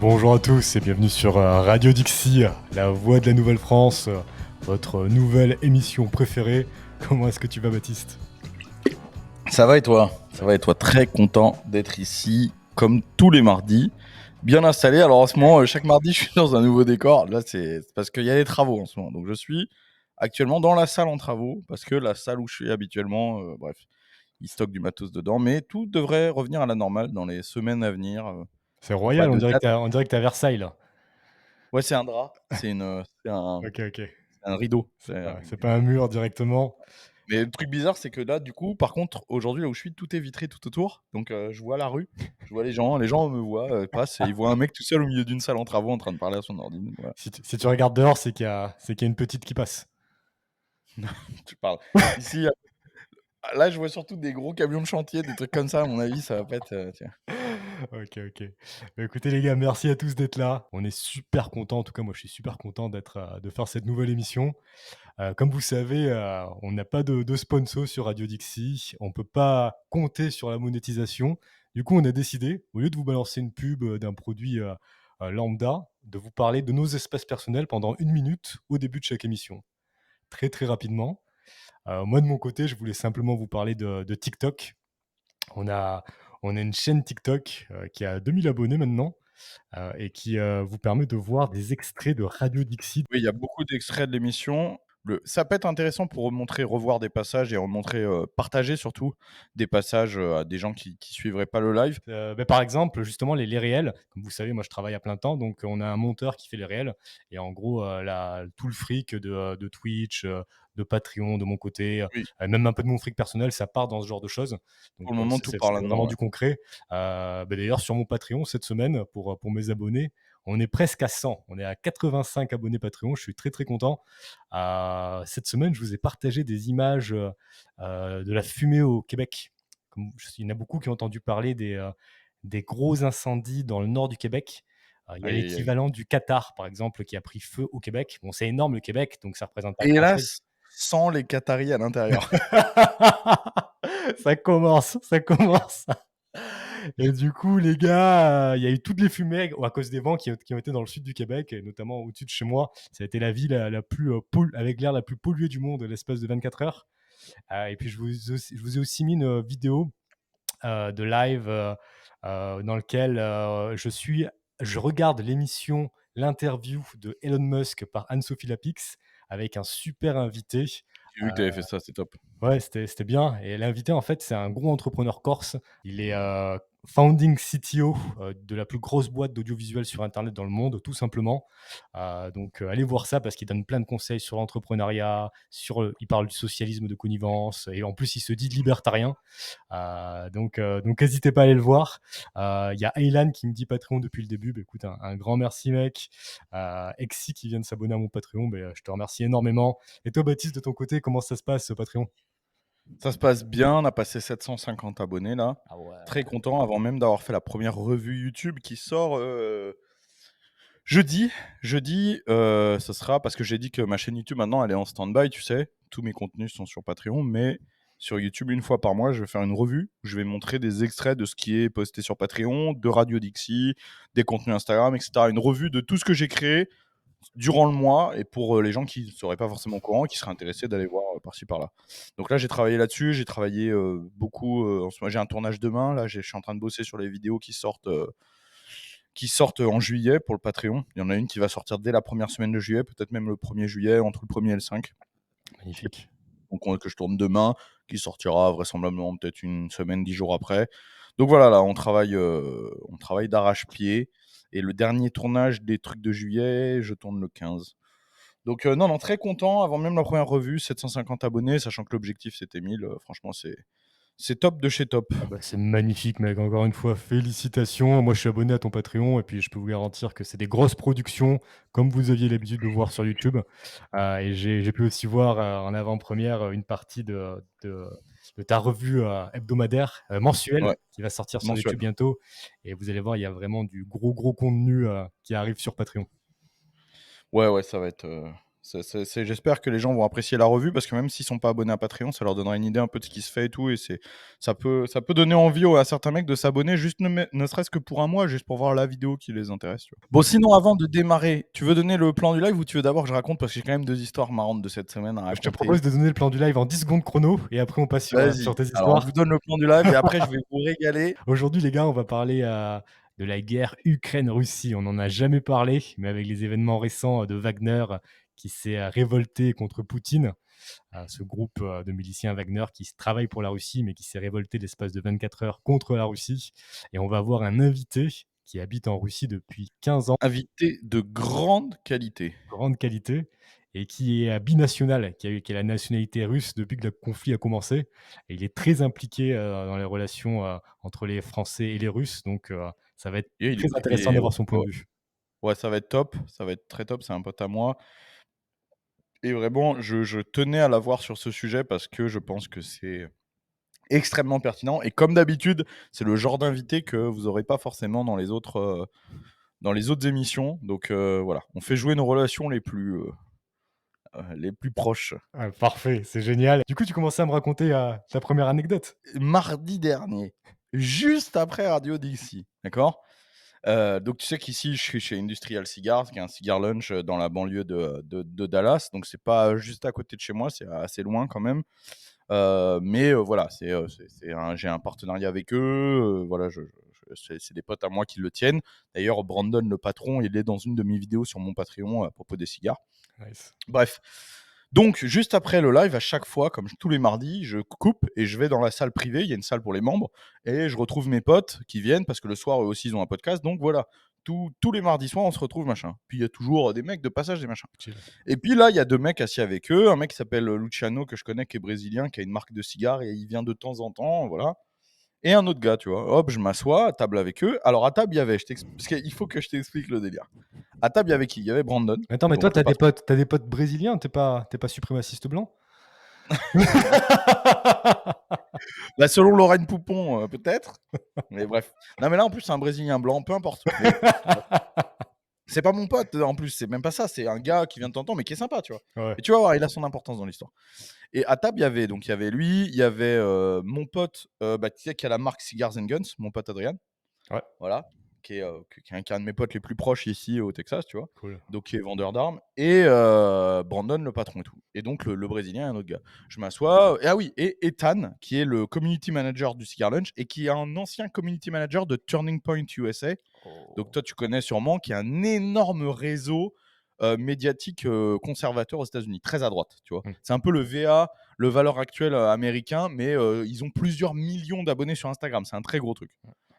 Bonjour à tous et bienvenue sur Radio Dixie, la voix de la Nouvelle-France, votre nouvelle émission préférée. Comment est-ce que tu vas, Baptiste? Ça va et toi? Ça va et toi? Très content d'être ici, comme tous les mardis, bien installé. Alors en ce moment, chaque mardi, je suis dans un nouveau décor. Là, c'est parce qu'il y a des travaux en ce moment. Donc je suis actuellement dans la salle en travaux, parce que la salle où je suis habituellement, bref, ils stockent du matos dedans. Mais tout devrait revenir à la normale dans les semaines à venir. C'est Pas royal, on de dirait que date. t'es à Versailles là. Ouais, c'est un drap, Ok, ok. c'est un rideau. C'est pas un mur directement. Mais le truc bizarre, c'est que là, du coup, par contre, aujourd'hui, là où je suis, tout est vitré tout autour. Donc, je vois la rue, je vois les gens me voient, passent et ils voient un mec tout seul au milieu d'une salle en travaux en train de parler à son ordi. Donc, voilà, Si tu regardes dehors, c'est qu'il y a une petite qui passe. tu parles. Ici, là, je vois surtout des gros camions de chantier, des trucs comme ça. À mon avis, ça va pas être. Tiens. Ok, ok. Bah, écoutez les gars, merci à tous d'être là. On est super contents, en tout cas moi je suis super content de faire cette nouvelle émission. Comme vous savez, on n'a pas de sponsor sur Radio Dixie. On ne peut pas compter sur la monétisation. Du coup, on a décidé, au lieu de vous balancer une pub d'un produit lambda, de vous parler de nos espaces personnels pendant 1 minute au début de chaque émission. Très, très rapidement. Moi, de mon côté, je voulais simplement vous parler de TikTok. On a, on a une chaîne TikTok qui a 2000 abonnés maintenant et qui vous permet de voir des extraits de Radio Dixie. Oui, il y a beaucoup d'extraits de l'émission. Ça peut être intéressant pour remontrer, revoir des passages et remontrer, partager surtout des passages à des gens qui suivraient pas le live. Par exemple, justement, les réels, comme vous savez, moi je travaille à plein temps, donc on a un monteur qui fait les réels. Et en gros, tout le fric de Twitch, de Patreon, de mon côté, Oui, même un peu de mon fric personnel, ça part dans ce genre de choses. Donc pour le moment, tout part c'est là-dedans, vraiment ouais. du concret. D'ailleurs, sur mon Patreon, cette semaine, pour mes abonnés, on est presque à 100. On est à 85 abonnés Patreon. Je suis très très content. Cette semaine, je vous ai partagé des images de la fumée au Québec. Il y en a beaucoup qui ont entendu parler des gros incendies dans le nord du Québec. Il y a Aïe, aïe, aïe. l'équivalent du Qatar, par exemple, qui a pris feu au Québec. Bon, c'est énorme le Québec, donc ça représente pas grand-chose. Hélas, sans les Qataris à l'intérieur. Ça commence, ça commence. Et du coup, les gars, il y a eu toutes les fumées à cause des vents qui ont été dans le sud du Québec, et notamment au-dessus de chez moi. Ça a été la ville la plus avec l'air la plus polluée du monde l'espace de 24 heures. Et puis, je vous ai aussi mis une vidéo de live dans lequel je regarde l'émission, l'interview de Elon Musk par Anne-Sophie Lapix avec un super invité. J'ai vu que tu avais fait ça, c'est top. Ouais, c'était bien. Et l'invité, en fait, c'est un gros entrepreneur corse. Il est founding CTO de la plus grosse boîte d'audiovisuel sur Internet dans le monde, tout simplement. Donc, allez voir ça parce qu'il donne plein de conseils sur l'entrepreneuriat, il parle du socialisme de connivence, et en plus, il se dit libertarien. Donc, n'hésitez pas à aller le voir. Il y a Aylan qui me dit Patreon depuis le début. Bah, écoute, un grand merci, mec. Exi qui vient de s'abonner à mon Patreon. Bah, je te remercie énormément. Et toi, Baptiste, de ton côté, comment ça se passe, ce Patreon? Ça se passe bien, on a passé 750 abonnés là. Ah ouais. Très content, avant même d'avoir fait la première revue YouTube qui sort jeudi. Jeudi, ce sera parce que j'ai dit que ma chaîne YouTube maintenant elle est en stand-by, tu sais. Tous mes contenus sont sur Patreon, mais sur YouTube, une fois par mois, je vais faire une revue où je vais montrer des extraits de ce qui est posté sur Patreon, de Radio Dixie, des contenus Instagram, etc. Une revue de tout ce que j'ai créé durant le mois et pour les gens qui ne seraient pas forcément au courant, qui seraient intéressés d'aller voir par-ci par-là. Donc là, j'ai travaillé là-dessus, j'ai travaillé beaucoup. En ce moment, j'ai un tournage demain. Là, je suis en train de bosser sur les vidéos qui sortent en juillet pour le Patreon. Il y en a une qui va sortir dès la première semaine de juillet, peut-être même le 1er juillet, entre le 1er et le 5. Magnifique. Donc, que je tourne demain, qui sortira vraisemblablement peut-être une semaine, 10 jours après. Donc voilà, là, on travaille d'arrache-pied. Et le dernier tournage des trucs de juillet, je tourne le 15. Donc non, non, très content. Avant même la première revue, 750 abonnés, sachant que l'objectif c'était 1000. Franchement, c'est top de chez top. Ah bah, c'est magnifique, mec. Encore une fois, félicitations. Moi, je suis abonné à ton Patreon et puis je peux vous garantir que c'est des grosses productions, comme vous aviez l'habitude de voir sur YouTube. Et j'ai pu aussi voir en avant-première une partie de ta revue hebdomadaire, mensuelle, Ouais, qui va sortir sur mensuel. YouTube bientôt. Et vous allez voir, il y a vraiment du gros, gros contenu qui arrive sur Patreon. Ouais, ouais, J'espère que les gens vont apprécier la revue parce que même s'ils sont pas abonnés à Patreon, ça leur donnera une idée un peu de ce qui se fait et tout. Et ça peut donner envie à certains mecs de s'abonner juste ne serait-ce que pour un mois, juste pour voir la vidéo qui les intéresse. Tu vois. Bon, sinon, avant de démarrer, tu veux donner le plan du live ou tu veux d'abord que je raconte parce que j'ai quand même 2 histoires marrantes de cette semaine à Je te raconter. propose de donner le plan du live en 10 secondes chrono et après on passe sur Vas-y. tes Alors, on histoires. vous donne le plan du live et après, je vais vous régaler. Aujourd'hui, les gars, on va parler de la guerre Ukraine-Russie. On n'en a jamais parlé, mais avec les événements récents de Wagner qui s'est révolté contre Poutine, ce groupe de miliciens Wagner qui travaille pour la Russie, mais qui s'est révolté l'espace de 24 heures contre la Russie. Et on va avoir un invité qui habite en Russie depuis 15 ans, Invité de grande qualité. grande qualité, et qui est binational, qui a la nationalité russe depuis que le conflit a commencé. Et il est très impliqué dans les relations entre les Français et les Russes. Donc, ça va être Et très intéressant d'avoir son point ouais, de vue. ouais, ça va être top. Ça va être très top. C'est un pote à moi. Et vraiment, je tenais à l'avoir sur ce sujet parce que je pense que c'est extrêmement pertinent. Et comme d'habitude, c'est le genre d'invité que vous n'aurez pas forcément dans les autres émissions. Donc voilà, on fait jouer nos relations les plus proches. Ah, parfait, c'est génial. Du coup, tu commençais à me raconter ta première anecdote. Mardi dernier, juste après Radio Dixie, d'accord. Donc tu sais qu'ici, je suis chez Industrial Cigars, qui est un cigar lunch dans la banlieue de Dallas. Donc c'est pas juste à côté de chez moi, c'est assez loin quand même. Mais voilà, j'ai un partenariat avec eux. Voilà, c'est des potes à moi qui le tiennent. D'ailleurs, Brandon, le patron, il est dans une de mes vidéos sur mon Patreon à propos des cigares. Nice. Bref. Donc, juste après le live, à chaque fois, comme tous les mardis, je coupe et je vais dans la salle privée. Il y a une salle pour les membres. Et je retrouve mes potes qui viennent parce que le soir, eux aussi, ils ont un podcast. Donc voilà, tous les mardis soirs, on se retrouve, machin. Puis il y a toujours des mecs de passage, des machins. Chill. Et puis là, il y a 2 mecs assis avec eux. Un mec qui s'appelle Luciano, que je connais, qui est brésilien, qui a une marque de cigares et il vient de temps en temps, voilà. Et un autre gars, tu vois. Hop, je m'assois à table avec eux. Alors à table, il y avait, parce qu'il faut que je t'explique le délire. À table, il y avait qui? Il y avait Brandon, Attends, mais toi, donc le patron. t'as des potes brésiliens, t'es pas suprémaciste blanc? Bah, selon Lorraine Poupon, peut-être. Mais bref. Non, mais là, en plus, c'est un Brésilien blanc, peu importe. Mais c'est pas mon pote, en plus. C'est même pas ça. C'est un gars qui vient de temps en temps, mais qui est sympa, tu vois. Ouais, Et tu vas voir, il a son importance dans l'histoire. Et à table, il y avait lui, il y avait mon pote, bah, tu sais, qui a la marque Cigars and Guns, mon pote Adrien. ouais, Voilà, qui est un de mes potes les plus proches ici au Texas, tu vois? cool. Donc qui est vendeur d'armes et Brandon, le patron et tout. Et donc le brésilien et un autre gars. Je m'assois et ah oui, et Ethan, qui est le community manager du Cigar Lunch et qui est un ancien community manager de Turning Point USA. Donc Oh. toi, tu connais sûrement, qui est un énorme réseau, médiatique, conservateur aux États-Unis, très à droite, tu vois? Mmh. C'est un peu le VA, le Valeurs Actuelles, américain, mais ils ont plusieurs millions d'abonnés sur Instagram. C'est un très gros truc.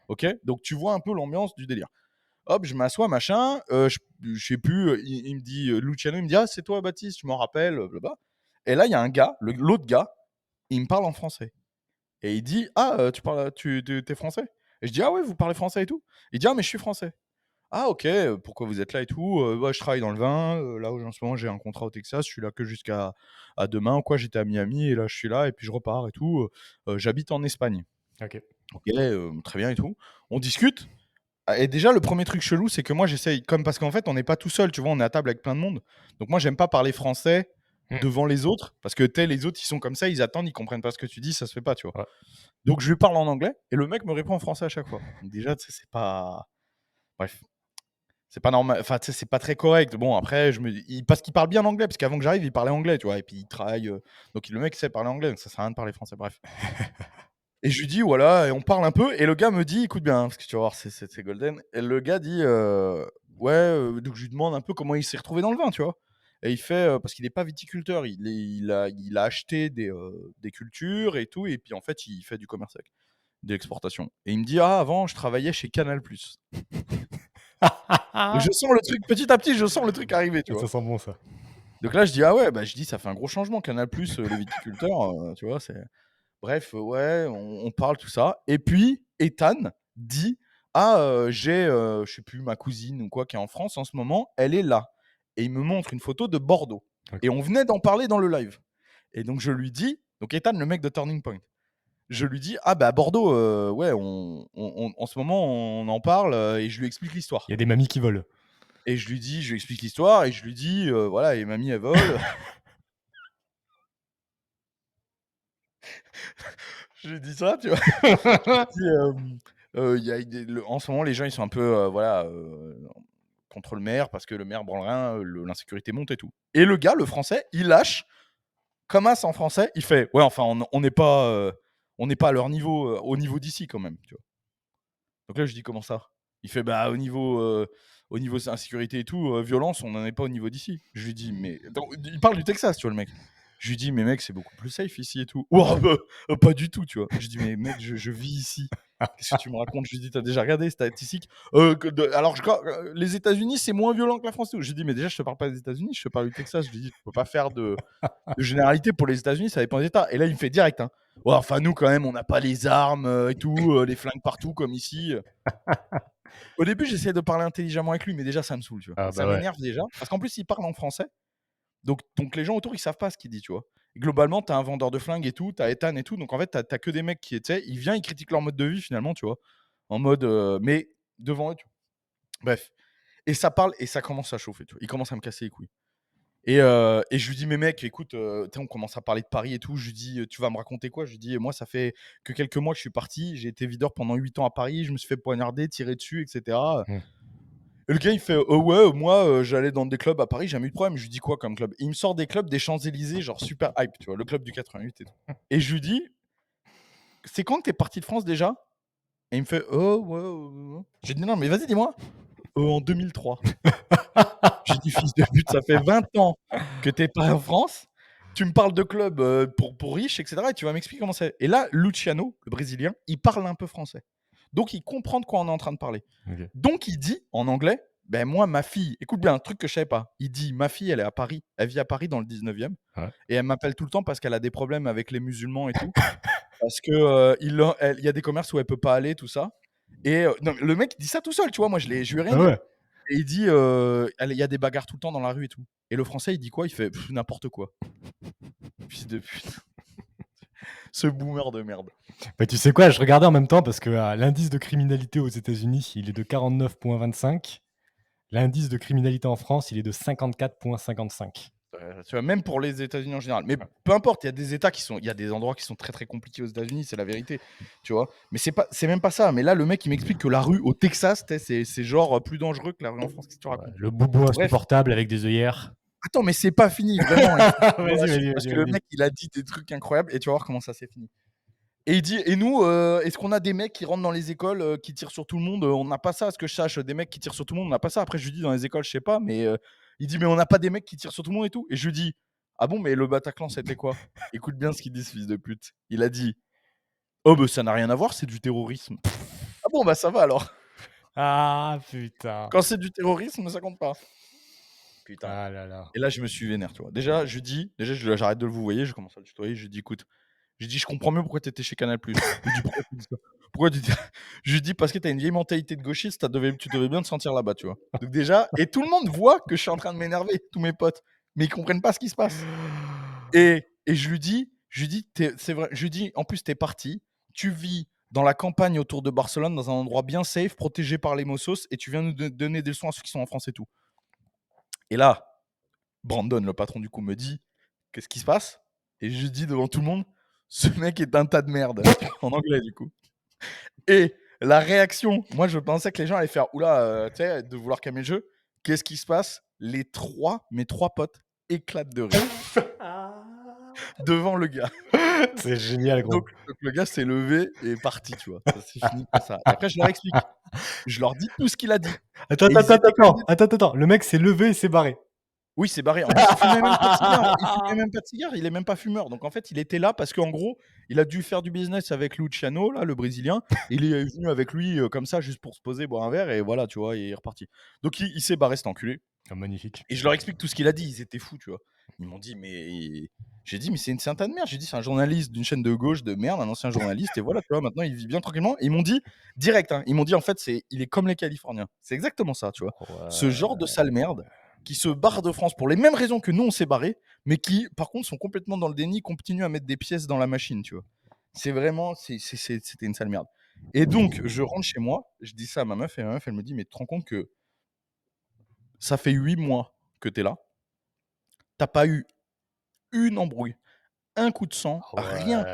OK? Donc tu vois un peu l'ambiance du délire. Hop, je m'assois, machin, je sais plus, il me dit, Luciano, il me dit: «Ah, c'est toi Baptiste, je m'en rappelle, blablabla». Et là, il y a un gars, l'autre gars, il me parle en français et il dit: «Ah, tu es français?» Et je dis: «Ah ouais, vous parlez français et tout?» Il dit: «Ah mais je suis français». «Ah OK, pourquoi vous êtes là et tout?» «Bah, je travaille dans le vin, là, en ce moment, j'ai un contrat au Texas, je suis là que jusqu'à demain quoi, j'étais à Miami et là, je suis là et puis je repars et tout, j'habite en Espagne». OK. OK, très bien et tout. On discute. Ah et déjà, le premier truc chelou, c'est que moi, j'essaye comme parce qu'en fait, on n'est pas tout seul, tu vois? On est à table avec plein de monde. Donc moi, j'aime pas parler français Mmh. devant les autres parce que, tu les autres, ils sont comme ça, ils attendent, ils comprennent pas ce que tu dis, ça se fait pas, tu vois? Ouais. Donc je lui parle en anglais et le mec me répond en français à chaque fois. Donc déjà, tu sais, c'est pas bref, c'est pas normal, enfin, tu sais, c'est pas très correct. Bon, après, je me il parce qu'il parle bien anglais, parce qu'avant que j'arrive, il parlait anglais, tu vois? Et puis il travaille, donc le mec sait parler anglais, donc ça sert à rien de parler français, bref. Et je lui dis: «Voilà» et on parle un peu et le gars me dit: «Écoute bien, hein, parce que tu vas voir, c'est golden» et le gars dit, «Ouais», donc je lui demande un peu comment il s'est retrouvé dans le vin, tu vois? Et il fait, parce qu'il est pas viticulteur, il a acheté des cultures et tout et puis en fait, il fait du commerce avec, de l'exportation et il me dit: «Ah, avant, je travaillais chez Canal+». Et je sens le truc petit à petit, je sens le truc arriver, tu vois? Ça sent bon ça. Donc là, je dis: «Ah ouais», bah, je dis: «Ça fait un gros changement Canal+, les viticulteurs, tu vois? C'est» bref, ouais, on parle tout ça et puis Ethan dit: «Ah, j'ai, je sais plus, ma cousine ou quoi qui est en France en ce moment, elle est là» et il me montre une photo de Bordeaux OK. et on venait d'en parler dans le live et donc je lui dis donc Ethan, le mec de Turning Point, je lui dis: «Ah bah, Bordeaux, ouais, en ce moment, on en parle», et je lui explique Il y l'histoire. a des mamies qui volent. Et je lui explique l'histoire et je lui dis, voilà, et mamie, elle vole. Je lui dis ça, tu vois? Je lui dis, il y a en ce moment, les gens, ils sont un peu, voilà, contre le maire parce que le maire branle rien, l'insécurité monte et tout. Et le gars, le français, il lâche comme as en français, il fait: «Ouais, enfin, on n'est pas à leur niveau, au niveau d'ici quand même», tu vois? Donc là, je dis: «Comment ça?» Il fait: «Bah, au niveau insécurité et tout, violence, on n'en est pas au niveau d'ici». Je lui dis: «Mais» donc il parle du Texas, tu vois, le mec. Je lui dis: «Mais mec, c'est beaucoup plus safe ici et tout». «Ouah, bah, pas du tout», tu vois? Je dis: «Mais mec, je vis ici. Qu'est-ce que tu me racontes?» Je lui dis: «Tu as déjà regardé les statistiques?» Que de alors je crois, les États-Unis, c'est moins violent que la France et tout. Je lui dis: «Mais déjà, je te parle pas des États-Unis, je te parle du Texas». Je lui dis: «Tu peux pas faire de généralité pour les États-Unis, ça dépend des États». Et là, il me fait direct, hein: «Ouais, enfin, nous, quand même, on n'a pas les armes et tout, les flingues partout comme ici». Au début, j'essayais de parler intelligemment avec lui, mais déjà, ça me saoule, tu vois. Ah Ça bah, ouais. m'énerve déjà, parce qu'en plus, il parle en français, donc les gens autour, ils savent pas ce qu'il dit, tu vois. Et globalement, tu as un vendeur de flingues et tout, tu as Ethan et tout, donc en fait, tu as que des mecs qui, tu sais, il vient, il critique leur mode de vie finalement, tu vois, en mode, mais devant eux, tu vois. Bref, et ça parle et ça commence à chauffer, tu vois. Il commence à me casser les couilles. Et je lui dis: «Mais mec, écoute, tu sais, on commence à parler de Paris et tout». Je lui dis: «Tu vas me raconter quoi?» Je lui dis: «Moi, ça fait que quelques mois que je suis parti. J'ai été videur pendant 8 ans à Paris. Je me suis fait poignarder, tirer dessus, et cetera». Mmh. Et le gars, il fait: «Oh ouais, moi, j'allais dans des clubs à Paris, j'ai jamais eu de problème». Je lui dis: «Quoi comme club?» Il me sort des clubs des Champs-Élysées, genre super hype, tu vois? Le club du 88 et tout. Et je lui dis: «C'est quand que tu parti de France déjà?» Et il me fait: «Oh ouais, J'ai dit: «Non, mais vas-y, dis-moi». En 2003». J'ai dit: «Fils de pute, ça fait 20 ans que t'es pas en France. Tu me parles de club, pour riches et cetera et tu vas m'expliquer comment c'est». Et là, Luciano, le Brésilien, il parle un peu français. Donc il comprend de quoi on est en train de parler. OK. Donc il dit en anglais: «Ben moi, ma fille», écoute bien, un truc que je savais pas. Il dit: «Ma fille, elle est à Paris, elle vit à Paris dans le 19e Ouais. et elle m'appelle tout le temps parce qu'elle a des problèmes avec les musulmans et tout, parce que, il y a des commerces où elle peut pas aller, tout ça». Et non, mais le mec il dit ça tout seul, tu vois? Moi je lui ai rien Ah dit. ouais. Et il dit, il y a des bagarres tout le temps dans la rue et tout. Et le français, il dit quoi? Il fait: «N'importe quoi». Fils de pute. Ce boomer de merde. Bah, tu sais quoi? Je regardais en même temps parce que, l'indice de criminalité aux États-Unis, il est de 49,25. L'indice de criminalité en France, il est de 54,55. Tu vois? Même pour les États-Unis en général. Mais Ouais. peu importe, il y a des endroits qui sont très, très compliqués aux États-Unis, c'est la vérité, tu vois? Mais c'est même pas ça. Mais là, le mec, il m'explique que la rue au Texas, tu sais, c'est genre, plus dangereux que la rue en France. Qu'est-ce que tu Ouais, racontes? le boubou Bref. insupportable avec des œillères. Attends, mais c'est pas fini, vraiment, il faut que tu vois la Vas-y, suite vas-y, parce vas-y, que le vas-y. mec, il a dit des trucs incroyables et tu vas voir comment ça s'est fini. Et il dit: «Et nous, est-ce qu'on a des mecs qui rentrent dans les écoles, qui tirent sur tout le monde?» On n'a pas ça, à ce que je sache, des mecs qui tirent sur tout le monde, on n'a pas ça. Après je lui dis: «Dans les écoles, je sais pas», mais il dit: «Mais on n'a pas des mecs qui tirent sur tout le monde et tout?» Et je lui dis: «Ah bon, mais le Bataclan, c'était quoi?» Écoute bien ce qu'il dit, ce fils de pute. Il a dit: «Oh bah, ça n'a rien à voir, c'est du terrorisme». «Ah bon, bah, ça va alors. Ah putain! Quand c'est du terrorisme, ça compte pas». Putain. Ah là là. Et là, je me suis vénère, tu vois? Déjà, je lui dis déjà, j'arrête de le vouvoyer, je commence à le tutoyer, je lui dis: «Écoute». J'ai dit: «Je comprends mieux pourquoi tu étais chez Canal+». Il me dit: «Pourquoi tu dis ça? Pourquoi tu dis?» Je lui dis: «Parce que tu as une vieille mentalité de gauchiste, tu devais bien te sentir là-bas», tu vois? Donc déjà et tout le monde voit que je suis en train de m'énerver, tous mes potes, mais ils comprennent pas ce qui se passe. Et je lui dis: «Tu c'est vrai», je lui dis: «En plus, tu es parti, tu vis dans la campagne autour de Barcelone, dans un endroit bien safe, protégé par les Mossos et tu viens nous donner des leçons à ceux qui sont en France et tout». Et là, Brandon, le patron du coup, me dit: «Qu'est-ce qui se passe?» Et je lui dis devant tout le monde: «Ce mec est un tas de merde», en anglais du coup. Et la réaction, moi je pensais que les gens allaient faire: «Ouh là, tu sais, de vouloir calmer le jeu». Qu'est-ce qui se passe? Mes 3 potes éclatent de rire devant le gars. C'est génial, Donc gros. donc le gars s'est levé et est parti, tu vois? Ça s'est fini comme ça. Et après je leur explique. Je leur dis tout ce qu'il a dit Attends, et attends, ils attends, étaient comme attends, des attends, attends. Le mec s'est levé et s'est barré. Oui, c'est barré. En plus, il fumait même pas de cigare. Il fumait même pas de cigare, il est même pas fumeur. Donc en fait, il était là parce qu'en gros, il a dû faire du business avec Luciano, là, le Brésilien. Il est venu avec lui, comme ça, juste pour se poser, boire un verre et voilà, tu vois? Et il est reparti. Donc il s'est barré, cet enculé. Ah magnifique. Et je leur explique tout ce qu'il a dit. Ils étaient fous, tu vois? Ils m'ont dit: «Mais» j'ai dit: «Mais c'est un tas de merde». J'ai dit: «C'est un journaliste d'une chaîne de gauche de merde, un ancien journaliste et voilà, tu vois? Maintenant, il vit bien tranquillement». Et ils m'ont dit direct, hein, ils m'ont dit: «En fait, il est comme les Californiens». C'est exactement ça, tu vois? Ce genre de Ouais. sale merde qui se barre de France pour les mêmes raisons que nous, on s'est barrés, mais qui, par contre, sont complètement dans le déni, continuent à mettre des pièces dans la machine, tu vois? C'est vraiment c'était une sale merde. Et donc je rentre chez moi, je dis ça à ma meuf et ma meuf, elle me dit: «Mais tu te rends compte que ça fait 8 mois que t'es là. T'as pas eu une embrouille, un coup de sang, rien.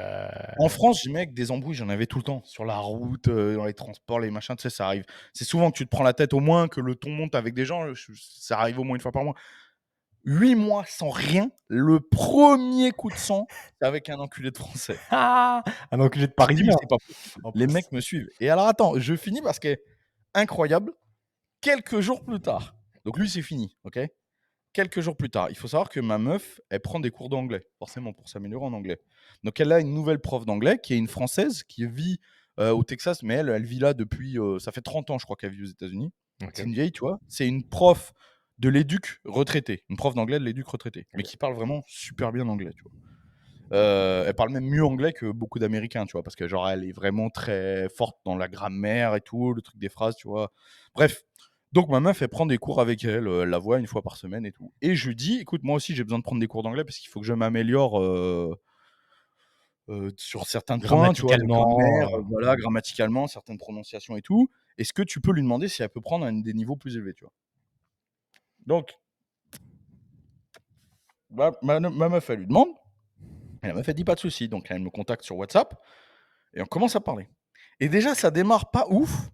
En Ouais. France, mec, des embrouilles, j'en avais tout le temps. Sur la route, dans les transports, les machins, tu sais, ça arrive. C'est souvent que tu te prends la tête au moins, que le ton monte avec des gens. Ça arrive au moins une fois par mois. 8 mois sans rien. Le premier coup de sang, c'est avec un enculé de Français. Ah! Un enculé de Je dis, mais parisien, c'est pas possible. en Les plus. mecs me suivent. Et alors, attends, je finis parce que, incroyable, quelques jours plus tard, donc lui, c'est fini, ok? Quelques jours plus tard, il faut savoir que ma meuf, elle prend des cours d'anglais, forcément pour s'améliorer en anglais. Donc elle a une nouvelle prof d'anglais qui est une Française qui vit au Texas, mais elle vit là depuis, ça fait 30 ans, je crois qu'elle vit aux États-Unis. C'est OK. une vieille, tu vois. C'est une prof de l'éduc retraitée, une prof d'anglais de l'éduc retraitée, mais OK. qui parle vraiment super bien anglais, tu vois. Elle parle même mieux anglais que beaucoup d'Américains, tu vois, parce que genre elle est vraiment très forte dans la grammaire et tout, le truc des phrases, tu vois. Bref, donc ma meuf, elle prend des cours avec elle, elle la voit une fois par semaine et tout. Et je lui dis: «Écoute, moi aussi j'ai besoin de prendre des cours d'anglais parce qu'il faut que je m'améliore, sur certains points, tu vois, de Grammaticalement, grammaire, voilà, grammaticalement, certaines prononciations et tout. Est-ce que tu peux lui demander si elle peut prendre des niveaux plus élevés?» tu vois? Donc ma meuf, elle lui demande et la meuf, elle dit: «Pas de souci». Donc elle me contacte sur WhatsApp et on commence à parler. Et déjà, ça démarre pas ouf,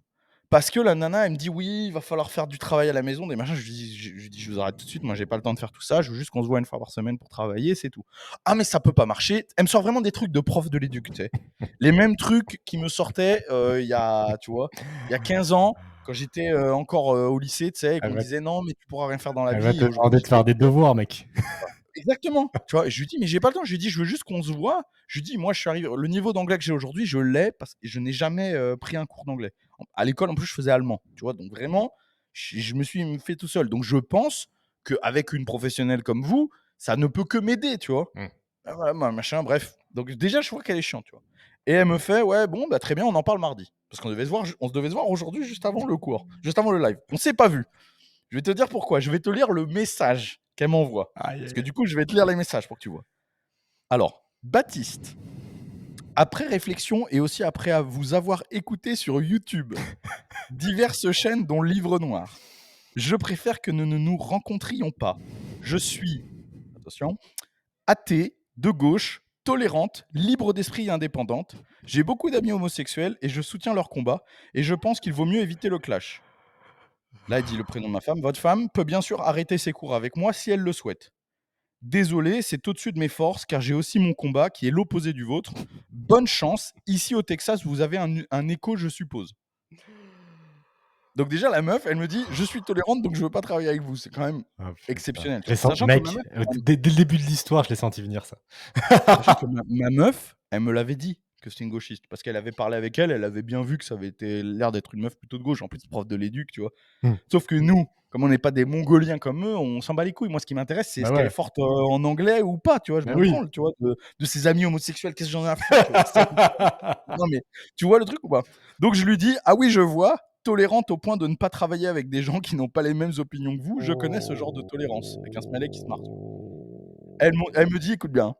parce que la nana, elle me dit: «Oui, il va falloir faire du travail à la maison, des machins». Je lui dis: «Je vous arrête tout de suite, moi j'ai pas le temps de faire tout ça, je veux juste qu'on se voit une fois par semaine pour travailler, c'est tout». «Ah mais ça peut pas marcher». Elle me sort vraiment des trucs de prof de l'éduc, tu sais? Les mêmes trucs qui me sortaient, il y a tu vois? Il y a 15 ans, quand j'étais, encore, au lycée, tu sais? Et qu'on elle me va disait: «Non, mais tu pourras rien faire dans la elle va vie» te et demander aujourd'hui, de je l'ai, faire des tu vois? devoirs, mec. Exactement, tu vois? Et je lui dis: «Mais j'ai pas le temps». Je lui dis: «Je veux juste qu'on se voit». Je lui dis: «Moi, je suis arrivé le niveau d'anglais que j'ai aujourd'hui, je l'ai parce que je n'ai jamais, pris un cours d'anglais». À l'école, en plus, je faisais allemand, tu vois? Donc vraiment, je me suis fait tout seul. Donc je pense qu'avec une professionnelle comme vous, ça ne peut que m'aider, tu vois? Mmh. Ah voilà, machin, bref. Donc déjà, je vois qu'elle est chiante, tu vois? Et elle me fait: «Ouais, bon, bah, très bien, on en parle mardi». Parce qu'on devait se voir on se devait se voir aujourd'hui juste avant le cours, juste avant le live. On s'est pas vu. Je vais te dire pourquoi. Je vais te lire le message qu'elle m'envoie. Aïe, Parce aïe, que aïe. du coup, je vais te lire les messages pour que tu vois. Alors, Baptiste, après réflexion et aussi après vous avoir écouté sur YouTube, diverses chaînes dont Livre Noir, je préfère que nous ne nous rencontrions pas. Je suis, attention, athée, de gauche, tolérante, libre d'esprit et indépendante. J'ai beaucoup d'amis homosexuels et je soutiens leur combat et je pense qu'il vaut mieux éviter le clash. Là, il dit le prénom de ma femme. Votre femme peut bien sûr arrêter ses cours avec moi si elle le souhaite. Désolé, c'est au-dessus de mes forces car j'ai aussi mon combat qui est l'opposé du vôtre. Bonne chance. Ici au Texas, vous avez un écho, je suppose. Donc déjà, la meuf, elle me dit: «Je suis tolérante, donc je veux pas travailler avec vous». C'est quand même Oh putain. exceptionnel, Je l'ai tu vois? senti, mec, dès le début de l'histoire, je l'ai senti venir ça. Sachant que ma meuf, elle me l'avait dit que c'était une gauchiste parce qu'elle avait parlé avec elle, elle avait bien vu que ça avait été l'air d'être une meuf plutôt de gauche. En plus, prof de l'éduc, tu vois? Mmh. Sauf que nous, comme on n'est pas des Mongoliens comme eux, on s'en bat les couilles. Moi, ce qui m'intéresse, c'est Bah est-ce qu'elle est ouais, forte, en anglais ou pas, tu vois? Je bah m'en oui. branle, tu vois? De ses amis homosexuels, qu'est-ce que j'en ai à foutre, tu vois? C'est ça qui m'intéresse. Non, mais tu vois le truc ou pas? Donc je lui dis: «Ah oui, je vois, tolérante au point de ne pas travailler avec des gens qui n'ont pas les mêmes opinions que vous, je connais ce genre de tolérance», avec un smiley qui se marre, tu vois? Elle me dit: «Écoute bien,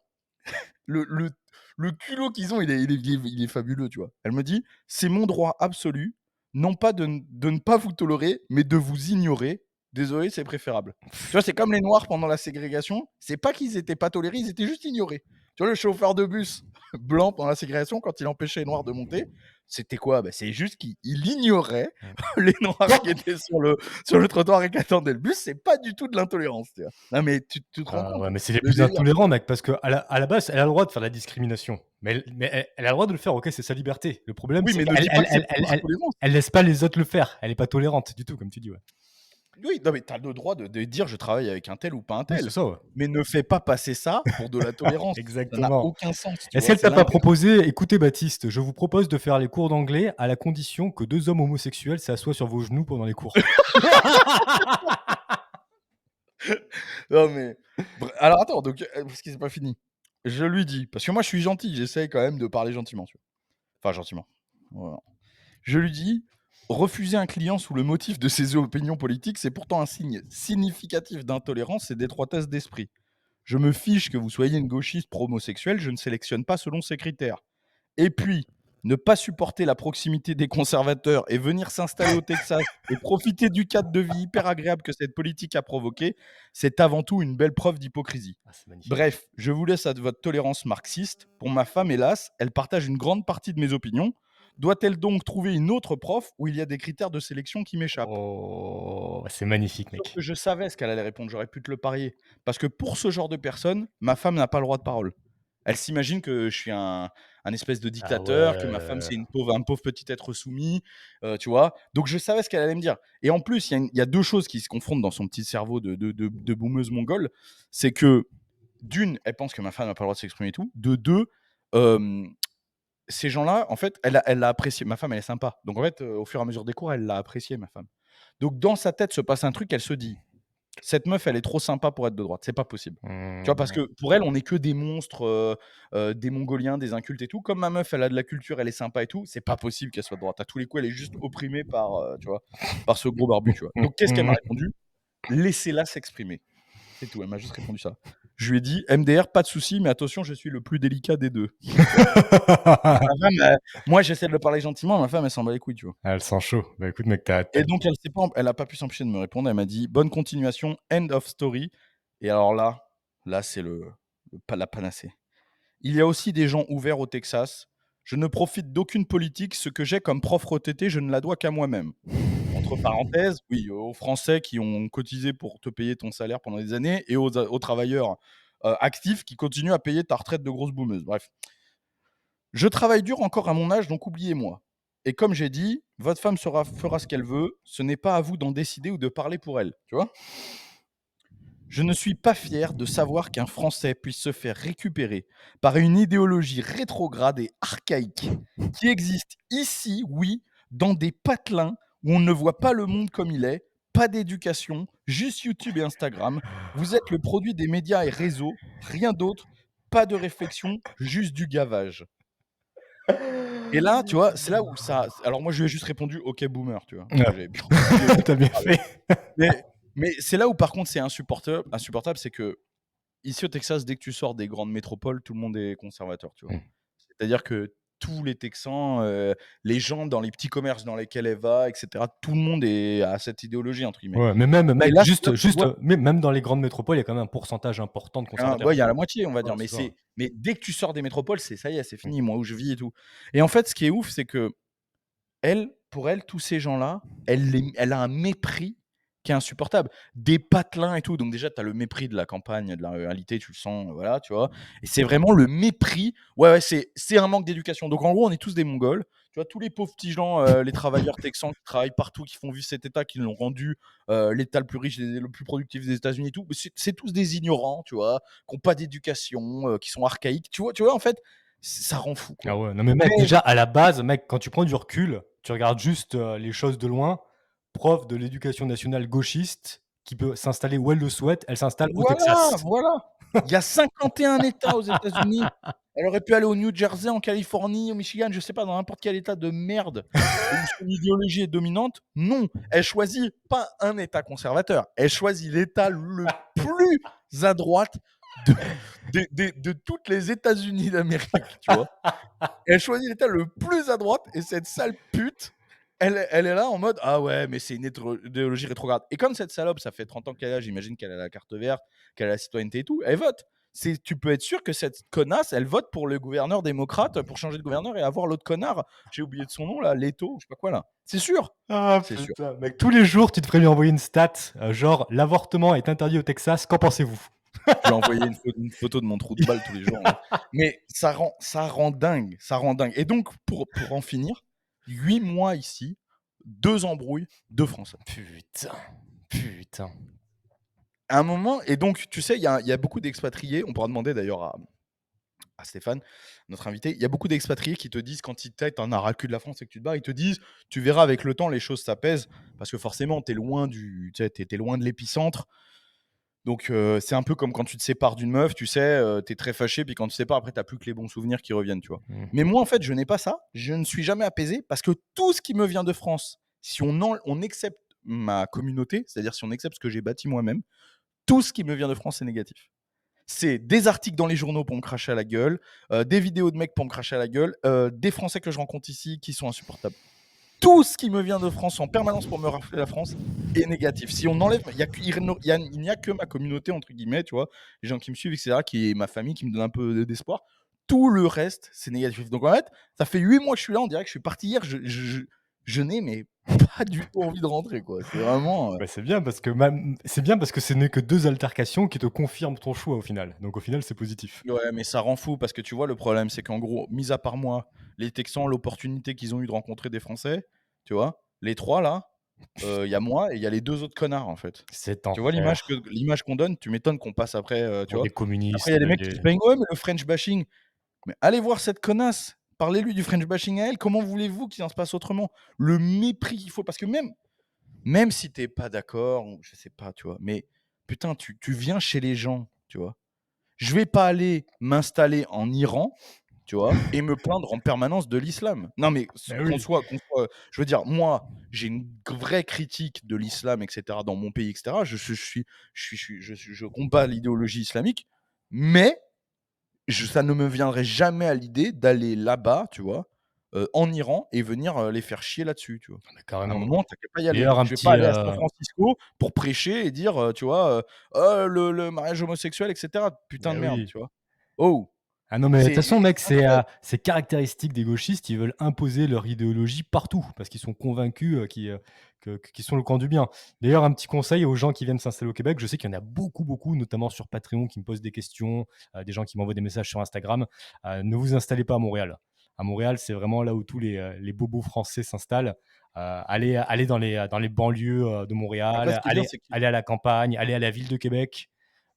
le le le culot qu'ils ont, il est fabuleux», tu vois? Elle me dit: «C'est mon droit absolu, non pas de ne pas vous tolérer, mais de vous ignorer. Désolé, c'est préférable». Tu vois, c'est comme les noirs pendant la ségrégation, c'est pas qu'ils étaient pas tolérés, ils étaient juste ignorés. Tu vois, le chauffeur de bus blanc pendant la ségrégation, quand il empêchait les noirs de monter, c'était quoi? Bah, c'est juste qu'il ignorait Mmh. les noirs qui étaient sur le trottoir et qui attendaient le bus, c'est pas du tout de l'intolérance, tu vois? Non, mais tu te rends Ah compte? ouais, mais c'est les Le plus délire, tu intolérants, vois? mec, parce qu'à la base, elle a le droit de faire de la discrimination. Mais elle a le droit de le faire, OK, c'est sa liberté. Le problème, Oui, c'est mais ne qu'elle dis pas elle que c'est elle pas de elle la elle tolérance. elle laisse pas les autres le faire. Elle est pas tolérante du tout, comme tu dis, ouais. Oui, non, mais tu as le droit de dire: «Je travaille avec un tel ou pas un Oui, c'est tel», ça, ouais. mais ne fais pas passer ça pour de la tolérance. Ça n'a Exactement. aucun sens, tu Est-ce vois? qu'elle C'est t'a pas l'inverse. proposé: «Écoutez Baptiste, je vous propose de faire les cours d'anglais à la condition que 2 hommes homosexuels s'assoient sur vos genoux pendant les cours». Non, mais alors attends, donc parce que c'est pas fini. Je lui dis parce que moi je suis gentil, j'essaye quand même de parler gentiment, tu vois? Enfin gentiment, voilà. Je lui dis: «Refuser un client sous le motif de ses opinions politiques, c'est pourtant un signe significatif d'intolérance et d'étroitesse d'esprit. Je me fiche que vous soyez une gauchiste pro-homosexuelle, je ne sélectionne pas selon ces critères. Et puis, ne pas supporter la proximité des conservateurs et venir s'installer au Texas et profiter du cadre de vie hyper agréable que cette politique a provoqué, c'est avant tout une belle preuve d'hypocrisie. Ah, c'est magnifique. Bref, je vous laisse à votre tolérance marxiste. Pour ma femme, hélas, elle partage une grande partie de mes opinions. Doit-elle donc trouver une autre prof où il y a des critères de sélection qui m'échappent? Oh, c'est magnifique, Sauf mec. que je savais ce qu'elle allait répondre, j'aurais pu te le parier. Parce que pour ce genre de personne, ma femme n'a pas le droit de parole. Elle s'imagine que je suis un espèce de Ah dictateur, que ma femme, ouais. c'est un pauvre petit être soumis, tu vois? Donc je savais ce qu'elle allait me dire et en plus, il y a 2 choses qui se confrontent dans son petit cerveau de boumeuse mongole. C'est que d'une, elle pense que ma femme n'a pas le droit de s'exprimer et tout. De 2, hem, ces gens-là, en fait, elle l'a apprécié. Ma femme, elle est sympa. Donc en fait, au fur et à mesure des cours, elle l'a apprécié, ma femme. Donc dans sa tête se passe un truc, elle se dit: «Cette meuf, elle est trop sympa pour être de droite, c'est pas possible». Tu vois? Parce Mmh. que pour elle, on est que des monstres, des Mongoliens, des incultes et tout. Comme ma meuf, elle a de la culture, elle est sympa et tout, c'est pas possible qu'elle soit de droite. À tous les coups, elle est juste opprimée par, tu vois? Par ce gros barbu, tu vois? Donc qu'est-ce qu'elle m'a répondu? «Laissez-la s'exprimer». C'est tout, elle m'a juste répondu ça. Je lui ai dit: «MDR, pas de souci, mais attention, je suis le plus délicat des 2». Tu vois? Ma femme, moi, j'essaie de lui parler gentiment, ma femme, elle s'en bat les couilles, tu vois? Ah, elle sent chaud. Bah, écoute, mec, tu Et donc elle a pas pu s'empêcher de me répondre. Elle m'a dit: «Bonne continuation, end of story». Et alors là, c'est la panacée. «Il y a aussi des gens ouverts au Texas. Je ne profite d'aucune politique. Ce que j'ai comme prof retraité, je ne la dois qu'à moi-même». Entre parenthèses, oui, aux Français qui ont cotisé pour te payer ton salaire pendant des années et aux travailleurs, actifs qui continuent à payer ta retraite de grosse boumeuse. Bref. «Je travaille dur encore à mon âge, donc oubliez-moi. Et comme j'ai dit, votre femme fera ce qu'elle veut. Ce n'est pas à vous d'en décider ou de parler pour elle». Tu vois? «Je ne suis pas fier de savoir qu'un Français puisse se faire récupérer par une idéologie rétrograde et archaïque qui existe ici, oui, dans des patelins où on ne voit pas le monde comme il est, pas d'éducation, juste YouTube et Instagram. Vous êtes le produit des médias et réseaux, rien d'autre, pas de réflexion, juste du gavage». Et là, tu vois, c'est là où ça alors moi, je lui ai juste répondu: «OK boomer», tu vois? Parce que Ouais. j'avais plus envie de Tu bien parler. fait. Mais c'est là où par contre c'est insupportable, c'est qu'ici au Texas, dès que tu sors des grandes métropoles, tout le monde est conservateur, tu vois? Mmh. C'est-à-dire que tous les Texans, les gens dans les petits commerces dans lesquels elle va et cetera, tout le monde a «cette idéologie» entre guillemets. Ouais, mais même, Et mec, là, c'est là juste que tu juste, vois même dans les grandes métropoles, il y a quand même un pourcentage important de conservateurs. ouais, il y a la moitié, on va Ouais, dire, mais c'est ça. dès que tu sors des métropoles, ça y est, c'est Mmh. fini, moi où je vis et tout. Et en fait, ce qui est ouf, c'est que pour elle, tous ces gens-là, elle a un mépris qui est insupportable. Des patelins et tout, donc déjà, tu as le mépris de la campagne, de la réalité, tu le sens, voilà, tu vois? Et c'est vraiment le mépris. Ouais, ouais, c'est un manque d'éducation. Donc en gros, on est tous des Mongols. Tu vois? Tous les pauvres petits gens, les travailleurs texans qui travaillent partout, qui font vivre cet État, qui l'ont rendu, l'État le plus riche et le plus productif des États-Unis et tout. Mais c'est tous des ignorants, tu vois? Qui ont pas d'éducation, qui sont archaïques. Tu vois, en fait, ça rend fou, Ah quoi. ouais, non mais mec, Mais déjà à la base, mec, quand tu prends du recul, tu regardes juste, les choses de loin, prof de l'éducation nationale gauchiste qui peut s'installer où elle le souhaite, elle s'installe au voilà, Texas. voilà. Il y a 51 États aux États-Unis. Elle aurait pu aller au New Jersey, en Californie, au Michigan, je sais pas, dans n'importe quel État de merde où son idéologie est dominante. Non, elle choisit pas un État conservateur, elle choisit l'État le plus à droite de de toutes les États-Unis d'Amérique, tu vois? Elle choisit l'État le plus à droite et cette sale pute, elle est là en mode: «Ah ouais, mais c'est une idéologie rétrograde». Et comme cette salope, ça fait 30 ans qu'elle est là, j'imagine qu'elle a la carte verte, qu'elle a la citoyenneté et tout, elle vote. Tu peux être sûr que cette connasse, elle vote pour le gouverneur démocrate, pour changer de gouverneur et avoir l'autre connard, j'ai oublié de son nom là, Leto, je sais pas quoi là. C'est sûr, Ah c'est sûr. putain, mec, tous les jours, tu devrais lui envoyer une stat, genre: «L'avortement est interdit au Texas, qu'en pensez-vous?» Je vais envoyer une photo de mon trou de balle tous les jours, là. Mais ça rend dingue, ça rend dingue. Et donc pour en finir, 8 mois ici, 2 embrouilles, 2 Français. Putain, putain. À un moment et donc tu sais, il y a beaucoup d'expatriés, on pourra demander d'ailleurs à Stéphane, notre invité, il y a beaucoup d'expatriés qui te disent quand ils tu en as ras le cul de la France et que tu te barres, ils te disent: «Tu verras avec le temps, les choses s'apaisent» parce que forcément tu es loin tu loin de l'épicentre. Donc c'est un peu comme quand tu te sépares d'une meuf, tu sais, tu es très fâché, puis quand tu te sépares, après, tu plus que les bons souvenirs qui reviennent, tu vois? Mmh. Mais moi, en fait, je n'ai pas ça. Je ne suis jamais apaisé parce que tout ce qui me vient de France, si on accepte ma communauté, c'est-à-dire si on accepte ce que j'ai bâti moi-même, tout ce qui me vient de France est négatif. C'est des articles dans les journaux pour me cracher à la gueule, des vidéos de mecs pour me cracher à la gueule, des Français que je rencontre ici qui sont insupportables. Tout ce qui me vient de France en permanence pour me rafler la France est négatif. Si on enlève, il n'y a que ma communauté, entre guillemets, tu vois, les gens qui me suivent, etc., qui est ma famille, qui me donne un peu d'espoir. Tout le reste, c'est négatif. Donc en fait, ça fait 8 mois que je suis là, on dirait que je suis parti hier, je n'ai mais pas du tout envie de rentrer, quoi. C'est vraiment. Bah, c'est bien parce que ce n'est que 2 altercations qui te confirment ton choix au final. Donc au final, c'est positif. Ouais, mais ça rend fou parce que tu vois, le problème, c'est qu'en gros, mis à part moi, les Texans, l'opportunité qu'ils ont eu de rencontrer des Français, tu vois, les 3 là, il y a moi et il y a les 2 autres connards, en fait. Cet Tu vois enfer. l'image qu'on donne, tu m'étonnes qu'on passe après, tu Pour des vois? Après, il communistes, y a des mecs qui des se plaignent: «Ouais, mais le French bashing». Mais allez voir cette connasse, parlez-lui du French bashing à elle, comment voulez-vous qu'il en se passe autrement? Le mépris qu'il faut parce que même si tu es pas d'accord ou je sais pas, tu vois? Mais putain, tu viens chez les gens, tu vois? Je vais pas aller m'installer en Iran, tu vois? Et me plaindre en permanence de l'islam. Non, mais bah oui. qu'on soit je veux dire, moi, j'ai une vraie critique de l'islam et cetera dans mon pays et cetera. Je combats l'idéologie islamique, mais ça ne me viendrait jamais à l'idée d'aller là-bas, tu vois? En Iran et venir, les faire chier là-dessus, tu vois? Bah, À un carrément. moment, tu as qu'à pas y aller. D'ailleurs, un Je vais pas petit, aller à San Francisco pour prêcher et dire, tu vois, le mariage homosexuel et cetera. Putain bah de merde, oui. tu vois? Oh! Ah non, mais de toute C'est façon, mec, incroyable. c'est caractéristique des gauchistes. Ils veulent imposer leur idéologie partout parce qu'ils sont convaincus qu'ils sont le camp du bien. D'ailleurs, un petit conseil aux gens qui viennent s'installer au Québec. Je sais qu'il y en a beaucoup, beaucoup, notamment sur Patreon, qui me posent des questions, des gens qui m'envoient des messages sur Instagram. Ne vous installez pas à Montréal. À Montréal, c'est vraiment là où tous les bobos français s'installent. Allez dans les banlieues de Après, ce Montréal, qui est bien, c'est qu'il allez à la campagne, allez à la ville de Québec.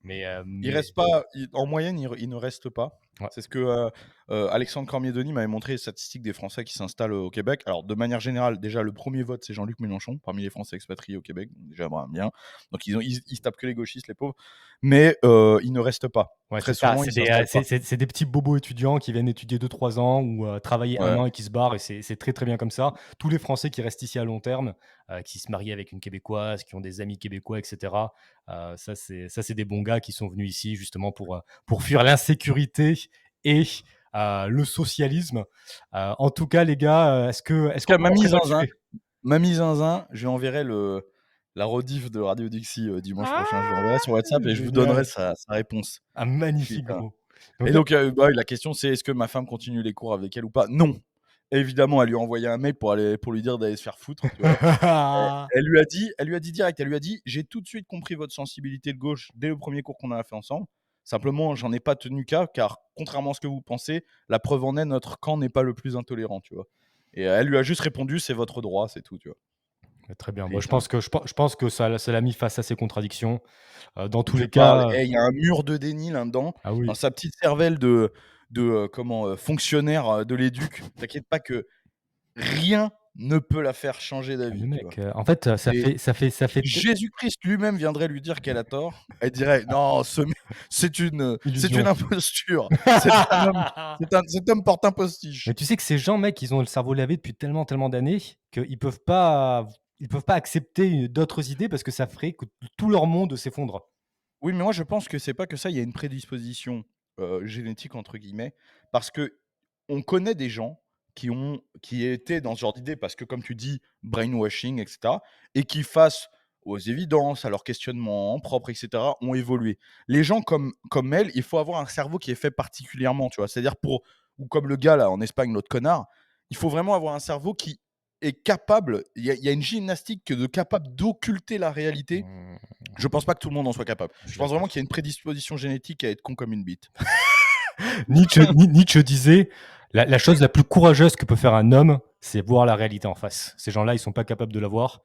il Mais reste pas en moyenne, il ne reste pas. ouais. C'est ce que, Alexandre Cormier-Denis m'avait montré les statistiques des Français qui s'installent, au Québec. Alors, de manière générale, déjà, le premier vote, c'est Jean-Luc Mélenchon, parmi les Français expatriés au Québec. Donc déjà, bah, bien. Donc ils se tapent que les gauchistes, les pauvres. Mais, ils ne restent pas. Ouais, Très c'est ça. souvent, ils s'installent pas. C'est des petits bobos étudiants qui viennent étudier 2 3 ans ou travailler un Ouais. an et qui se barrent. Et c'est très, très bien comme ça. Tous les Français qui restent ici à long terme, qui se marient avec une Québécoise, qui ont des amis québécois, etc. Ça, c'est des bons gars qui sont venus ici justement pour fuir l'insécurité et le socialisme. En tout cas, les gars, En est-ce tout qu'on cas, peut rentrer dans le sujet? Mamie Zinzin, je lui enverrai la rediff de Radio Dixie, dimanche prochain. Je lui enverrai Ah, sur WhatsApp et je vous donnerai génial. sa réponse. Un magnifique Putain. gros. Et Donc, donc, bah, oui, la question c'est: est-ce que ma femme continue les cours avec elle ou pas? Non. Évidemment, elle lui a envoyé un mail pour lui dire d'aller se faire foutre, tu vois? Elle lui a dit direct, elle lui a dit: «J'ai tout de suite compris votre sensibilité de gauche dès le premier cours qu'on a fait ensemble. Simplement, j'en ai pas tenu cas car contrairement à ce que vous pensez, la preuve en est, notre camp n'est pas le plus intolérant», tu vois? Et elle lui a juste répondu: «C'est votre droit», c'est tout, tu vois? très bien. Moi, Putain. je pense que ça l'a mis face à ses contradictions. Dans tous Je te les parle, cas, il y a un mur de déni là-dedans, ah dans oui. sa petite cervelle de fonctionnaire, de l'éduc. T'inquiète pas que rien ne peut la faire changer Ah mais d'avis, tu vois? mec, en fait, Et ça si fait t Jésus-Christ lui-même viendrait lui dire qu'elle a tort, elle dirait: «Non, ce mec, c'est une illusion. imposture. C'est un homme cet homme porte un Mais postiche». tu sais que ces gens, mec, ils ont le cerveau lavé depuis tellement, tellement d'années qu'ils peuvent pas accepter d'autres idées parce que ça ferait que tout leur monde s'effondre. Oui, mais moi je pense que c'est pas que ça, il y a une prédisposition, «génétique» entre guillemets, parce qu'on connaît des gens qui étaient dans ce genre d'idée parce que comme tu dis, brainwashing et cetera et qui face aux évidences, à leurs questionnements en propre et cetera, ont évolué. Les gens comme elle, il faut avoir un cerveau qui est fait particulièrement, tu vois? C'est-à-dire ou comme le gars là en Espagne, l'autre connard, il faut vraiment avoir un cerveau qui est capable il y a une gymnastique de capable d'occulter la réalité. Mmh, Je pense pas que tout le monde en soit capable. je Je suis pense vraiment qu'il d'accord. y a une prédisposition génétique à être con comme une bite. Nietzsche disait: «La chose la plus courageuse que peut faire un homme, c'est voir la réalité en face». Ces gens-là, ils sont pas capables de la voir.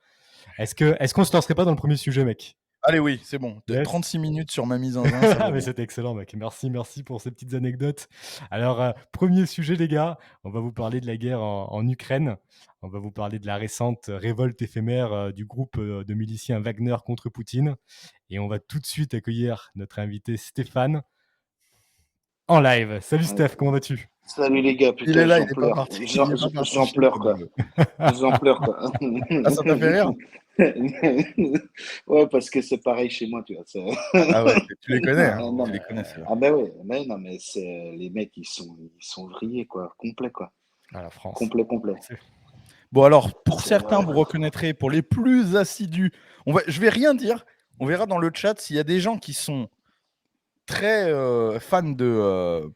Est-ce qu'on se lancerait pas dans le premier sujet, mec? Allez, oui, c'est bon. Yes. 36 minutes sur ma mise en un, ça va Mais bien. c'était excellent, mec. Merci, merci pour ces petites anecdotes. Alors, 1er sujet, les gars, on va vous parler de la guerre en Ukraine. On va vous parler de la récente révolte éphémère, du groupe, de miliciens Wagner contre Poutine et on va tout de suite accueillir notre invité Stéphane. en live. Salut Ouais. Steph, comment vas-tu? Salut les gars, Il est putain, là, il j'en est pas pleure. parti, il est pas parti J'en chez nous pleure, comme quoi. il veut. J'en pleure, quoi. Ah, ça t'a fait rire? Ouais, parce que c'est pareil chez moi, tu vois. Ah ouais, tu les connais, hein? Non, Tu les mais, connais ceux-là. ah ben ouais, mais non, mais les mecs, ils sont vrillés, quoi. Complet, quoi. À la France. Complet, complet. Bon alors, pour C'est- certains, vous reconnaîtrez, pour les plus assidus, je vais rien dire. On verra dans le chat s'il y a des gens qui sont très fans de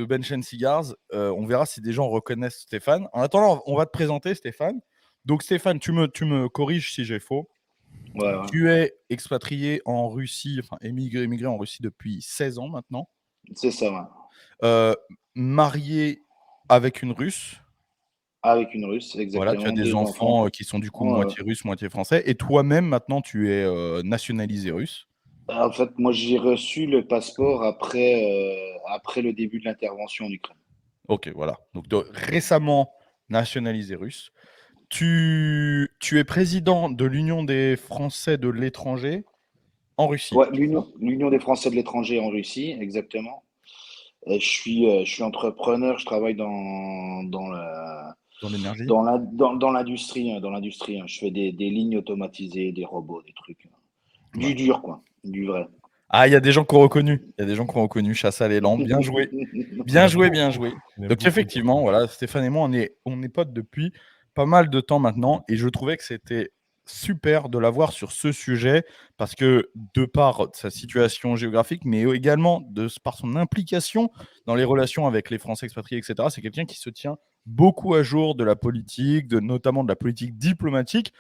Bench and Cigars. On verra si des gens reconnaissent Stéphane. En attendant, on va te présenter Stéphane. Donc Stéphane, tu me corriges si j'ai faux. Ouais, ouais. Tu es expatrié en Russie, enfin émigré en Russie depuis 16 ans maintenant. C'est ça, ouais. Marié avec une Russe. Avec une Russe, Voilà, tu as exactement. des 2 enfants enfants. qui sont du coup Ouais. moitié russes, moitié français. Et toi-même, maintenant, tu es nationalisé russe. En fait, moi, j'ai reçu le passeport après le début de l'intervention en Ukraine. Ok, voilà. Donc récemment nationalisé russe. Tu es président de l'Union des Français de l'étranger en Russie. Ouais, l'Union des Français de l'étranger en Russie, exactement. Et je suis entrepreneur, je travaille Dans l'énergie. dans l'industrie, hein, dans l'industrie, hein. Je fais des lignes automatisées, des robots, des trucs. Du Voilà. dur, quoi. Du vrai. Ah, il y a des gens qui ont reconnu. Il y a des gens qui ont reconnu Chasse à l'élan. Bien joué. Il y en Bien a joué, beaucoup. bien joué. Il y en a Donc beaucoup. effectivement, voilà, Stéphane et moi, on est potes depuis pas mal de temps maintenant. Et je trouvais que c'était super de l'avoir sur ce sujet parce que de par sa situation géographique, mais également par son implication dans les relations avec les Français expatriés, etc., c'est quelqu'un qui se tient beaucoup à jour de la politique, notamment de la politique diplomatique,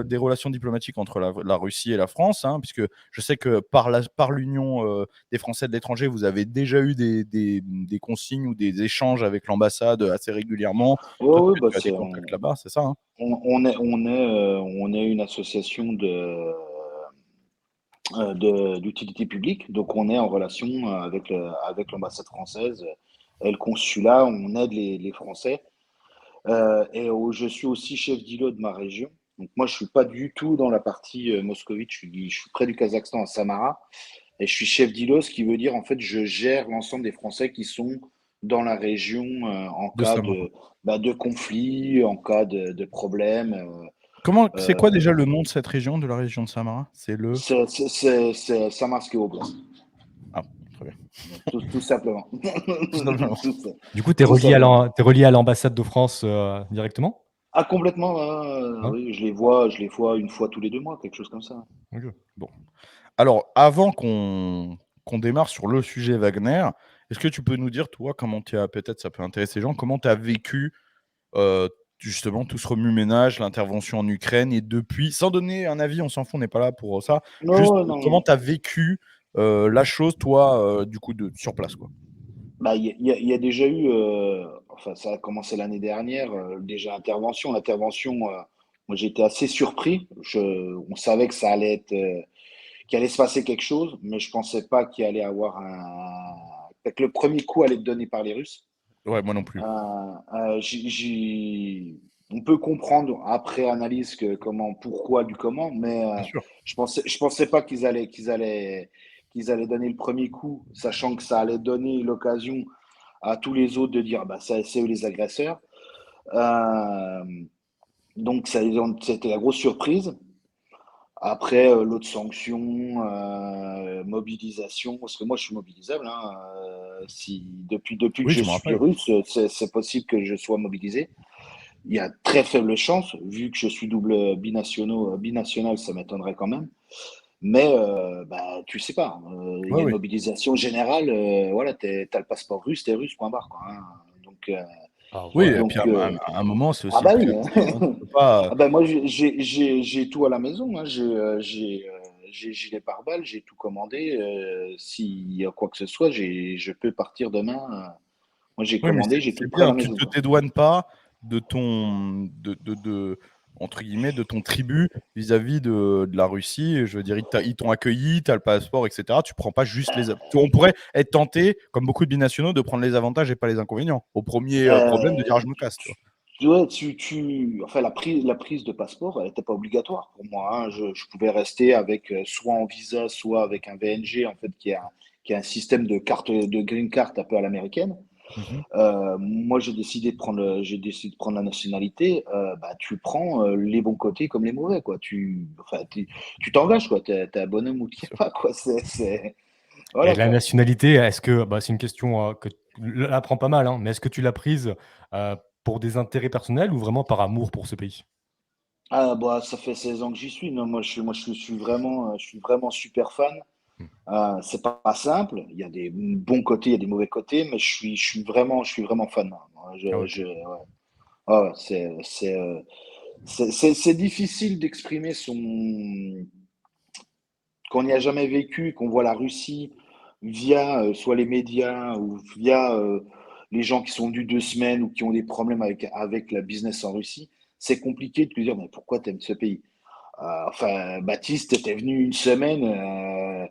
des relations diplomatiques entre la Russie et la France, hein, puisque je sais que par l'Union des Français de l'étranger, vous avez déjà eu des consignes ou des échanges avec l'ambassade assez régulièrement. Ouais, Toi, ouais, bah tu as des contacts là-bas, c'est ça, hein? on est une association d'utilité publique, donc on est en relation avec l'ambassade française et le consulat, on aide les Français. Je suis aussi chef d'îlot de ma région. Donc moi, je suis pas du tout dans la partie moscovite, je suis près du Kazakhstan, à Samara, et je suis chef d'îlot, ce qui veut dire en fait, je gère l'ensemble des Français qui sont dans la région en De cas Samara. de conflit, en cas de problème. C'est quoi déjà Euh, le nom de cette région, de la région de Samara? C'est le. c'est Samarskaya Oblast, Ah, très bien. tout simplement. Tout simplement. Du coup, tu es Tout simplement. relié à l'ambassade de France directement? Ah, complètement, hein, Hein. oui, je les vois une fois tous les 2 mois, quelque chose comme ça. Ok. Bon. Alors, avant qu'on démarre sur le sujet Wagner, est-ce que tu peux nous dire, toi, peut-être ça peut intéresser les gens, comment tu as vécu euh, justement tout ce remue-ménage, l'intervention en Ukraine, et depuis, sans donner un avis, on s'en fout, on n'est pas là pour ça, juste Non, non, comment non. tu as vécu la chose, toi, du coup, sur place, quoi. Bah, il y a déjà eu, enfin, ça a commencé l'année dernière, déjà L'intervention, moi j'étais assez surpris. On savait que qu'il allait se passer quelque chose, mais je pensais pas qu'il allait avoir que le premier coup allait être donné par les Russes. Ouais, moi non plus. On peut comprendre après analyse pourquoi du comment, mais Bien sûr. je pensais pas qu'ils allaient donner le premier coup, sachant que ça allait donner l'occasion à tous les autres de dire bah ça c'est eux les agresseurs. Euh, donc c'était la grosse surprise. Après, l'autre sanction, mobilisation, parce que moi je suis mobilisable, hein, si depuis que Oui, je je me suis rappelle. russe, c'est possible que je sois mobilisé. Il y a très faible chance, vu que je suis binational, ça m'étonnerait quand même. Mais bah, tu sais pas, il y Oui, a une oui. mobilisation générale, voilà, t'as le passeport russe, t'es russe, point barre, quoi, hein. Donc, Ah, Oui, voilà. et puis donc à un moment, c'est ah aussi le bah oui. prérequis, hein. Tu peux pas. Ah bah moi j'ai tout à la maison, hein. J'ai gilet pare-balles, j'ai tout commandé. S'il y a quoi que ce soit, je peux partir demain. Moi j'ai Oui, mais commandé, j'ai tout c'est prêt à bien, la tu maison, te quoi. dédouanes pas de ton entre guillemets, de ton tribut vis-à-vis de la Russie. Je veux dire, ils t'ont accueilli, tu as le passeport, et cetera. Tu prends pas juste on pourrait être tenté, comme beaucoup de binationaux, de prendre les avantages et pas les inconvénients. Au premier, problème, de dire: «Ah, je me casse», tu vois? Ouais, enfin, la prise de passeport, elle n'était pas obligatoire pour moi, hein. Je pouvais rester avec soit en visa, soit avec un VNG, en fait, qui est un système de carte, de green card un peu à l'américaine. Mhm. Moi, j'ai décidé de prendre la nationalité. Bah, tu prends les bons côtés comme les mauvais, quoi. Tu t'engages, quoi. T'es un bonhomme ou t'es pas, quoi. Et Voilà, la quoi. nationalité, est-ce que, bah, c'est une question que là prend pas mal, hein, mais est-ce que tu l'as prise pour des intérêts personnels ou vraiment par amour pour ce pays? Ah, bah, ça fait 16 ans que j'y suis. Non, je suis vraiment super fan. Hmm. C'est pas simple. Il y a des bons côtés, il y a des mauvais côtés, mais je suis vraiment fan. Moi. Ah, ok. Ouais. Ah ouais, c'est difficile d'exprimer qu'on n'y a jamais vécu, qu'on voit la Russie via soit les médias ou via les gens qui sont venus 2 semaines ou qui ont des problèmes avec la business en Russie. C'est compliqué de lui dire, mais pourquoi tu aimes ce pays? Enfin, Baptiste était venu une semaine.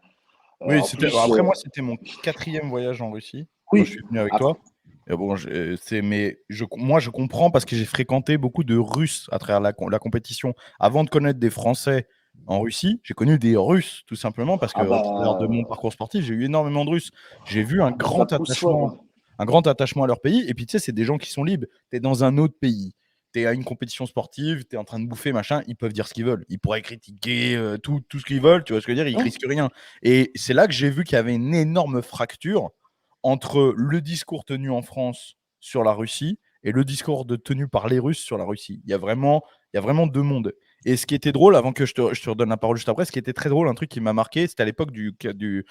Oui, En plus, après moi, c'était mon 4e voyage en Russie quand je oui, suis venu avec après, toi. Et bon, moi, je comprends parce que j'ai fréquenté beaucoup de Russes à travers la compétition. Avant de connaître des Français en Russie, j'ai connu des Russes, tout simplement, parce ah qu'au travers de mon bah, parcours sportif, j'ai eu énormément de Russes. J'ai vu ça pousse fort. Ouais. un grand attachement à leur pays. Et puis, tu sais, c'est des gens qui sont libres. Tu es dans un autre pays. Tu es à une compétition sportive, tu es en train de bouffer, machin. Ils peuvent dire ce qu'ils veulent. Ils pourraient critiquer tout ce qu'ils veulent. Tu vois ce que je veux dire? Ils Ouais. risquent rien. Et c'est là que j'ai vu qu'il y avait une énorme fracture entre le discours tenu en France sur la Russie et le discours tenu par les Russes sur la Russie. Il y a vraiment deux mondes. Et ce qui était drôle, avant que je te redonne la parole juste après, ce qui était très drôle, un truc qui m'a marqué, c'était à l'époque je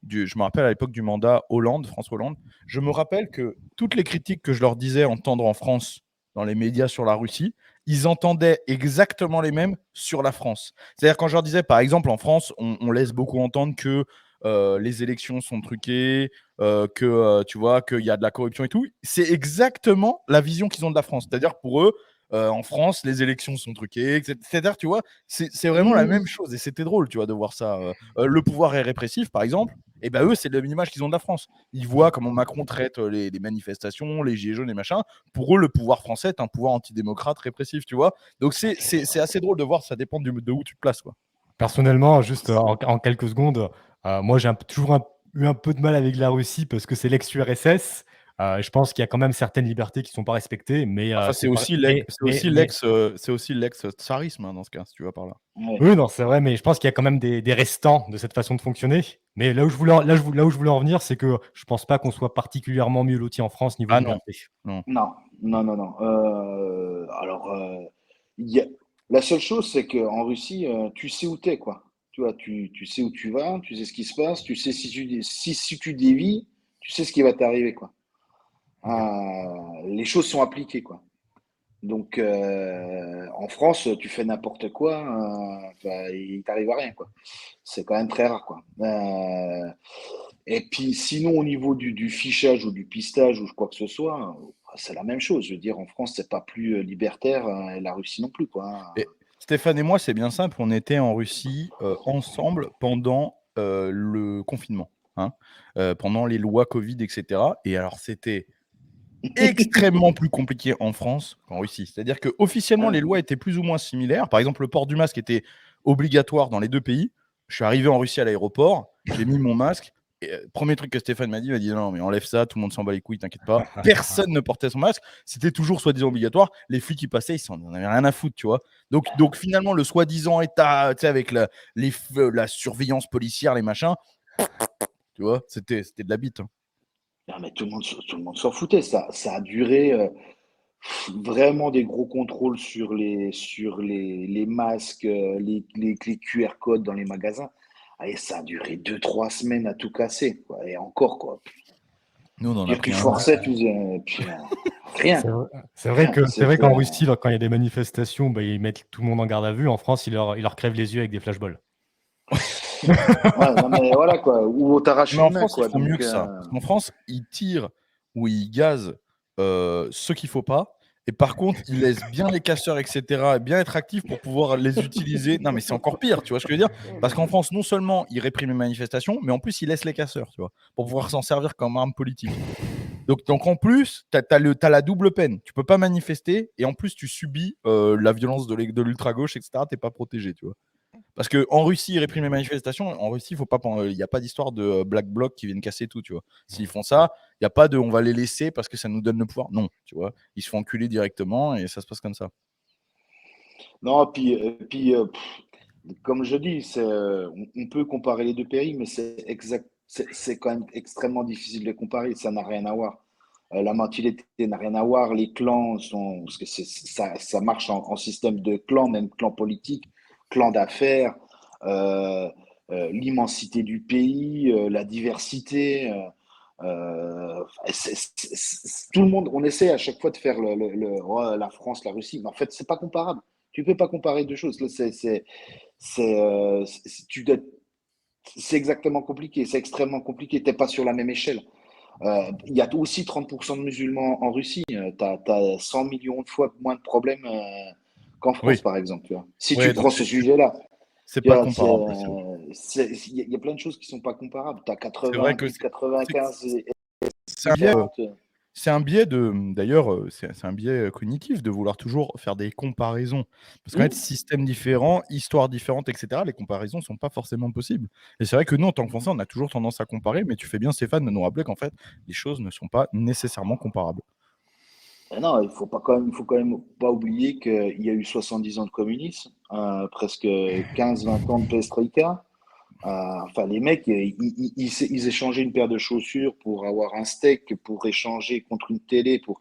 me rappelle à l'époque du mandat Hollande, François Hollande. Je me rappelle que toutes les critiques que je leur disais entendre en France dans les médias sur la Russie, ils entendaient exactement les mêmes sur la France. C'est-à-dire quand je leur disais, par exemple, en France, on laisse beaucoup entendre que les élections sont truquées, que tu vois qu'il y a de la corruption et tout. C'est exactement la vision qu'ils ont de la France. C'est-à-dire pour eux, en France, les élections sont truquées, etc. C'est-à-dire, tu vois, c'est vraiment la même Mmh. chose. Et c'était drôle, tu vois, de voir ça. Le pouvoir est répressif, par exemple. Et ben eux, c'est la même image qu'ils ont de la France. Ils voient comment Macron traite les manifestations, les gilets jaunes et machin. Pour eux, le pouvoir français est un pouvoir antidémocrate répressif, tu vois. Donc c'est assez drôle de voir, ça dépend de où tu te places, quoi. Personnellement, juste en quelques secondes, moi j'ai toujours eu un peu de mal avec la Russie parce que c'est l'ex-URSS. Je pense qu'il y a quand même certaines libertés qui ne sont pas respectées, mais Enfin, c'est pas mais c'est aussi l'ex-tsarisme, hein, dans ce cas, si tu vas par là. Ouais. oui, non, c'est vrai, mais je pense qu'il y a quand même des restants de cette façon de fonctionner. Mais là où je voulais en venir, c'est que je pense pas qu'on soit particulièrement mieux lotis en France niveau Ah non, liberté. non. Non, non, non, non. Alors, il y a... la seule chose, c'est qu'en Russie, tu sais où t'es, quoi. Tu vois, tu sais où tu vas, tu sais ce qui se passe, tu sais si tu dévies, tu sais ce qui va t'arriver, quoi. OK. Les choses sont appliquées, quoi. Donc, en France, tu fais n'importe quoi, enfin, il t'arrive à rien, quoi. C'est quand même très rare, quoi. Et puis, sinon, au niveau du fichage ou du pistage ou quoi que ce soit, c'est la même chose. Je veux dire, en France, c'est pas plus libertaire, et la Russie non plus, quoi. Et Stéphane et moi, c'est bien simple, on était en Russie, ensemble pendant, le confinement, hein, pendant les lois covid et cetera et alors c'était extrêmement plus compliqué en France qu'en Russie. C'est-à-dire qu'officiellement, Hein. les lois étaient plus ou moins similaires. Par exemple, le port du masque était obligatoire dans les 2 pays. Je suis arrivé en Russie à l'aéroport, j'ai mis mon masque et 1er truc que Stéphane m'a dit, il m'a dit: «Non, mais enlève ça, tout le monde s'en bat les couilles, t'inquiète pas». Personne ne portait son masque, c'était toujours soi-disant obligatoire. Les flics qui passaient, ils en avaient rien à foutre, tu vois? Donc finalement, le soi-disant État, tu sais, avec la surveillance policière, les machins, tu vois? C'était de la bite, hein. Non, mais tout le monde s'en foutait. Ça a duré vraiment des gros contrôles sur les masques, les QR codes dans les magasins. Et ça a duré 2, 3 semaines à tout casser, quoi. Et encore, quoi. Nous, on en a Dire pris tu un an. forçais, puis, rien, C'est rien. vrai C'était. qu'en Russie, quand il y a des manifestations, bah, ils mettent tout le monde en garde à vue. En France, ils leur crèvent les yeux avec des flashballs. Ouais, non, mais voilà, quoi. Ou on t'arrache Mais en une main, France, ils quoi. font mieux Donc, que ça. Parce qu'en France, ils tirent ou ils gazent, ceux qu'il faut pas et par contre, ils laissent bien les casseurs et cetera, bien être actifs pour pouvoir les utiliser. Non, mais c'est encore pire, tu vois ce que je veux dire? Parce qu'en France, non seulement ils répriment les manifestations, mais en plus, ils laissent les casseurs, tu vois? Pour pouvoir s'en servir comme arme politique. Donc en plus, tu as la double peine. Tu peux pas manifester et en plus, tu subis, la violence de l'ultra gauche et cetera, tu es pas protégé, tu vois? Parce qu'en Russie, ils répriment les manifestations. En Russie, il n'y a pas d'histoire de Black Bloc qui viennent casser tout, tu vois. S'ils font ça, il n'y a pas de on va les laisser parce que ça nous donne le pouvoir. Non, tu vois. Ils se font enculer directement et ça se passe comme ça. Non, comme je dis, on peut comparer les deux pays, mais c'est quand même extrêmement difficile de les comparer. Ça n'a rien à voir. La mentalité n'a rien à voir. Les clans sont, parce que ça marche en système de clans, même clan politique, clan d'affaires, euh, l'immensité du pays, la diversité. Tout le monde, on essaie à chaque fois de faire la France, la Russie, mais en fait, c'est pas comparable. Tu peux pas comparer deux choses. Là, tu c'est exactement compliqué, c'est extrêmement compliqué. T'es pas sur la même échelle. Il y a aussi 30% de musulmans en Russie. Tu as 100 millions de fois moins de problèmes qu'en Oui, France, par exemple. Tu vois. Si tu ouais, donc prends ce sujet-là, c'est tu pas vois, comparable. il y a plein de choses qui sont pas comparables. Tu as C'est vrai que 90, 95 c'est un biais. différentes. C'est un biais d'ailleurs, c'est un biais cognitif de vouloir toujours faire des comparaisons. Parce qu'en fait, Hmm. systèmes différents, histoires différentes, et cetera, les comparaisons sont pas forcément possibles. Et c'est vrai que nous, en tant que Français, on a toujours tendance à comparer, mais tu fais bien, Stéphane, de nous rappeler qu'en fait, les choses ne sont pas nécessairement comparables. Mais non, il faut quand même pas oublier qu'il y a eu 70 ans de communisme, presque 15-20 ans de perestroïka. Enfin, les mecs, ils échangeaient une paire de chaussures pour avoir un steak, pour échanger contre une télé. Pour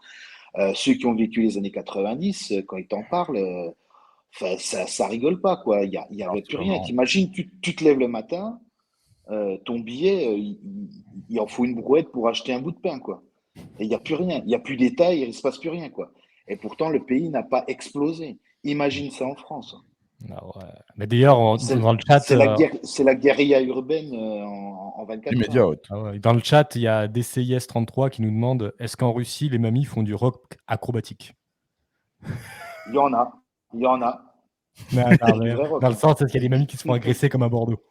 ceux qui ont vécu les années 90, quand ils t'en parlent, enfin, ça rigole pas, quoi. Il y Alors, avait c'est plus pas rien. marrant. T'imagines, tu te lèves le matin, ton billet, il en faut une brouette pour acheter un bout de pain, quoi. Et il n'y a plus rien. Il n'y a plus d'État, il ne se passe plus rien, quoi. Et pourtant, le pays n'a pas explosé. Imagine ça en France. Ah ouais. Mais d'ailleurs, dans le chat, C'est la guérilla urbaine en 24 Immédiat, heures. ouais. ah ouais, dans le chat, il y a DCIS33 qui nous demande est-ce qu'en Russie, les mamies font du rock acrobatique? Il y en a. Il y en a. Non, non, Du mais vrai rock, dans le hein. sens, est-ce qu'il y a des mamies qui se font agresser comme à Bordeaux?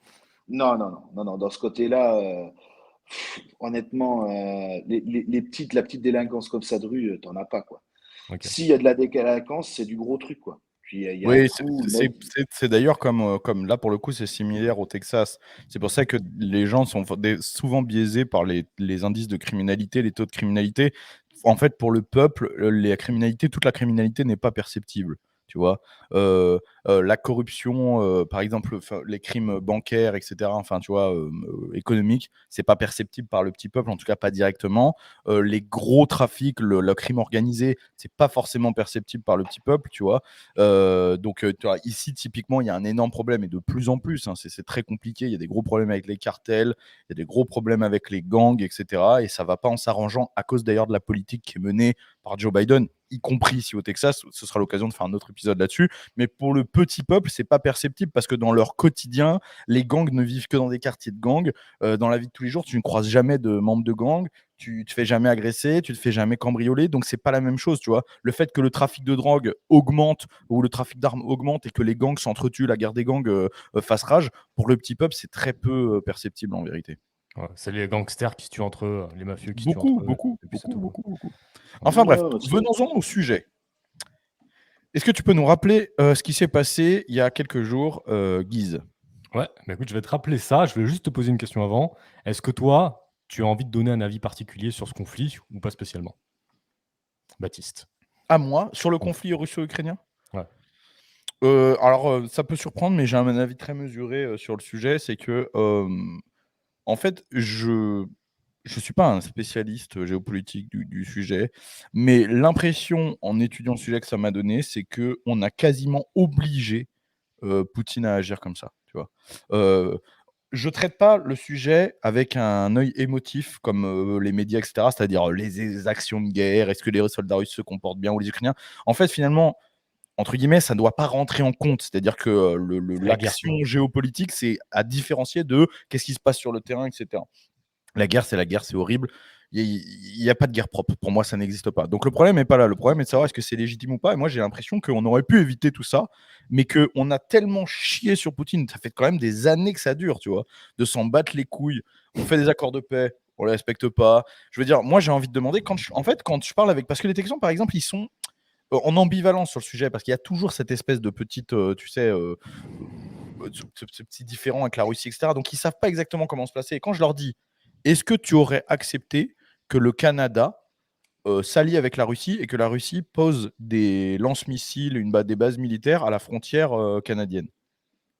Non, non, non, non, non. Dans ce côté-là, honnêtement, la petite délinquance comme ça de rue, t'en as pas, quoi. Ok. S'il y a de la délinquance, c'est du gros truc, quoi. Puis il y a un Oui, coup, le mec, c'est d'ailleurs comme là, pour le coup, c'est similaire au Texas. C'est pour ça que les gens sont souvent biaisés par les indices de criminalité, les taux de criminalité. En fait, pour le peuple, toute la criminalité n'est pas perceptible. Tu vois. La corruption, par exemple, les crimes bancaires, etc., enfin, tu vois, économiques, c'est pas perceptible par le petit peuple, en tout cas pas directement. Les gros trafics, le crime organisé, c'est pas forcément perceptible par le petit peuple, tu vois. Donc, tu vois, ici, typiquement, il y a un énorme problème, et de plus en plus, hein, c'est très compliqué. Il y a des gros problèmes avec les cartels, il y a des gros problèmes avec les gangs, etc. Et ça va pas en s'arrangeant, à cause d'ailleurs de la politique qui est menée par Joe Biden, y compris ici au Texas. Ce sera l'occasion de faire un autre épisode là-dessus. Mais pour le petit peuple, c'est pas perceptible parce que dans leur quotidien, les gangs ne vivent que dans des quartiers de gangs. Dans la vie de tous les jours, tu ne croises jamais de membres de gangs. Tu te fais jamais agresser, tu te fais jamais cambrioler, donc c'est pas la même chose, tu vois. Le fait que le trafic de drogue augmente ou le trafic d'armes augmente et que les gangs s'entretuent, la guerre des gangs fasse rage, pour le petit peuple, c'est très peu perceptible en vérité. Ouais, c'est les gangsters qui se tuent entre eux, les mafieux qui se tuent Beaucoup, entre eux, beaucoup, et puis c'est beaucoup, tout, quoi. beaucoup, beaucoup. Ouais. Enfin bref, ouais, venons-en au sujet. Est-ce que tu peux nous rappeler ce qui s'est passé il y a quelques jours, Guise? Ouais, bah écoute, je vais te rappeler ça. Je voulais juste te poser une question avant. Est-ce que toi, tu as envie de donner un avis particulier sur ce conflit ou pas spécialement? Baptiste. À moi, sur le Ouais. conflit russo-ukrainien? Ouais. Alors, ça peut surprendre, mais j'ai un avis très mesuré sur le sujet. C'est que, en fait, je suis pas un spécialiste géopolitique du sujet, mais l'impression, en étudiant le sujet, que ça m'a donné, c'est qu'on a quasiment obligé Poutine à agir comme ça, tu vois? Heu, je traite pas le sujet avec un œil émotif comme les médias, et cetera, c'est-à-dire les actions de guerre, est-ce que les soldats russes se comportent bien ou les Ukrainiens? En fait, finalement, entre guillemets, ça ne doit pas rentrer en compte. C'est-à-dire que C'est la guerre, quoi. l'action géopolitique, c'est à différencier de qu'est-ce qui se passe sur le terrain, et cetera. La guerre, c'est horrible. Il y a pas de guerre propre. Pour moi, ça n'existe pas. Donc le problème n'est pas là. Le problème est de savoir est-ce que c'est légitime ou pas. Et moi, j'ai l'impression qu'on aurait pu éviter tout ça, mais qu'on a tellement chié sur Poutine. Ça fait quand même des années que ça dure, tu vois, de s'en battre les couilles. On fait des accords de paix, on les respecte pas. Je veux dire, moi, j'ai envie de demander en fait, quand je parle avec, parce que les Texans, par exemple, ils sont en ambivalence sur le sujet, parce qu'il y a toujours cette espèce de petite, tu sais, ce petit différend avec la Russie, etc. Donc, ils ne savent pas exactement comment se placer. Et quand je leur dis, est-ce que tu aurais accepté que le Canada s'allie avec la Russie et que la Russie pose des lance-missiles, des bases militaires à la frontière canadienne?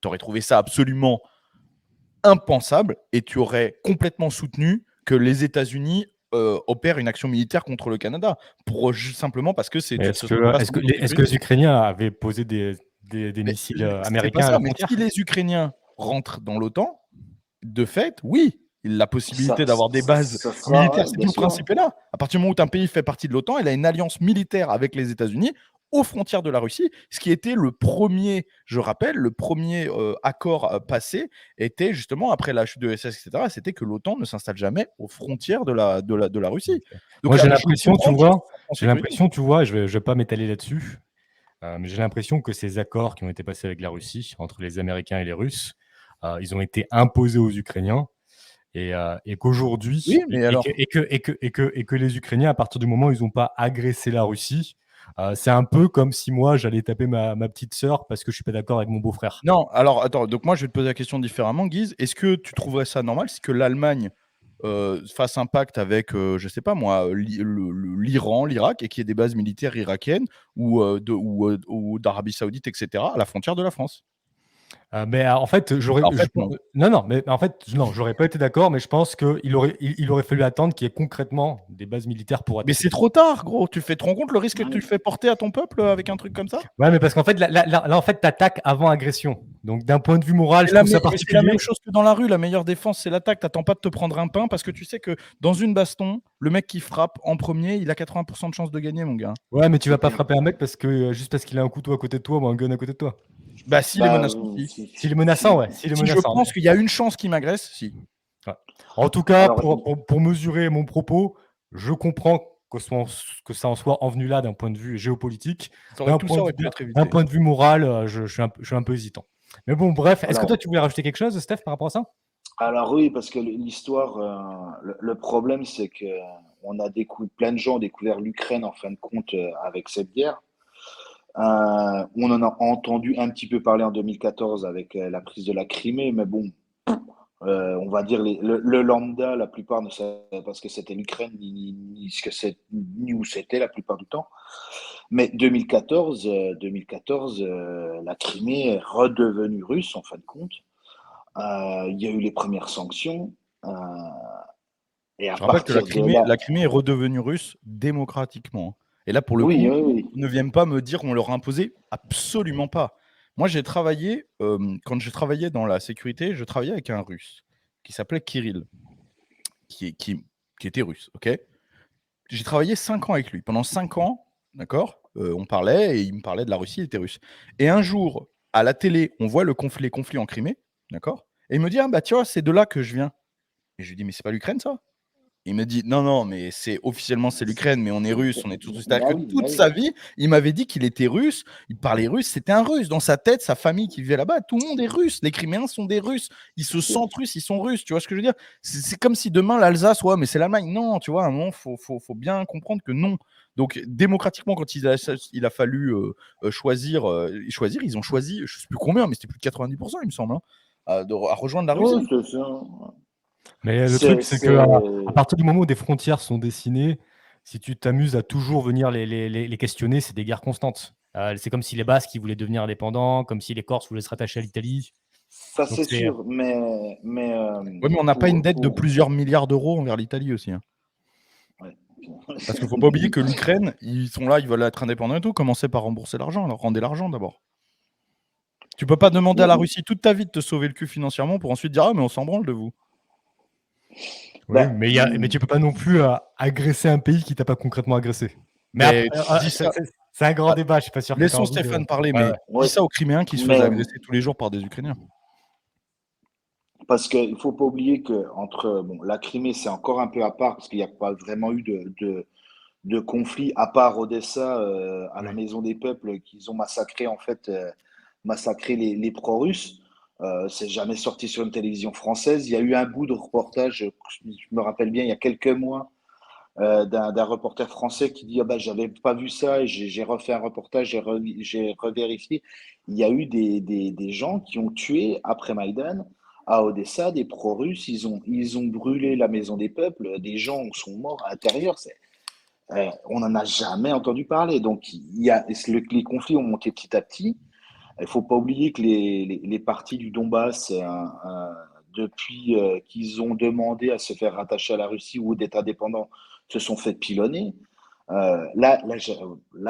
Tu aurais trouvé ça absolument impensable et tu aurais complètement soutenu que les États-Unis opèrent une action militaire contre le Canada, simplement parce que tu ne te sens pas Est-ce que, en est-ce que sécurité. les Ukrainiens avaient posé des Mais missiles c'est pas américains à ça, la mais si frontière? les Ukrainiens rentrent dans l'OTAN, de fait, oui, la Ça, possibilité d'avoir des bases ça sera, militaires, ouais, c'est bien tout le sûr. principe est là. À partir du moment où un pays fait partie de l'OTAN, il a une alliance militaire avec les États-Unis aux frontières de la Russie, ce qui était le premier, je rappelle, le premier accord passé était justement après la chute de l'URSS, etc. C'était que l'OTAN ne s'installe jamais aux frontières de la Russie. Ok. Donc Moi, j'ai je l'impression, tu comprends qu'ils se vois, sentent en sécurité. je vais pas m'étaler là-dessus, mais j'ai l'impression que ces accords qui ont été passés avec la Russie, entre les Américains et les Russes, ils ont été imposés aux Ukrainiens et qu'aujourd'hui, Oui, mais alors et que les Ukrainiens, à partir du moment où ils n'ont pas agressé la Russie, c'est un peu comme si moi, j'allais taper ma petite sœur parce que je suis pas d'accord avec mon beau-frère. non, alors attends, donc moi je vais te poser la question différemment, Guise. Est-ce que tu trouverais ça normal si que l'Allemagne fasse un pacte avec, je sais pas moi, l'Iran, l'Irak, et qu'il y ait des bases militaires irakiennes ou d'Arabie Saoudite, etc., à la frontière de la France? Mais en fait, En fait, non. non, non, mais en fait, non, j'aurais pas été d'accord, mais je pense qu'il aurait fallu attendre qu'il y ait concrètement des bases militaires pour Mais attaquer. c'est trop tard, gros. Tu te rends compte le risque que tu Ouais. fais porter à ton peuple avec un truc comme ça? Ouais, mais parce qu'en fait, là, en fait, t'attaques avant agression. Donc, d'un point de vue moral, je trouve ça Mais c'est la particulier. même chose que dans la rue. La meilleure défense, c'est l'attaque. T'attends pas de te prendre un pain parce que tu sais que dans une baston, le mec qui frappe en premier, il a 80% de chances de gagner, mon gars. Ouais, mais tu vas pas Ok. frapper un mec parce que juste parce qu'il a un couteau à côté de toi ou un gun à côté de toi. Bah, s'il est Bah, menaçant, si. S'il est menaçant, ouais, s'il est Si je menaçant. pense qu'il y a une chance qu'il m'agresse, si. Ouais. En tout cas, alors, pour mesurer mon propos, je comprends que ça en soit en venu là d'un point de vue géopolitique. Tout ça aurait pu être D'un évité. point de vue moral, je suis un peu hésitant. Mais bon, bref, est-ce que toi, alors, tu voulais rajouter quelque chose, Steph, par rapport à ça? alors oui, parce que l'histoire, le problème, c'est que plein de gens ont découvert l'Ukraine en fin de compte avec cette guerre. On en a entendu un petit peu parler en 2014 avec la prise de la Crimée, mais bon, on va dire le lambda, la plupart ne savaient pas ce que c'était l'Ukraine, ni ce que c'est, ni où c'était la plupart du temps. Mais 2014, la Crimée est redevenue russe en fin de compte. Il y a eu les premières sanctions. euh, et à Je rappelle que partir de là, La Crimée est redevenue russe démocratiquement. Et là, pour le oui, coup, oui, oui. ne viennent pas me dire qu'on leur a imposé. Absolument pas. Moi, j'ai travaillé, quand je travaillais dans la sécurité, je travaillais avec un Russe qui s'appelait Kirill, qui, est- qui, qui était russe. Ok. J'ai travaillé 5 ans avec lui. Pendant 5 ans, d'accord, on parlait et il me parlait de la Russie, il était russe. Et un jour, à la télé, on voit les conflits en Crimée, d'accord, et il me dit, ah bah tu vois, c'est de là que je viens. Et je lui dis, mais c'est pas l'Ukraine ça? Il me dit: «Non, non, mais c'est officiellement, c'est l'Ukraine, mais on est russe, on est tous russes». C'est-à-dire Bah que oui, bah toute oui. sa vie, il m'avait dit qu'il était russe, il parlait russe, c'était un russe. Dans sa tête, sa famille qui vivait là-bas, tout le monde est russe. Les Criméens sont des Russes. Ils se sentent russes, ils sont russes. Tu vois ce que je veux dire? C'est comme si demain l'Alsace, ouais, mais c'est l'Allemagne. Non, tu vois, à un moment, faut bien comprendre que non. Donc démocratiquement, quand il a fallu, choisir, ils ont choisi, je sais plus combien, mais c'était plus de 90 il me semble, hein, à rejoindre la Oui, Russie. c'est ça. Mais le truc, C'est, c'est que à c'est... partir du moment où des frontières sont dessinées, si tu t'amuses à toujours venir les questionner, c'est des guerres constantes. C'est comme si les Basques, ils voulaient devenir indépendants, comme si les Corses voulaient se rattacher à l'Italie. Ça, Donc c'est sûr, mais Ouais, mais on n'a pas une dette de pour... plusieurs milliards d'euros envers l'Italie aussi, hein. Ouais. Parce qu'il ne faut pas oublier que l'Ukraine, ils sont là, ils veulent être indépendants et tout. Commencez par rembourser l'argent, alors rendez l'argent d'abord. Tu peux pas demander à la Russie toute ta vie de te sauver le cul financièrement pour ensuite dire ah mais on s'en branle de vous. oui, Bah, mais tu peux pas non plus agresser un pays qui t'a pas concrètement agressé. Mais Mais après, dis ça, c'est un grand débat. Je suis pas sûr que tu as laissons envie de. Stéphane parler, Ouais, mais ouais. dis ouais, ça aux Criméens qui se faisaient mais agresser tous les jours par des Ukrainiens. parce qu'il faut pas oublier que entre bon, la Crimée, c'est encore un peu à part parce qu'il n'y a pas vraiment eu de conflit à part Odessa à la Oui. Maison des Peuples qu'ils ont massacré en fait massacré les pro-russes. C'est jamais sorti sur une télévision française. Il y a eu un bout de reportage, je me rappelle bien, il y a quelques mois, d'un reporter français qui dit ah bah, j'avais pas vu ça, et j'ai refait un reportage, j'ai revérifié. Il y a eu des gens qui ont tué après Maïdan à Odessa des pro-russes, ils ont brûlé la maison des peuples, des gens sont morts à l'intérieur. On n'en a jamais entendu parler. Donc les conflits ont monté petit à petit. Il ne faut pas oublier que les partis du Donbass, depuis qu'ils ont demandé à se faire rattacher à la Russie ou d'être indépendants, se sont fait pilonner. Là,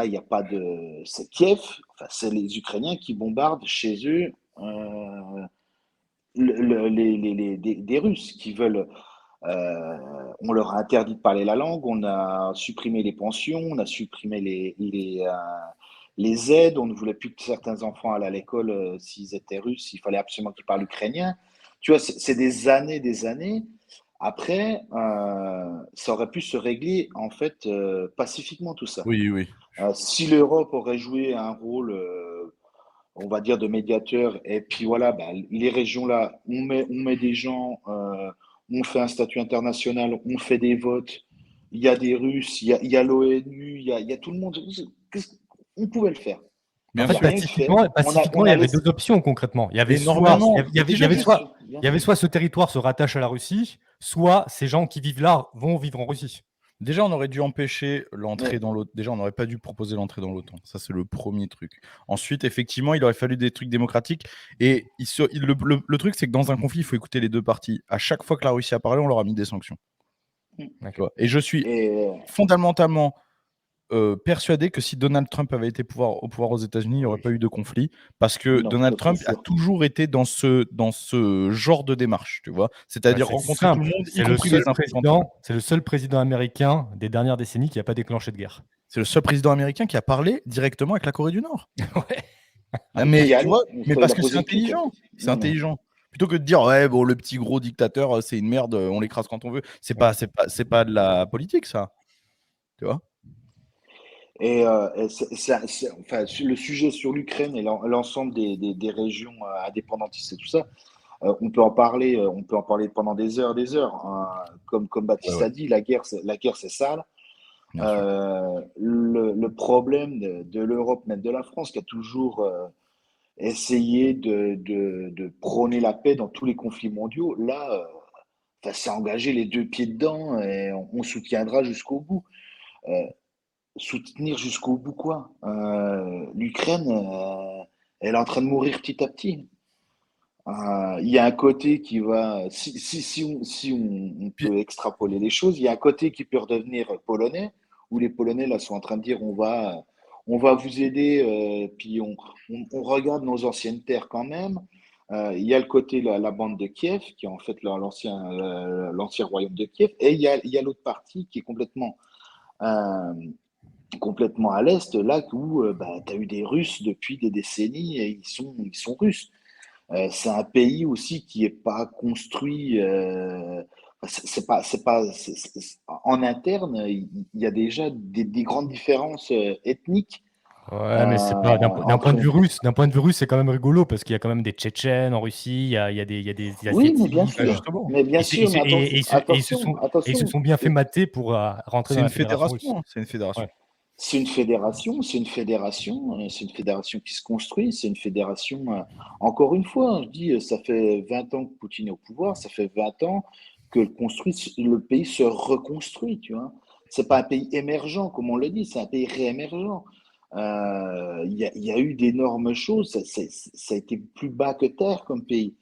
il n'y a pas de. C'est Kiev, enfin, c'est les Ukrainiens qui bombardent chez eux des Russes qui veulent. On leur a interdit de parler la langue, on a supprimé les pensions, on a supprimé les aides, on ne voulait plus que certains enfants allaient à l'école s'ils étaient russes, il fallait absolument qu'ils parlent ukrainien. Tu vois, c'est des années. Après, ça aurait pu se régler en fait pacifiquement tout ça. Oui, oui. Si l'Europe aurait joué un rôle, on va dire, de médiateur, et puis voilà, ben, les régions là, on met des gens, on fait un statut international, on fait des votes, il y a des Russes, il y a l'ONU, il y a tout le monde. On pouvait le faire. En Bien fait, On n'a sûr. rien fait. pacifiquement, On il y a avait laissé. deux options concrètement. Il y avait Énormément. Bien sûr, bien il y avait sûr. soit ce territoire se rattache à la Russie, soit ces gens qui vivent là vont vivre en Russie. Déjà, on aurait dû empêcher l'entrée Mais dans l'OTAN. Déjà, on n'aurait pas dû proposer l'entrée dans l'OTAN. Ça, c'est le premier truc. Ensuite, effectivement, il aurait fallu des trucs démocratiques. Et le truc, c'est que dans un conflit, il faut écouter les deux parties. À chaque fois que la Russie a parlé, on leur a mis des sanctions. Tu vois. Et je suis et, fondamentalement persuadé que si Donald Trump avait été au pouvoir aux États-Unis, il n'y aurait pas eu de conflit. Parce que non, Donald ça c'est Trump a sûr. toujours été dans ce genre de démarche. Tu vois. C'est-à-dire C'est rencontrer tout le simple. monde, y compris les influenceurs. C'est le seul président américain des dernières décennies qui n'a pas déclenché de guerre. C'est le seul président américain qui a parlé directement avec la Corée du Nord. Ouais. Ah, Qui mais y tu allait, vois, mais il parce a que c'est posé le pied, quoi. intelligent. C'est Non, mais intelligent. Plutôt que de dire ouais bon le petit gros dictateur c'est une merde, on l'écrase quand on veut. C'est pas de la politique ça. Tu vois. et enfin, le sujet sur l'Ukraine et l'ensemble des régions indépendantistes et tout ça, on peut en parler pendant des heures, hein. Comme Ouais, Baptiste ouais, a dit, la guerre c'est sale. bien sûr. Le problème de l'Europe, même de la France, qui a toujours essayé de prôner la paix dans tous les conflits mondiaux, là, enfin, c'est engager les deux pieds dedans et on soutiendra jusqu'au bout. Euh, Soutenir jusqu'au bout quoi? L'Ukraine, elle est en train de mourir petit à petit. Il y a un côté qui va, si on Puis, peut extrapoler les choses, il y a un côté qui peut redevenir polonais, où les Polonais là sont en train de dire on va vous aider, puis on regarde nos anciennes terres quand même. Il y a le côté la bande de Kiev, qui est en fait l'ancien royaume de Kiev, et il y a l'autre partie qui est euh, complètement à l'est, là où bah, tu as eu des Russes depuis des décennies et ils sont russes. C'est un pays aussi qui est pas construit. En interne, il y a déjà des grandes différences ethniques Ouais, mais c'est pas d'un point entre. de vue russe. D'un point de vue russe, c'est quand même rigolo parce qu'il y a quand même des Tchétchènes en Russie, il y a des Oui, mais bien Asiatiques, bah, sûr, justement, mais bien sûr, mais et ils se attention. sont bien fait mater pour rentrer c'est dans une la fédération russe. fédération. Hein, c'est une fédération. Ouais. C'est une fédération qui se construit, c'est une fédération, encore une fois, hein, je dis, ça fait 20 ans que Poutine est au pouvoir, ça fait 20 ans que le pays se reconstruit, tu vois. C'est pas un pays émergent, comme on le dit, c'est un pays réémergent. Il y a eu d'énormes choses, ça a été plus bas que terre comme pays.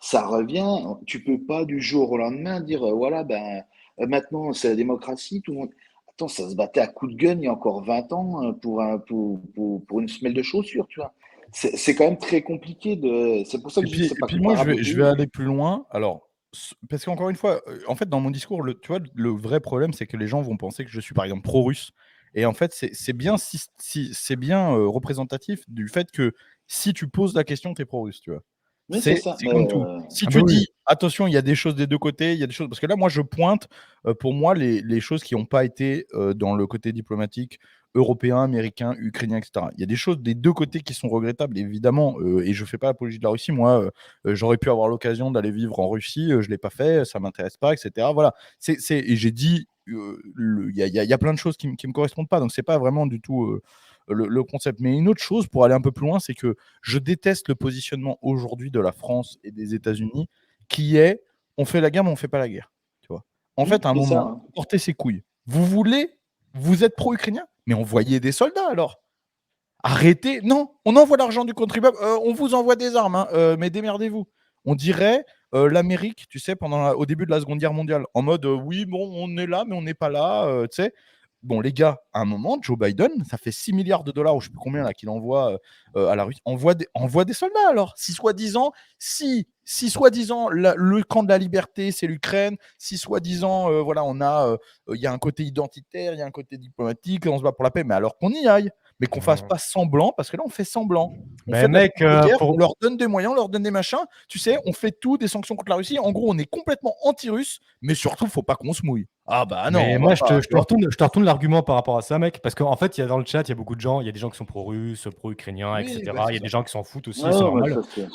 Ça revient, tu peux pas du jour au lendemain dire, voilà, ben, maintenant c'est la démocratie, tout le monde. Attends, ça se battait à coups de gun il y a encore 20 ans pour une semelle de chaussures, tu vois. C'est quand même très compliqué de. C'est pour ça que je dis que c'est Et pas puis moi, comparable au je vais pays. aller plus loin. Alors, parce qu'encore une fois, en fait, dans mon discours, tu vois, le vrai problème, c'est que les gens vont penser que je suis, par exemple, pro-russe. Et en fait, c'est bien, c'est bien représentatif du fait que si tu poses la question, tu es pro-russe, tu vois. Mais c'est ça. C'est comme tout. Si Ah bah tu oui. dis, attention, il y a des choses des deux côtés, il y a des choses. Parce que là, moi, je pointe, pour moi, les choses qui n'ont pas été dans le côté diplomatique européen, américain, ukrainien, etc. Il y a des choses des deux côtés qui sont regrettables, évidemment. Et je ne fais pas l'apologie de la Russie. Moi, j'aurais pu avoir l'occasion d'aller vivre en Russie, je ne l'ai pas fait, ça ne m'intéresse pas, etc. Voilà. Et j'ai dit il y a plein de choses qui me correspondent pas. Donc, c'est pas vraiment du tout le concept. Mais une autre chose, pour aller un peu plus loin, c'est que je déteste le positionnement aujourd'hui de la France et des États-Unis qui est on fait la guerre, mais on fait pas la guerre. Tu vois. En fait, à un C'est ça, moment, hein. portez ses couilles. Vous êtes pro-ukrainien, mais envoyez des soldats alors. Arrêtez. Non, on envoie l'argent du contribuable. On vous envoie des armes, hein, mais démerdez-vous. On dirait l'Amérique, tu sais, au début de la Seconde Guerre mondiale, en mode oui, bon, on est là, mais on n'est pas là, tu sais. Bon, les gars, à un moment, Joe Biden, ça fait 6 milliards de dollars, ou je ne sais plus combien là qu'il envoie à la Russie. Envoie des soldats alors. Si soi-disant le camp de la liberté, c'est l'Ukraine, si soi-disant, voilà, il y a un côté identitaire, il y a un côté diplomatique, on se bat pour la paix, mais alors qu'on y aille, mais qu'on fasse pas semblant, parce que là, on fait semblant. On fait Ben de la mec, guerre, on pour leur donne des moyens, on leur donne des machins. Tu sais, on fait tout, des sanctions contre la Russie. En gros, on est complètement anti-russe, mais surtout, faut pas qu'on se mouille. Ah bah non, mais on va moi, pas, tu vois. je te retourne l'argument par rapport à ça, mec, parce qu'en fait, il y a dans le chat, il y a beaucoup de gens, il y a des gens qui sont pro-russes, pro-ukrainiens, Oui, bah etc. Il c'est y a ça. des gens qui s'en foutent aussi, et Ouais, c'est ouais, mais normal. ça, c'est-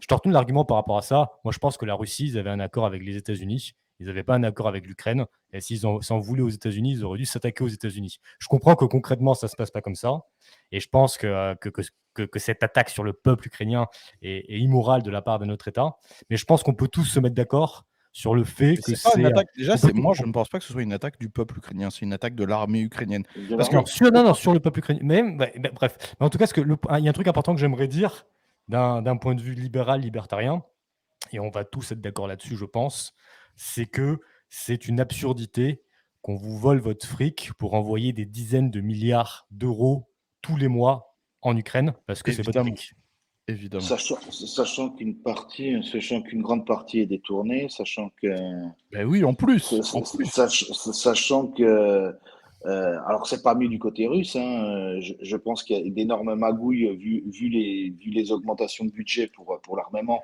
Je te retourne l'argument par rapport à ça. Moi, je pense que la Russie, ils avaient un accord avec les États-Unis. Ils n'avaient pas un accord avec l'Ukraine. Et s'en voulaient aux États-Unis, ils auraient dû s'attaquer aux États-Unis. Je comprends que concrètement, ça ne se passe pas comme ça. Et je pense que cette attaque sur le peuple ukrainien est immorale de la part de notre État. Mais je pense qu'on peut tous se mettre d'accord sur le fait Mais que c'est pas une c'est. attaque. Déjà, On peut, moi, je ne pense pas que ce soit une attaque du peuple ukrainien. C'est une attaque de l'armée ukrainienne. de Parce que l'armée. non, non, sur le peuple ukrainien. Mais, bref. Mais en tout cas, il y a un truc important que j'aimerais dire d'un point de vue libéral, libertarien, et on va tous être d'accord là-dessus, je pense, c'est que c'est une absurdité qu'on vous vole votre fric pour envoyer des dizaines de milliards d'euros tous les mois en Ukraine, parce que c'est votre évidemment, fric. évidemment. Sachant qu'une grande partie est détournée, Ben oui, en plus, en plus. sachant que, alors c'est pas mieux du côté russe, hein, je pense qu'il y a d'énormes magouilles vu les augmentations de budget pour l'armement.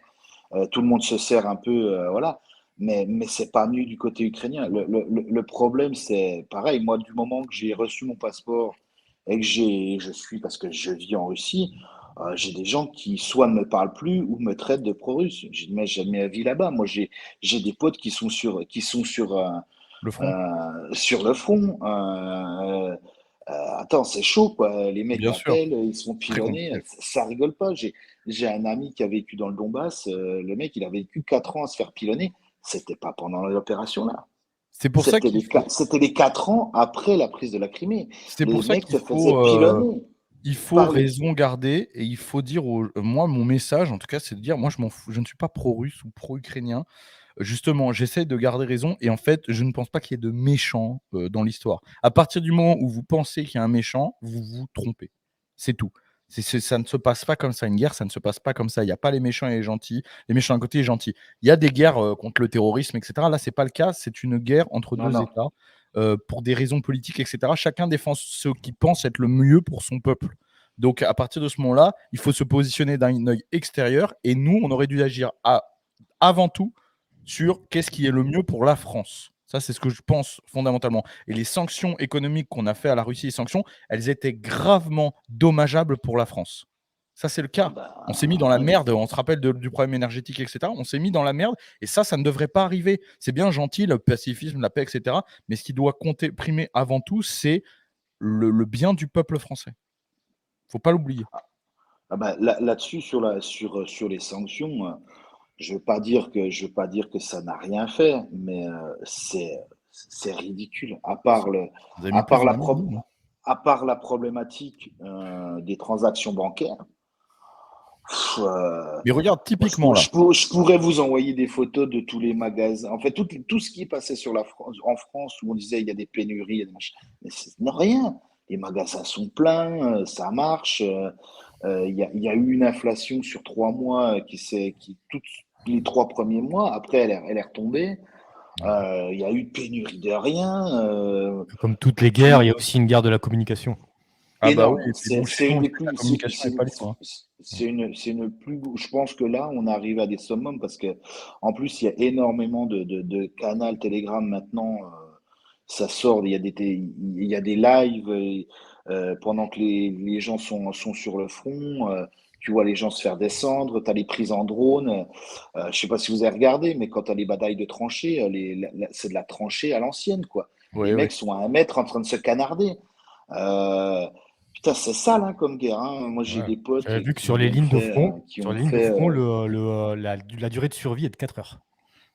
Tout le monde se sert un peu, voilà. Mais c'est pas mieux du côté ukrainien. Le problème, c'est pareil. Moi, du moment que j'ai reçu mon passeport et que je suis, parce que je vis en Russie, j'ai des gens qui soit ne me parlent plus ou me traitent de pro-russe. J'ai dit, mais j'ai jamais la vie là-bas. Moi, j'ai des potes sur le front. Attends, c'est chaud, quoi. Les mecs Bien sûr, m'appellent, ils se font très pilonner. compliqué. Ça rigole pas. J'ai un ami qui a vécu dans le Donbass. Le mec, il a vécu 4 ans à se faire pilonner. C'était pas pendant l'opération là. C'est pour ça qu'il faut, C'était les 4 ans après la prise de la Crimée. c'est Les pour ça mecs qu'il se faisaient faut, pilonner il faut par les. raison garder et il faut dire moi, mon message, en tout cas, c'est de dire, moi, je m'en fous, je ne suis pas pro-russe ou pro-ukrainien. Justement, j'essaie de garder raison et en fait, je ne pense pas qu'il y ait de méchants dans l'histoire. À partir du moment où vous pensez qu'il y a un méchant, vous vous trompez. C'est tout. Ça ne se passe pas comme ça. Une guerre, ça ne se passe pas comme ça. Il n'y a pas les méchants et les gentils. Les méchants d'un côté et les gentils. Il y a des guerres contre le terrorisme, etc. Là, c'est pas le cas. C'est une guerre entre Non, deux non. États pour des raisons politiques, etc. Chacun défend ce qui pense être le mieux pour son peuple. Donc, à partir de ce moment-là, il faut se positionner d'un œil extérieur et nous, on aurait dû agir avant tout sur qu'est-ce qui est le mieux pour la France. Ça, c'est ce que je pense fondamentalement. Et les sanctions économiques qu'on a fait à la Russie, les sanctions, elles étaient gravement dommageables pour la France. Ça, c'est le Ah cas. On s'est mis dans bah, la ouais, mais merde, on se rappelle du problème énergétique, etc. On s'est mis dans la merde, et ça ne devrait pas arriver. C'est bien gentil, le pacifisme, la paix, etc. Mais ce qui doit compter, primer avant tout, c'est le bien du peuple français. Faut pas l'oublier. là-dessus, sur les sanctions, je veux pas dire que ça n'a rien fait, mais c'est ridicule. Vous avez À mis plus part d'une la, année, nous, pro- non. à part la problématique des transactions bancaires, euh, Mais regarde, moi, typiquement là. je pourrais vous envoyer des photos de tous les magasins. En fait, tout ce qui passait en France où on disait il y a des pénuries, il y a des machins. Mais c'est non, rien. Les magasins sont pleins, ça marche. Il y a eu une inflation sur 3 mois tous les 3 premiers mois. Après, elle est retombée. Il y a eu de pénurie de rien. Comme toutes les guerres, Tout, il y a aussi une guerre de la communication. Ah bah oui, énorme. et puis nous chez C'est nous, une on des sait que la plus, communication n'est pas libre, hein. c'est une plus, je pense que là, on arrive à des summums parce que, en plus, il y a énormément de canaux Telegram maintenant. Ça sort, il y a des lives pendant que les gens sont sur le front. Tu vois les gens se faire descendre, tu as les prises en drone. Je sais pas si vous avez regardé, mais quand tu as les batailles de tranchées, c'est de la tranchée à l'ancienne, quoi. Les Oui, oui. mecs sont à 1 mètre en train de se canarder. Euh, Putain, c'est sale hein, comme guerre. Hein. Moi, j'ai Ouais. des potes J'avais vu que qui l'ont fait, sur les lignes de front, la durée de survie est de 4 heures.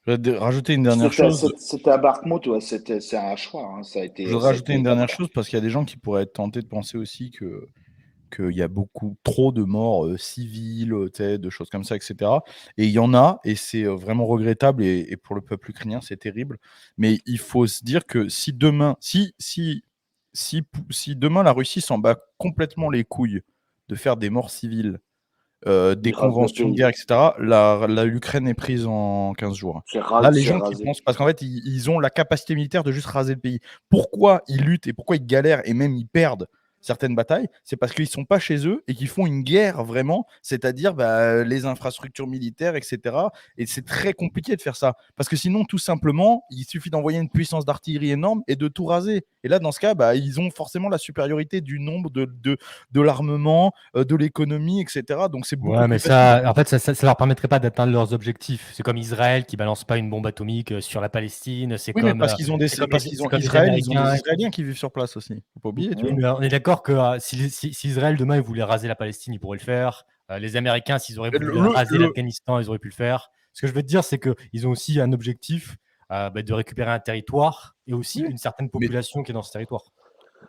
Je vais rajouter une dernière chose. C'était à Bakhmut, ouais, c'est un choix. Hein. Je voudrais Ça a rajouter été une la dernière chose parce qu'il y a des gens qui pourraient être tentés de penser aussi qu'il y a beaucoup trop de morts civiles, tu sais, de choses comme ça, etc. Et il y en a, et c'est vraiment regrettable, et pour le peuple ukrainien, c'est terrible. Mais il faut se dire que si demain, si demain la Russie s'en bat complètement les couilles de faire des morts civiles, des Ils rasent le conventions de pays. guerre, etc., l'Ukraine est prise en 15 jours. Là, les C'est gens qui rasé. pensent, parce qu'en fait, ils ont la capacité militaire de juste raser le pays. Pourquoi ils luttent et pourquoi ils galèrent et même ils perdent certaines batailles? C'est parce qu'ils sont pas chez eux et qu'ils font une guerre vraiment, c'est-à-dire les infrastructures militaires, etc. Et c'est très compliqué de faire ça. Parce que sinon, tout simplement, il suffit d'envoyer une puissance d'artillerie énorme et de tout raser. Et là, dans ce cas, ils ont forcément la supériorité du nombre, de l'armement, de l'économie, etc. Donc c'est beaucoup Ouais, mais plus facile. ça, en fait, ça leur permettrait pas d'atteindre leurs objectifs. C'est comme Israël qui balance pas une bombe atomique sur la Palestine. Oui, mais parce qu'ils ont C'est comme les Israël, ils ont des Américains. Israéliens qui vivent sur place aussi. Faut pas oublier, tu Oui, vois. mais on est d'accord que si Israël demain il voulait raser la Palestine, il pourrait le faire. Les Américains, s'ils auraient Le, voulu le, raser le- l'Afghanistan, ils auraient pu le faire. Ce que je veux te dire, c'est qu'ils ont aussi un objectif de récupérer un territoire et aussi oui, une certaine mais population qui est dans ce territoire.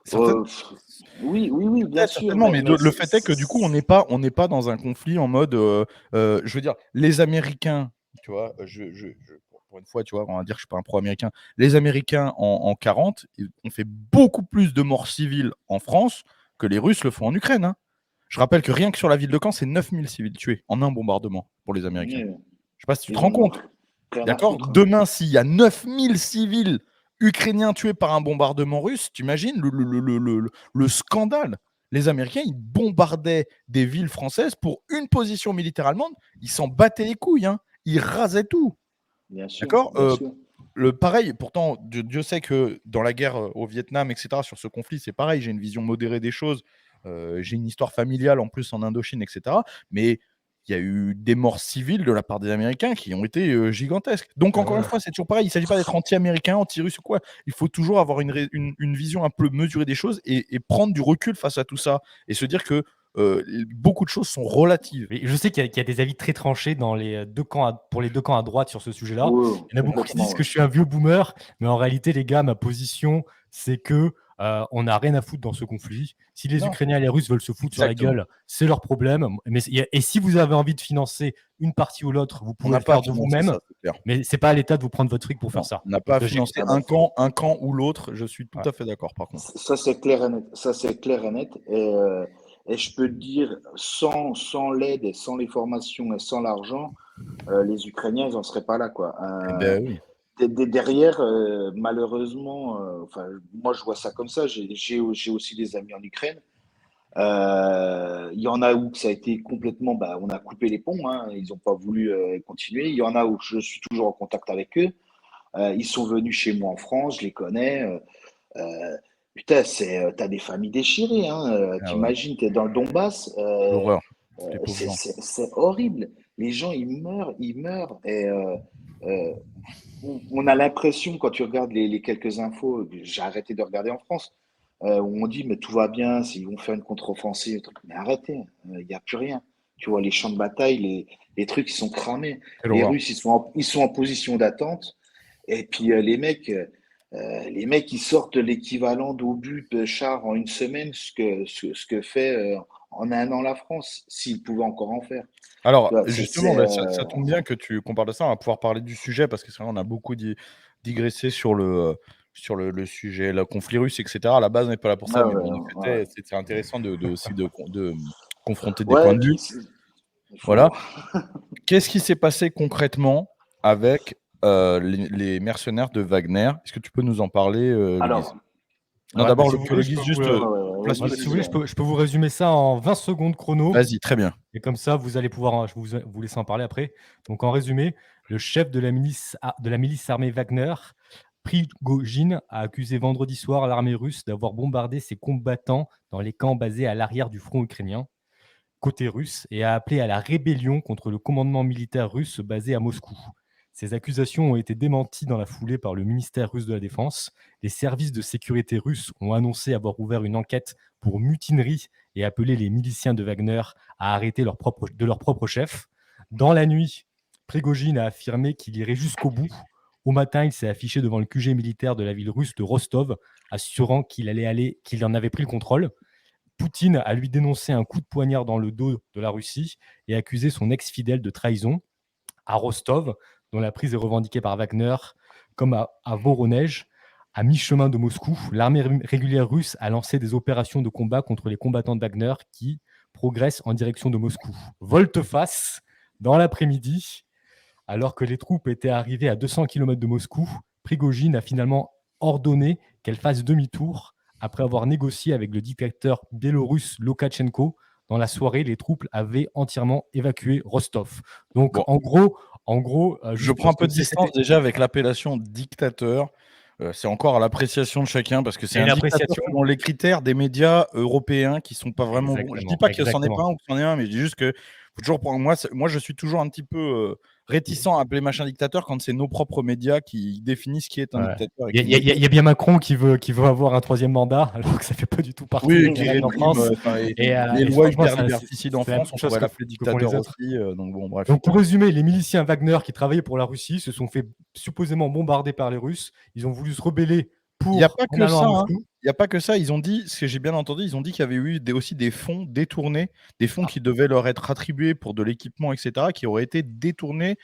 certaines, Pff, oui, oui, oui, bien peut-être, sûr, certainement, mais mais le fait est que du coup, on n'est pas dans un conflit en mode, je veux dire, les Américains, tu vois, pour une fois, tu vois, on va dire que je suis pas un pro-américain. Les Américains en 40, ils ont fait beaucoup plus de morts civiles en France que les Russes le font en Ukraine, hein. Je rappelle que rien que sur la ville de Caen, c'est 9000 civils tués en un bombardement pour les Américains. oui, Je sais pas si tu te ils en rends ont compte. rien à D'accord? foutre. Hein. Demain, s'il y a 9000 civils ukrainiens tués par un bombardement russe, tu imagines le scandale? Les Américains, ils bombardaient des villes françaises pour une position militaire allemande. Ils s'en battaient les couilles, hein. Ils rasaient tout. Bien sûr, D'accord? bien sûr. Pareil, pourtant, Dieu sait que dans la guerre au Vietnam, etc., sur ce conflit, c'est pareil. J'ai une vision modérée des choses. J'ai une histoire familiale en plus en Indochine, etc. Mais il y a eu des morts civiles de la part des Américains qui ont été gigantesques. Donc, Ah encore une ouais. fois, c'est toujours pareil. Il ne s'agit pas d'être anti-américain, anti-russe ou quoi. Il faut toujours avoir une vision un peu mesurée des choses et prendre du recul face à tout ça et se dire que beaucoup de choses sont relatives. Et je sais qu'il y a des avis très tranchés dans les deux camps pour les deux camps à droite sur ce sujet-là. Oui, Il y en a beaucoup qui complètement. disent que Ouais. je suis un vieux boomer, mais en réalité, les gars, ma position, c'est que on n'a rien à foutre dans ce conflit. Si les Non, Ukrainiens et les Russes veulent se foutre sur la exactement. gueule, c'est leur problème. Et si vous avez envie de financer une partie ou l'autre, vous On pouvez n'a le pas à faire de financer vous-même, ça, c'est clair. mais c'est pas à l'État de vous prendre votre fric pour faire Non, ça. on n'a pas Parce à que financer Ah bah, un camp ou l'autre. Je suis tout ouais. à fait d'accord, par contre. ça, c'est clair et net. Ça, c'est clair et net. Et je peux te dire, sans l'aide et sans les formations et sans l'argent, les Ukrainiens, ils n'en seraient pas là, quoi. Eh ben oui. Derrière, malheureusement, enfin, moi, je vois ça comme ça. J'ai aussi des amis en Ukraine. Il y en a où ça a été complètement, bah, on a coupé les ponts, hein, ils n'ont pas voulu continuer. Il y en a où je suis toujours en contact avec eux. Ils sont venus chez moi en France, je les connais. Euh, Putain, t'as des familles déchirées. Hein, Ah ouais, t'imagines, t'es dans le Donbass, l'horreur, les pauvres gens. c'est horrible. Les gens, ils meurent. Euh, on a l'impression, quand tu regardes les quelques infos, j'ai arrêté de regarder en France, où on dit, mais tout va bien, ils vont faire une contre-offensive. Mais arrêtez, il n'y a plus rien. Tu vois, les champs de bataille, les trucs, ils sont cramés. Quelle Les horreur. Russes, ils sont en position d'attente. Et puis, les mecs, ils sortent l'équivalent d'obus de chars en une semaine, ce que fait en un an la France, s'ils pouvaient encore en faire. Tu Alors, vois, justement, ça tombe bien qu'on parle de ça. On va pouvoir parler du sujet parce que c'est vrai, on a beaucoup digressé sur le sujet, le conflit russe, etc. À la base, on n'est pas là pour ça, ah mais ouais, bon, en ouais. effet, c'est intéressant aussi de confronter des points Ouais, de puis vue. il Voilà. faut. Qu'est-ce qui s'est passé concrètement avec les mercenaires de Wagner? Est-ce que tu peux nous en parler, le guise? Alors, Non, Ouais, bah, d'abord, si vous que voulez, le guise, juste ouais, place-nous bah, les si vous voulez, idées. je peux vous résumer ça en 20 secondes chrono. Vas-y, très bien. Et comme ça, vous allez pouvoir, je vais vous laisser en parler après. Donc, en résumé, le chef de la milice armée Wagner, Prigojine, a accusé vendredi soir l'armée russe d'avoir bombardé ses combattants dans les camps basés à l'arrière du front ukrainien, côté russe, et a appelé à la rébellion contre le commandement militaire russe basé à Moscou. Ces accusations ont été démenties dans la foulée par le ministère russe de la Défense. Les services de sécurité russes ont annoncé avoir ouvert une enquête pour mutinerie et appelé les miliciens de Wagner à arrêter leur propre chef. Dans la nuit, Prigojine a affirmé qu'il irait jusqu'au bout. Au matin, il s'est affiché devant le QG militaire de la ville russe de Rostov, assurant qu'il en avait pris le contrôle. Poutine a lui dénoncé un coup de poignard dans le dos de la Russie et accusé son ex-fidèle de trahison. À Rostov, dont la prise est revendiquée par Wagner, comme à Voronezh, à mi-chemin de Moscou, l'armée régulière russe a lancé des opérations de combat contre les combattants de Wagner qui progressent en direction de Moscou. Volte-face, dans l'après-midi, alors que les troupes étaient arrivées à 200 km de Moscou, Prigojine a finalement ordonné qu'elle fasse demi-tour après avoir négocié avec le dictateur biélorusse Loukachenko. Dans la soirée, les troupes avaient entièrement évacué Rostov. Donc, Bon, en gros, je juste prends un pour peu te de dire, distance déjà avec l'appellation dictateur. C'est encore à l'appréciation de chacun parce que c'est c'est une un dictateur appréciation. selon les critères des médias européens qui sont pas vraiment bons. Je dis pas que c'en est pas Exactement. un ou que c'en est un, mais je dis juste que faut toujours prendre. Moi, je suis toujours un petit peu réticent à appeler machin dictateur quand c'est nos propres médias qui définissent qui est un Ouais. dictateur et Il qui y, a- n'est il y a- pas. il y a bien Macron qui veut avoir un troisième mandat, alors que ça fait pas du tout partie Oui, des qui règles en réprime France. les Et lois franchement, hyper liberticides en c'est la même France. On chose pourrait l'appeler que font dictateur les autres. aussi. Donc bon, bref. Donc, pour résumer, les miliciens Wagner qui travaillaient pour la Russie se sont fait supposément bombarder par les Russes. Ils ont voulu se rebeller Il n'y a pas en que allant ça, à hein. Moscou. Il y a pas que ça. Ils ont dit, ce que j'ai bien entendu, ils ont dit qu'il y avait eu aussi des fonds détournés, des fonds qui devaient leur être attribués pour de l'équipement, etc., qui auraient été détournés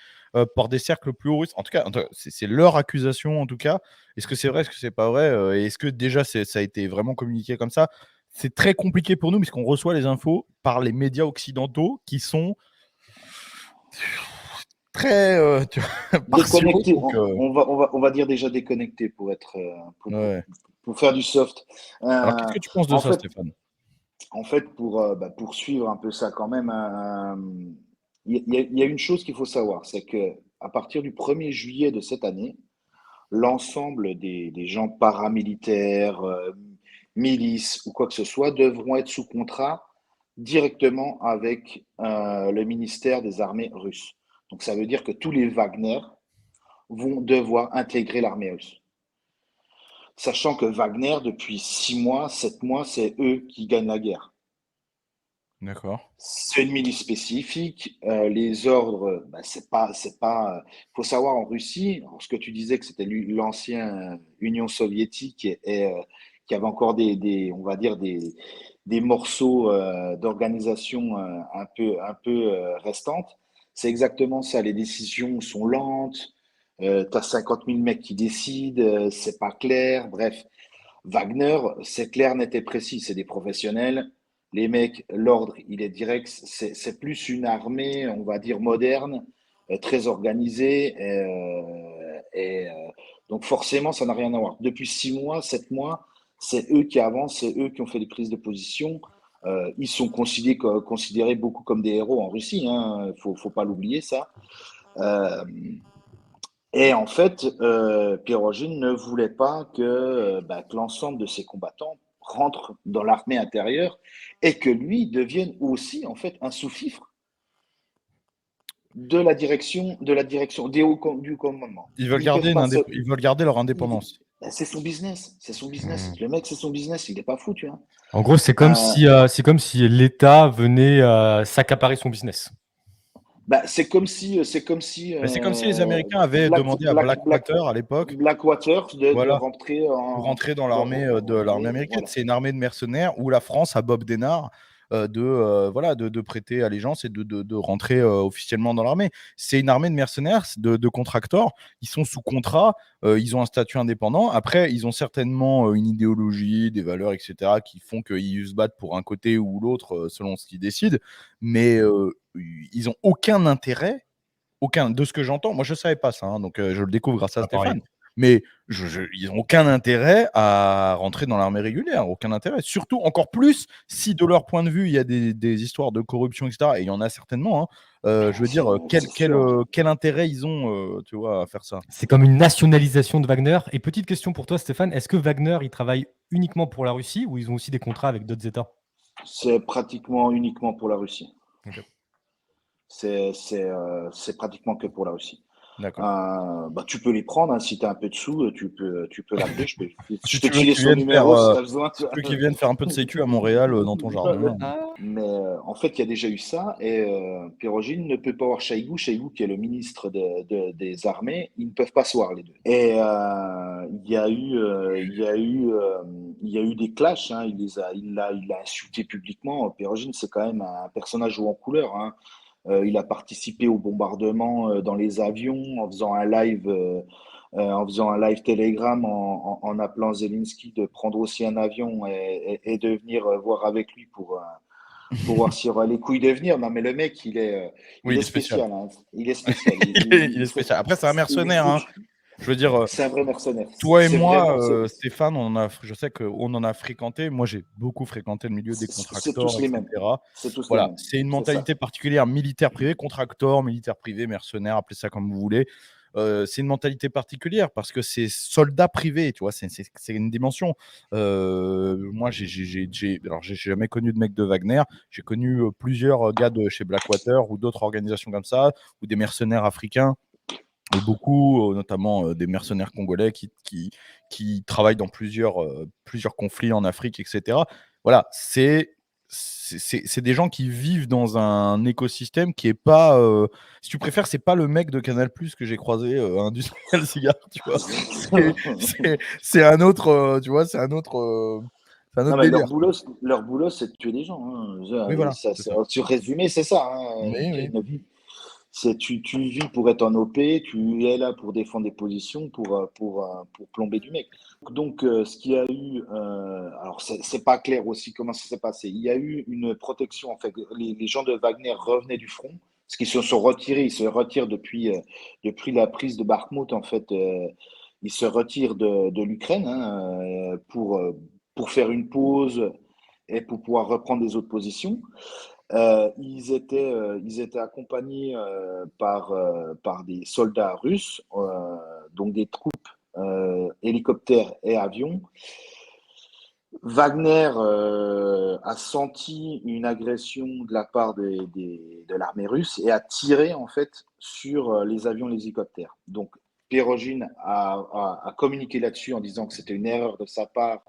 par des cercles plus hauts russes. En tout cas, c'est leur accusation, en tout cas. Est-ce que c'est vrai, est-ce que c'est pas vrai et est-ce que déjà ça a été vraiment communiqué comme ça? C'est très compliqué pour nous, puisqu'on reçoit les infos par les médias occidentaux qui sont très partiaux. Déconnecté, Donc, on va dire déjà déconnecté pour être, ouais. pour faire du soft. Alors, qu'est-ce que tu penses de En ça, fait, Stéphane? pour suivre un peu ça quand même, il y a une chose qu'il faut savoir, c'est que à partir du 1er juillet de cette année, l'ensemble des gens paramilitaires, milices ou quoi que ce soit devront être sous contrat directement avec le ministère des armées russes. Donc ça veut dire que tous les Wagner vont devoir intégrer l'armée russe. Sachant que Wagner, depuis 6 mois, 7 mois, c'est eux qui gagnent la guerre. D'accord. C'est une milice spécifique. Les ordres, faut savoir en Russie, ce que tu disais que c'était l'ancienne Union soviétique et qui avait encore on va dire des morceaux d'organisation un peu restantes. C'est exactement ça. Les décisions sont lentes. Tu as 50 000 mecs qui décident. C'est pas clair. Bref, Wagner, c'est clair, net et précis. C'est des professionnels. Les mecs, l'ordre, il est direct. C'est plus une armée, on va dire, moderne, très organisée. Donc forcément, ça n'a rien à voir. Depuis 6 mois, 7 mois, c'est eux qui avancent, c'est eux qui ont fait les prises de position. Ils sont considérés beaucoup comme des héros en Russie. Hein. Faut pas l'oublier, ça. Euh, et en fait, Prigojine ne voulait pas que l'ensemble de ses combattants rentrent dans l'armée intérieure et que lui devienne aussi en fait un sous-fifre de la direction du commandement. Ils veulent Ils peuvent garder pas ils veulent garder leur il- indépendance. c'est son business, c'est son business. Hmm. Le mec, c'est son business, il n'est pas fou, tu vois. En gros, Euh, c'est comme si l'État venait s'accaparer son business. c'est comme si Mais c'est comme si les Américains avaient demandé à Blackwater à l'époque, Blackwater de voilà, rentrer pour rentrer dans l'armée de l'armée américaine. voilà. C'est une armée de mercenaires où la France a Bob Denard de prêter allégeance et de rentrer officiellement dans l'armée. C'est une armée de mercenaires, de contractors. Ils sont sous contrat, ils ont un statut indépendant. Après, ils ont certainement une idéologie, des valeurs, etc., qui font qu'ils se battent pour un côté ou l'autre selon ce qu'ils décident. Mais ils n'ont aucun intérêt, de ce que j'entends. Moi, je ne savais pas ça, hein, donc je le découvre grâce à Pas pareil. Stéphane. Mais ils n'ont aucun intérêt à rentrer dans l'armée régulière, aucun intérêt. Surtout, encore plus, si de leur point de vue, il y a des histoires de corruption, etc. Et il y en a certainement. Hein. Je veux dire, C'est sûr. quel intérêt ils ont, tu vois, à faire ça? C'est comme une nationalisation de Wagner. Et petite question pour toi, Stéphane, est-ce que Wagner, il travaille uniquement pour la Russie ou ils ont aussi des contrats avec d'autres États? C'est pratiquement uniquement pour la Russie. Ok. C'est pratiquement que pour la Russie. D'accord. Bah, tu peux les prendre, hein, si tu as un peu de sous, tu peux l'appeler. Je Si peux tu te veux filer qu'ils son viennent faire, numéro si tu as besoin. Tu si tu veux qu'ils viennent faire un peu de sécu à Montréal, dans ton vois. jardin. Mais en fait, il y a déjà eu ça. Et Pérogine ne peut pas voir Chaïgou. Chaïgou, qui est le ministre des armées, ils ne peuvent pas se voir les deux. Et il y a eu des clashs. Hein. Il l'a insulté publiquement. Pérogine, c'est quand même un personnage haut en couleur. Hein. Il a participé au bombardement dans les avions en faisant un live Telegram en appelant Zelensky de prendre aussi un avion et de venir voir avec lui pour voir s'il aura les couilles de venir. Non, mais le mec, Oui, il il est est spécial. spécial. Hein. Il est spécial. Il est spécial. Après, c'est un mercenaire, hein. Je veux dire, C'est un vrai mercenaire. toi et C'est moi, vraiment, Stéphane, je sais qu'on en a fréquenté. Moi, j'ai beaucoup fréquenté le milieu des c'est contracteurs, tous les mêmes. etc. C'est tous les Voilà, mêmes. c'est une C'est ça. mentalité particulière, militaire privé, contracteur, militaire privé, mercenaire, appelez ça comme vous voulez. C'est une mentalité particulière parce que c'est soldat privé, tu vois, c'est une dimension. Moi, alors, j'ai jamais connu de mec de Wagner. J'ai connu plusieurs gars de chez Blackwater ou d'autres organisations comme ça, ou des mercenaires africains. Et beaucoup, notamment des mercenaires congolais qui travaillent dans plusieurs conflits en Afrique, etc. Voilà, c'est des gens qui vivent dans un écosystème qui est pas, si tu préfères, c'est pas le mec de Canal+ que j'ai croisé à Industriel Cigare, tu vois. C'est un autre, tu vois, c'est un Non, autre mais délire, quoi. leur boulot, c'est de tuer des gens. Hein. Oui, voilà, c'est ça. Sur résumé, c'est ça. Hein. Oui, oui. Tu vis pour être en OP, tu es là pour défendre des positions, pour plomber du mec. Donc, ce qu'il y a eu, alors c'est pas clair aussi comment ça s'est passé. Il y a eu une protection, en fait, les gens de Wagner revenaient du front, parce qu'ils se sont retirés, ils se retirent depuis la prise de Bakhmut, en fait, ils se retirent de l'Ukraine hein, pour faire une pause et pour pouvoir reprendre des autres positions. Ils étaient accompagnés par des soldats russes, donc des troupes hélicoptères et avions. Wagner a senti une agression de la part de l'armée russe et a tiré en fait sur les avions et les hélicoptères. Donc Pérogine a communiqué là-dessus en disant que c'était une erreur de sa part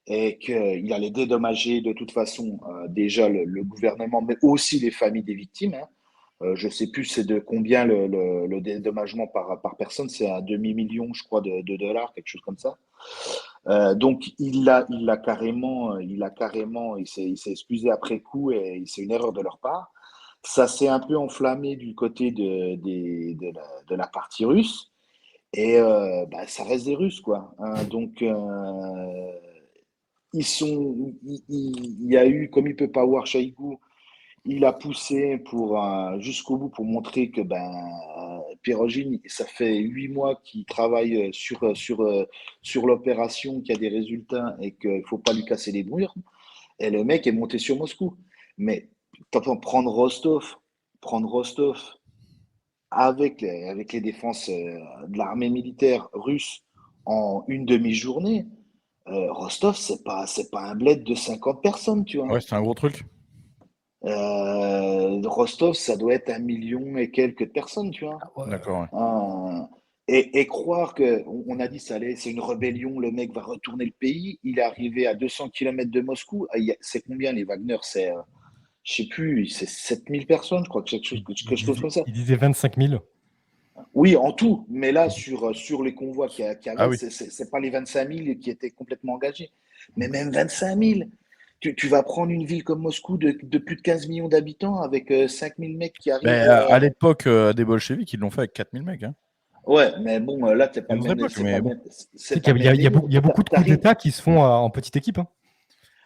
et qu'il allait dédommager de toute façon déjà le gouvernement, mais aussi les familles des victimes. Hein. Je ne sais plus c'est de combien le dédommagement par personne, c'est un demi-million, je crois, de dollars, quelque chose comme ça. Donc il s'est excusé après coup et c'est une erreur de leur part. Ça s'est un peu enflammé du côté de la partie russe et bah, ça reste des Russes quoi. Hein. Donc il y a eu, comme il peut pas voir Chaïgou, il a poussé jusqu'au bout pour montrer que Pérogine, ça fait 8 mois qu'il travaille sur l'opération, qu'il y a des résultats et qu'il ne faut pas lui casser les murs. Et le mec est monté sur Moscou. Mais prendre Rostov avec les défenses de l'armée militaire russe en une demi-journée, Rostov, c'est pas un bled de 50 personnes, tu vois. Ouais, c'est un gros truc. Rostov, ça doit être 1 million et quelques de personnes, tu vois. D'accord, ouais. Et croire que, on a dit c'est une rébellion, le mec va retourner le pays, il est arrivé à 200 km de Moscou. C'est combien les Wagner? Je sais plus, c'est 7000 personnes, je crois, quelque chose comme ça. Il disait 25 000. Oui, en tout, mais là, sur les convois qu'il y Ah avait, oui. c'est pas les 25 000 qui étaient complètement engagés. Mais même 25 000, tu vas prendre une ville comme Moscou de plus de 15 millions d'habitants avec 5 000 mecs qui arrivent. Ben, à l'époque des bolcheviks, ils l'ont fait avec 4000 mecs, hein. Ouais, mais bon, là, C'est une autre époque, mais bon. Tu sais c'est pas qu'il le y a, même il y a délire. beaucoup, il y a beaucoup de coups T'arrives, d'État qui se font en petite équipe. Hein.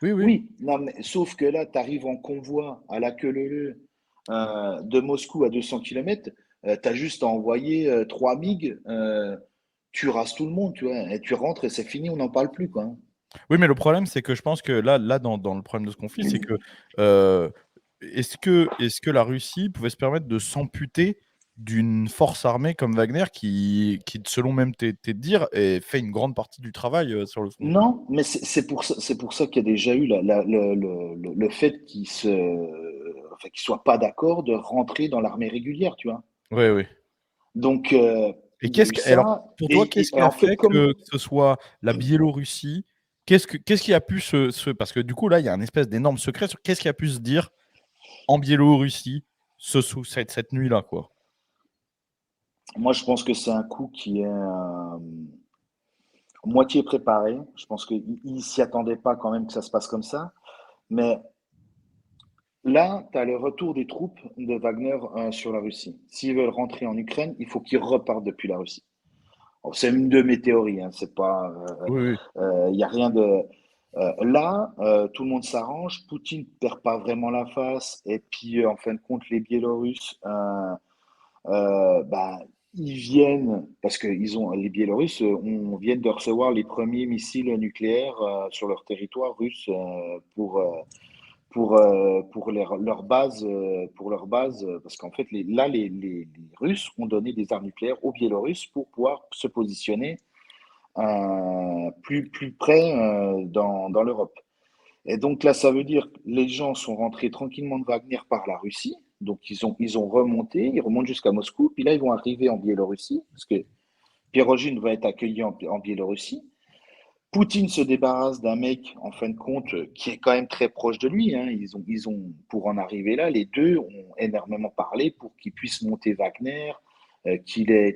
Oui, oui. oui, non, mais sauf que là, tu arrives en convoi à la queue leu de Moscou à 200 km, tu as juste à envoyer 3 MiG, tu rases tout le monde, tu vois, et tu rentres et c'est fini, on n'en parle plus, quoi. Hein. Oui, mais le problème, c'est que je pense que là dans le problème de ce conflit, c'est que est-ce que la Russie pouvait se permettre de s'amputer d'une force armée comme Wagner qui selon même tes dires, fait une grande partie du travail sur le front, quoi. Non, mais c'est pour ça qu'il y a déjà eu le fait enfin, qu'ils soient pas d'accord de rentrer dans l'armée régulière, tu vois. Oui, oui. Donc, Et il y a eu alors, ça. pour toi, qu'est-ce qui Et a en fait, fait que ce soit la Biélorussie? Qu'est-ce qui a pu parce que du coup, là, il y a un espèce d'énorme secret sur qu'est-ce qui a pu se dire en Biélorussie cette nuit-là, quoi. moi, je pense que c'est un coup qui est moitié préparé. Je pense qu'ils ne s'y attendaient pas quand même que ça se passe comme ça. Mais là, tu as le retour des troupes de Wagner sur la Russie. S'ils veulent rentrer en Ukraine, il faut qu'ils repartent depuis la Russie. C'est une de mes théories, hein, c'est pas, Oui, oui. il y a rien de. Là, tout le monde s'arrange. Poutine perd pas vraiment la face, et puis en fin de compte, les Biélorusses, bah, ils viennent parce que les Biélorusses viennent de recevoir les premiers missiles nucléaires sur leur territoire russe pour leur base, parce qu'en fait, les Russes ont donné des armes nucléaires aux Biélorusses pour pouvoir se positionner plus près dans l'Europe. Et donc là, ça veut dire que les gens sont rentrés tranquillement de Wagner par la Russie. Donc ils ont remonté, ils remontent jusqu'à Moscou, puis là, ils vont arriver en Biélorussie, parce que Pirogine va être accueilli en Biélorussie. Poutine se débarrasse d'un mec, en fin de compte, qui est quand même très proche de lui, hein. Pour en arriver là, les deux ont énormément parlé pour qu'il puisse monter Wagner,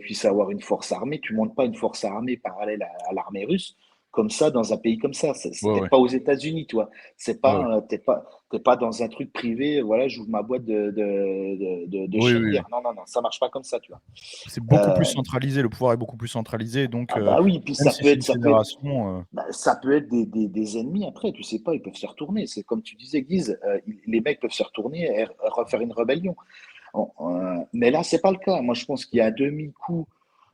puisse avoir une force armée. Tu ne montes pas une force armée parallèle à l'armée russe comme ça dans un pays comme ça. Ouais, T'es ouais. pas aux États-Unis, toi. C'est Ouais, ouais. pas, t'es pas dans un truc privé. Voilà, j'ouvre ma boîte de Oui, chien de oui, oui. guerre. Non, non, non, ça marche pas comme ça, tu vois. C'est beaucoup plus Euh, centralisé, le pouvoir est beaucoup plus centralisé, donc ah bah oui, puis même si c'est une fédération, bah, ça peut être des ennemis après, tu sais pas, ils peuvent se retourner. C'est comme tu disais, Guise, les mecs peuvent se retourner et refaire une rébellion. Mais là, c'est pas le cas. Moi, je pense qu'il y a un demi-coup.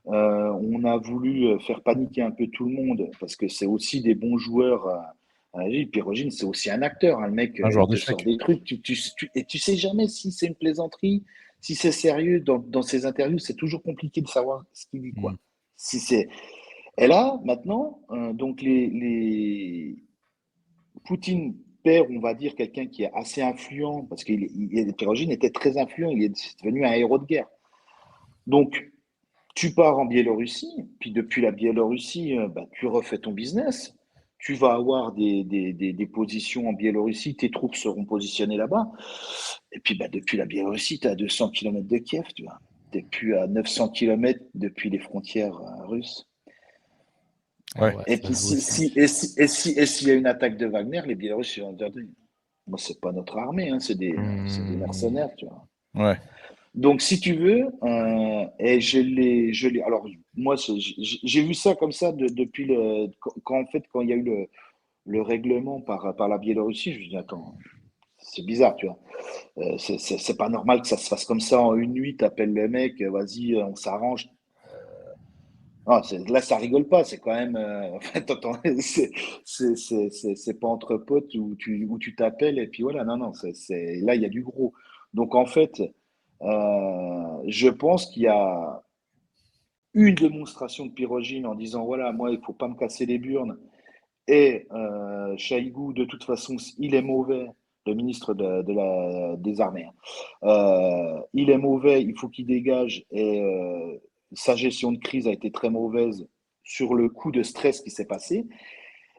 On a voulu faire paniquer un peu tout le monde parce que c'est aussi des bons joueurs. Pirogine, c'est aussi un acteur, hein. Le mec, un joueur il te sort d'échecs. des trucs. Et tu sais jamais si c'est une plaisanterie, si c'est sérieux. Dans ses interviews, c'est toujours compliqué de savoir ce qu'il dit, Mmh. quoi. Si c'est Et là, maintenant, donc Poutine perd, on va dire, quelqu'un qui est assez influent, parce que Prigojine était très influent, il est devenu un héros de guerre. Donc, tu pars en Biélorussie, puis depuis la Biélorussie, bah, tu refais ton business. Tu vas avoir des positions en Biélorussie, tes troupes seront positionnées là-bas. Et puis, bah, depuis la Biélorussie, tu es à 200 km de Kiev, tu vois. Tu n'es plus à 900 km depuis les frontières russes. Ah Ouais. ouais, Et ça puis, joue aussi. s'il y a une attaque de Wagner, les Biélorusses vont dire, moi, c'est pas notre armée, hein, c'est des Mmh. mercenaires, tu vois. Ouais. Donc, si tu veux, et alors, moi, j'ai vu ça comme ça depuis en fait, quand il y a eu le règlement par la Biélorussie, je me dis, attends, c'est bizarre, tu vois. C'est pas normal que ça se fasse comme ça en une nuit, t'appelles le mec, vas-y, on s'arrange. Ah, là, ça rigole pas, c'est quand même. En fait, attends, c'est pas entre potes où tu t'appelles et puis voilà, non, non, là, il y a du gros. Donc, en fait, je pense qu'il y a une démonstration de Pyrogine en disant voilà, moi, il faut pas me casser les burnes. Et Chaïgou, de toute façon, il est mauvais, le ministre des Armées, hein. Il est mauvais, il faut qu'il dégage. Et sa gestion de crise a été très mauvaise sur le coup de stress qui s'est passé.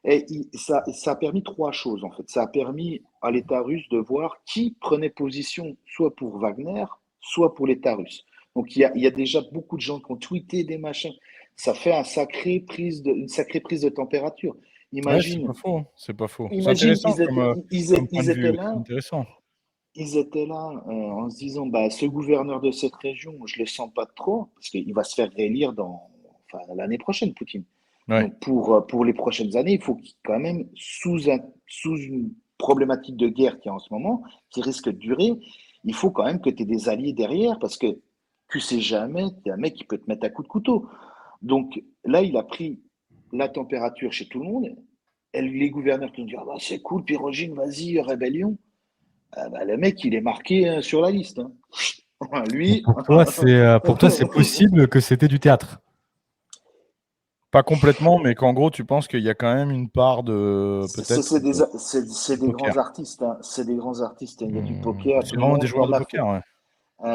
Et ça a permis trois choses, en fait. Ça a permis à l'État russe de voir qui prenait position, soit pour Wagner, soit pour l'État russe. Donc il y a déjà beaucoup de gens qui ont tweeté des machins. Ça fait une sacrée prise de température. Ouais, c'est Imagine, pas faux, hein, c'est pas faux. C'est imagine, intéressant comme point ils de vue, étaient ouais, c'est là, intéressant. en se disant, bah, ce gouverneur de cette région, je le sens pas trop, parce qu'il va se faire réélire enfin, l'année prochaine, Poutine. Ouais. Donc pour les prochaines années, il faut quand même, sous une problématique de guerre qui est en ce moment, qui risque de durer, il faut quand même que tu aies des alliés derrière, parce que tu sais jamais, il y a un mec qui peut te mettre à coup de couteau. Donc là, il a pris la température chez tout le monde. Et les gouverneurs qui ont dit, ah bah, c'est cool, Pyrogine, vas-y, rébellion. Ah bah, le mec, il est marqué sur la liste, hein. Donc Lui, pour toi, c'est possible que c'était du théâtre? Pas complètement, mais qu'en gros, tu penses qu'il y a quand même une part de peut-être c'est de des grands poker. artistes, hein. C'est des grands artistes. Il y a du Mmh. poker, C'est vraiment des joueurs de on a fait. poker, ouais. Et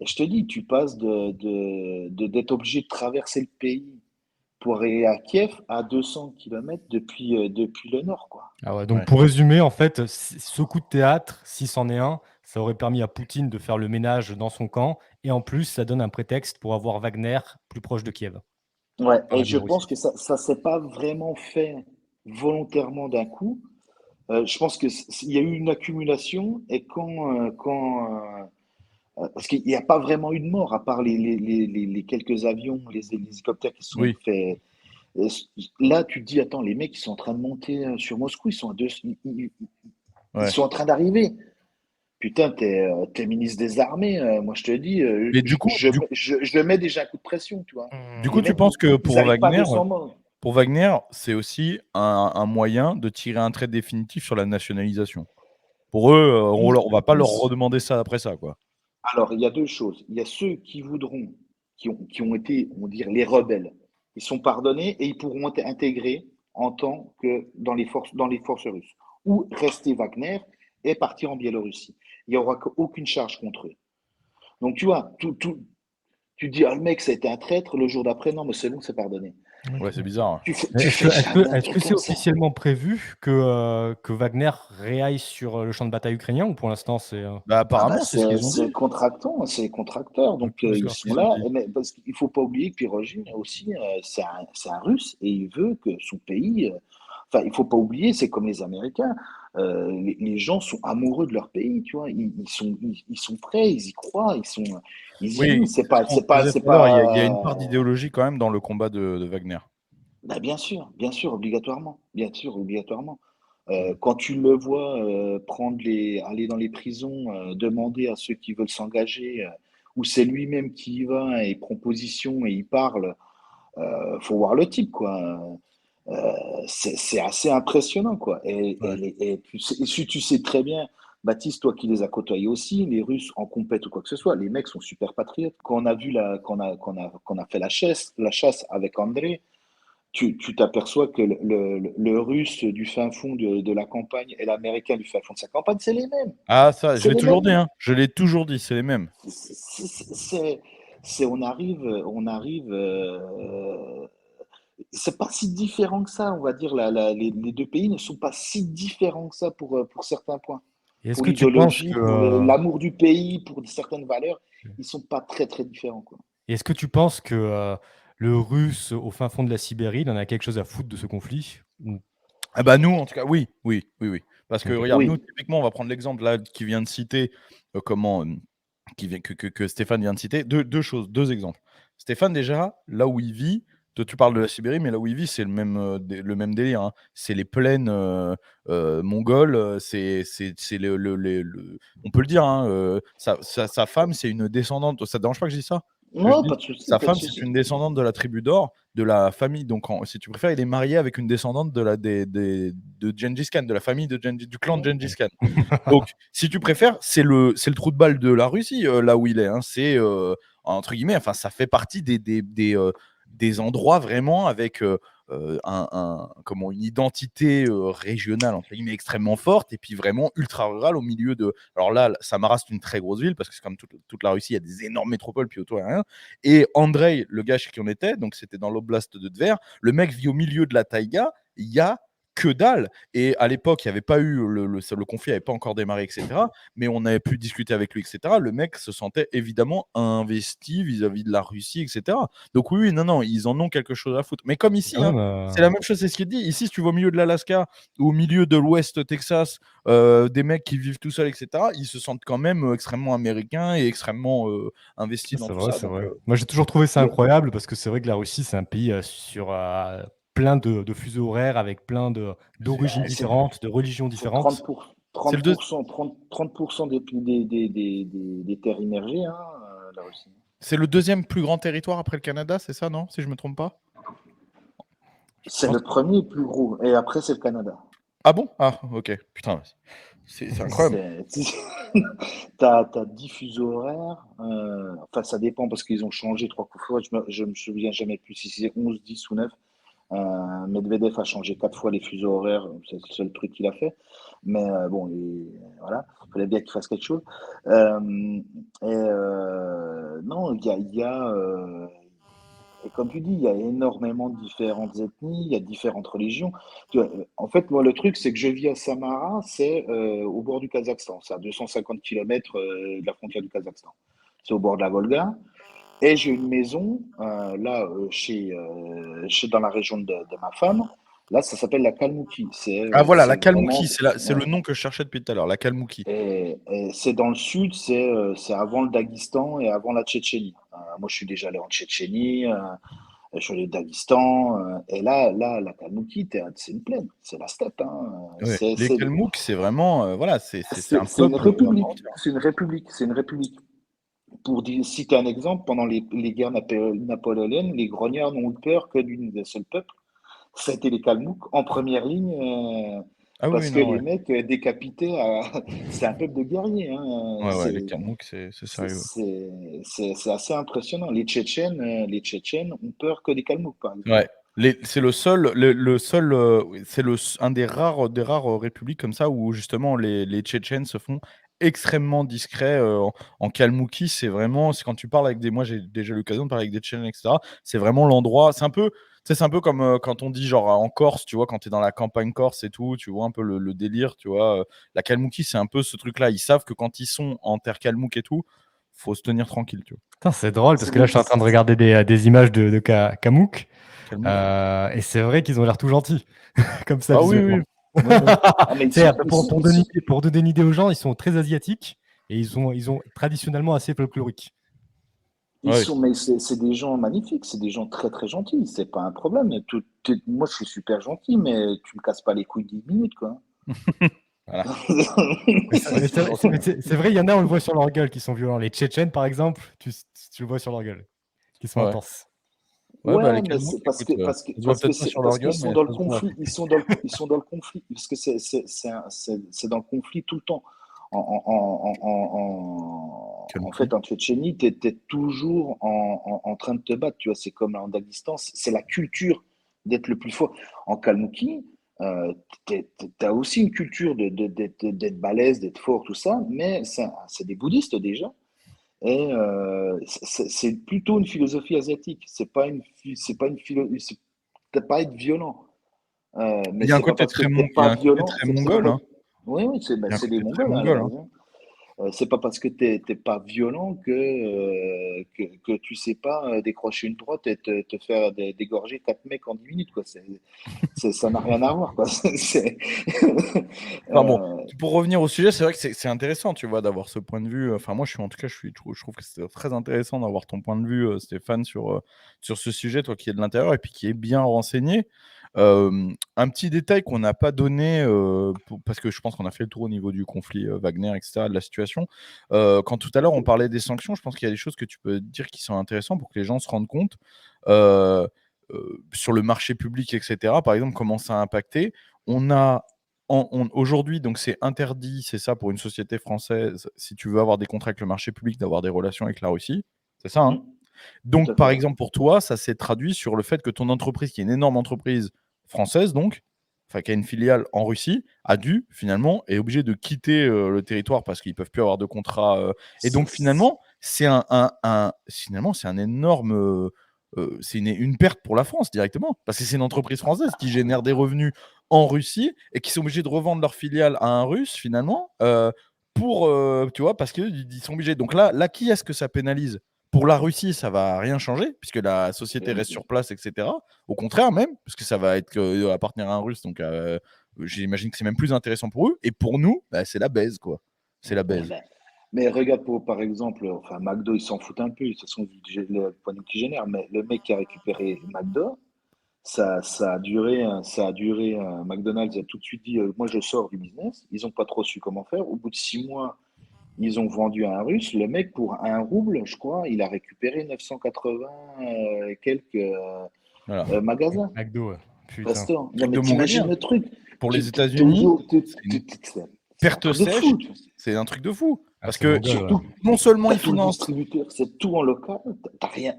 je te dis, tu passes d'être obligé de traverser le pays pour aller à Kiev à 200 kilomètres depuis le nord, quoi. Ah ouais, donc Ouais. pour résumer, en fait, ce coup de théâtre, si c'en est un, ça aurait permis à Poutine de faire le ménage dans son camp et en plus, ça donne un prétexte pour avoir Wagner plus proche de Kiev, Ouais, dans et la je pense Biélorussie. que ça s'est pas vraiment fait volontairement d'un coup. Je pense que il y a eu une accumulation et parce qu'il n'y a pas vraiment eu de mort à part les quelques avions, les hélicoptères qui se sont Oui, fait. euh, Là, tu te dis, attends, les mecs, ils sont en train de monter sur Moscou, ils ouais. sont en train d'arriver. Putain, t'es ministre des Armées. Moi, je te dis, Mais du coup, je mets déjà un coup de pression, tu vois. du Les coup, tu mecs, penses que ils n'arrivent pas à 200 morts. pour Wagner, c'est aussi un moyen de tirer un trait définitif sur la nationalisation. Pour eux, on va pas leur redemander ça après ça, quoi. Alors, il y a deux choses. Il y a ceux qui voudront, qui ont été, on va dire, les rebelles. Ils sont pardonnés et ils pourront être intégrés en tant que dans les forces russes. Ou rester Wagner et partir en Biélorussie. Il n'y aura aucune charge contre eux. Donc, tu vois, tu dis, ah, le mec, ça a été un traître. Le jour d'après, non, mais c'est bon, c'est pardonné. Ouais, OK. c'est bizarre. Mais Tu fais jamais un est-ce que truc c'est comme ça. officiellement prévu que Wagner réaille sur, le champ de bataille ukrainien ou pour l'instant c'est, Bah, Ah bah apparemment, c'est ce qu'ils ont dit. c'est les contracteurs, OK, donc parce que ils alors sont qu'ils ont là. dit Mais parce qu'il faut pas oublier que Pirogine aussi, c'est un Russe et il veut que son pays. Enfin, il faut pas oublier, c'est comme les Américains. Les gens sont amoureux de leur pays, tu vois. Ils sont prêts, ils y croient, ils y vont. Oui, c'est ce qu'on disait C'est tout à l'heure, il y a une part pas. d'idéologie quand même dans le combat de Wagner. Bah, bien sûr, obligatoirement, bien sûr, obligatoirement. mmh. Quand tu le vois aller dans les prisons, demander à ceux qui veulent s'engager, ou c'est lui-même qui y va et prend position et il parle, faut voir le type, quoi. C'est assez impressionnant, quoi. Ouais. Et si tu sais très bien, Baptiste, toi qui les as côtoyés aussi, les Russes en compète ou quoi que ce soit, les mecs sont super patriotes. Quand on a vu qu'on a fait la chasse avec André, tu t'aperçois que le russe du fin fond de la campagne et l'américain du fin fond de sa campagne, c'est les mêmes. Ah ça, je C'est l'ai les toujours dit, mêmes. hein. Je l'ai toujours dit, c'est les mêmes. On arrive, c'est pas si différent que ça, on va dire. Les deux pays ne sont pas si différents que ça pour certains points. Et est-ce Pour que tu penses l'idéologie, que, pour l'amour du pays, pour certaines valeurs, ils sont pas très très différents, quoi. et est-ce que tu penses que, le Russe au fin fond de la Sibérie, il en a quelque chose à foutre de ce conflit? Ou Ah bah, nous, en tout cas, oui, oui, oui, oui. Parce que OK. regarde, nous, Oui, typiquement, on va prendre l'exemple là qui vient de citer, qui vient que Stéphane vient de citer. 2 choses, 2 exemples. Stéphane, déjà, là où il vit, toi, tu parles de la Sibérie, mais là où il vit, c'est le même délire, hein. C'est les plaines, mongoles, c'est on peut le dire, hein, sa femme, c'est une descendante, ça te dérange pas que je dise ça? Que je non, dise? pas de souci, Sa pas de femme, c'est souci. une descendante de la tribu d'or, de la famille, donc si tu préfères, il est marié avec une descendante de Gengis Khan, de la famille du clan de Gengis Khan. Donc, si tu préfères, c'est le trou de balle de la Russie, là où il est, hein. C'est, entre guillemets, enfin, ça fait partie des endroits vraiment avec, une identité, «régionale» entre guillemets extrêmement forte et puis vraiment ultra rurale au milieu de, alors là, Samara, c'est une très grosse ville parce que c'est comme toute la Russie, il y a des énormes métropoles, puis autour il y a rien. Et Andrei, le gars chez qui on était, donc c'était dans l'oblast de Tver, le mec vit au milieu de la taïga, il y a que dalle. Et à l'époque, il y avait pas eu le conflit n'avait pas encore démarré, et cetera, mais on avait pu discuter avec lui, et cetera. Le mec se sentait évidemment investi vis-à-vis de la Russie, et cetera. Donc oui, oui, non, non, ils en ont quelque chose à foutre. Mais comme C'est ici, quand hein, même, c'est la même chose, c'est ce qu'il dit. Ici, si tu vas au milieu de l'Alaska ou au milieu de l'Ouest Texas, des mecs qui vivent tout seuls, et cetera, ils se sentent quand même, extrêmement américains et extrêmement, investis dans c'est tout vrai, ça. c'est Donc, vrai. Moi, j'ai toujours trouvé ça Le- incroyable parce que c'est vrai que la Russie, c'est un pays, sur, plein de fuseaux horaires avec plein d'origines c'est différentes, de religions c'est différentes. c'est le deux 30% des terres immergées, hein, la Russie. c'est le 2e plus grand territoire après le Canada, c'est ça, non? Si je me trompe pas? Je C'est pense. le premier plus gros. Et après, c'est le Canada. Ah bon? Ah, OK. Putain, c'est incroyable. C'est, t'as 10 fuseaux horaires. Enfin, ça dépend parce qu'ils ont changé 3 fois. Je me souviens jamais plus si c'est 11, 10 ou 9. Medvedev a changé 4 fois les fuseaux horaires, c'est le seul truc qu'il a fait. Mais bon, voilà, il fallait bien qu'il fasse quelque chose. Non, et comme tu dis, il y a énormément de différentes ethnies, il y a différentes religions. En fait, moi, le truc, c'est que je vis à Samara, c'est au bord du Kazakhstan. C'est à 250 km de la frontière du Kazakhstan. C'est au bord de la Volga. Et j'ai une maison, là, dans la région de ma femme. Là, ça s'appelle la Kalmoukie. Ah voilà, la C'est vraiment. Kalmoukie, c'est Ouais. le nom que je cherchais depuis tout à l'heure, la Kalmoukie. Et c'est dans le sud, c'est avant le Daghestan et avant la Tchétchénie. Moi, je suis déjà allé en Tchétchénie, je suis allé au Daghestan, et là, la Kalmoukie, c'est une plaine, c'est la steppe. Hein. Ouais. Les Kalmouks, c'est vraiment, voilà, c'est un C'est une peuple à part république, entière. c'est une république, c'est une république. Citer un exemple, pendant les guerres napoléoniennes, les grognards n'ont eu peur que d'un seul peuple, c'était les Kalmouks en première ligne, Ah oui, parce oui, que non, les ouais. mecs décapités, c'est un peuple de guerriers. Hein, Ouais, ouais, les Kalmouks, c'est sérieux. c'est assez impressionnant. Les Tchétchènes ont peur que des Kalmouks, par exemple. Ouais. C'est le seul, oui, c'est un des rares républiques comme ça où justement les Tchétchènes se font extrêmement discrets en Kalmoukie. C'est quand tu parles avec moi j'ai déjà eu l'occasion de parler avec des Tchétchènes, etc. C'est vraiment l'endroit. C'est un peu comme quand on dit genre en Corse, tu vois, quand tu es dans la campagne corse et tout, tu vois un peu le délire, tu vois. La Kalmoukie, c'est un peu ce truc-là. Ils savent que quand ils sont en terre kalmouk et tout, faut se tenir tranquille, tu vois. Putain, c'est drôle parce C'est que là, des- je suis en train de regarder des images de Kamouk, Kalmouk. et c'est vrai qu'ils ont l'air tout gentils, comme ça, Ah oui, visuellement. oui. Oui, oui. Ah, mais Tu sais, pour donner une idée aux gens, ils sont très asiatiques et ils ont traditionnellement assez folkloriques. Ouais. mais c'est des gens magnifiques, c'est des gens très très gentils, c'est pas un problème. Moi, je suis super gentil, mais tu me casses pas les couilles 10 minutes, quoi. Voilà. C'est vrai, il y en a, on le voit sur leur gueule, qui sont violents. Les Tchétchènes, par exemple, tu le vois sur leur gueule, qui sont Ouais. intenses. Ouais, bah, Ouais, les mais Kalmouks, c'est parce écoute, que parce que ça se voit parce que peut-être pas c'est sur parce leur qu'ils gueule, sont mais dans le ça se voit. conflit, ils sont dans le conflit, parce que c'est dans le conflit tout le temps. En Kalmoukie. fait, en Tchétchénie, tu es toujours en train de te battre, tu vois, c'est comme en Daghestan, c'est la culture d'être le plus fort. En Kalmoukie, tu as aussi une culture d'être balèze, d'être fort, tout ça, mais c'est des bouddhistes déjà. Et c'est plutôt une philosophie asiatique. C'est pas une t'as pas à être violent. Mais Il y a un c'est pas côté parce que très t'es il y pas a un côté violent, très c'est pas mongol, parce. hein. Oui, oui, Il y a un c'est des côté très Mongols hein, à la mongol, hein. base. Hein. C'est pas parce que t'es pas violent que tu sais pas décrocher une droite et te faire dégorger 4 mecs en 10 minutes, quoi. Ça n'a rien à voir, quoi. Enfin bon, Euh, pour revenir au sujet, c'est vrai que c'est intéressant, tu vois, d'avoir ce point de vue, enfin moi, en tout cas, je trouve que c'est très intéressant d'avoir ton point de vue, Stéphane, sur ce sujet, toi qui es de l'intérieur et puis qui est bien renseigné. Un petit détail qu'on n'a pas donné, parce que je pense qu'on a fait le tour au niveau du conflit, Wagner et cetera, de la situation. Quand tout à l'heure on parlait des sanctions, je pense qu'il y a des choses que tu peux dire qui sont intéressantes pour que les gens se rendent compte, heu sur le marché public et cetera. Par exemple, comment ça a impacté. On a aujourd'hui, donc c'est interdit, c'est ça pour une société française, si tu veux avoir des contrats avec le marché public, d'avoir des relations avec la Russie. C'est ça, hein? Tout Donc à fait, par ouais. exemple, pour toi, ça s'est traduit sur le fait que ton entreprise, qui est une énorme entreprise française donc, enfin qui a une filiale en Russie, a dû finalement est obligée de quitter, le territoire parce qu'ils peuvent plus avoir de contrat, et donc C'est- finalement, c'est un énorme, c'est une perte pour la France directement. Parce que c'est une entreprise française qui génère des revenus en Russie et qui sont obligés de revendre leur filiale à un Russe finalement, tu vois? Parce qu'ils sont obligés. Donc là, qui est-ce que ça pénalise? Pour la Russie, ça va rien changer puisque la société reste sur place et cetera. Au contraire même, parce que ça va être, appartenir à un Russe donc j'imagine que c'est même plus intéressant pour eux et pour nous, bah, c'est la baise quoi. C'est la Ouais, baise. mais regarde, par exemple, enfin, McDo, ils s'en foutent un peu, de toute façon, vu le point de vue qu'ils génèrent, mais le mec qui a récupéré McDo, McDonald's a tout de suite dit, moi je sors du business, ils n'ont pas trop su comment faire. Au bout de 6 mois, ils ont vendu à un Russe, le mec, pour 1 rouble, je crois, il a récupéré 980 quelques Voilà. magasins, McDo, putain. restaurants. Non, Truc mais de t'imagines mongolien. le truc, Pour les t'es États-Unis, c'est une c'est un perte truc de sèche, fou. c'est un truc de fou. Ah, Parce c'est que mongol, ouais. Surtout, non seulement t'as ils tout le financent. distributeur, c'est tout en local. T'as rien,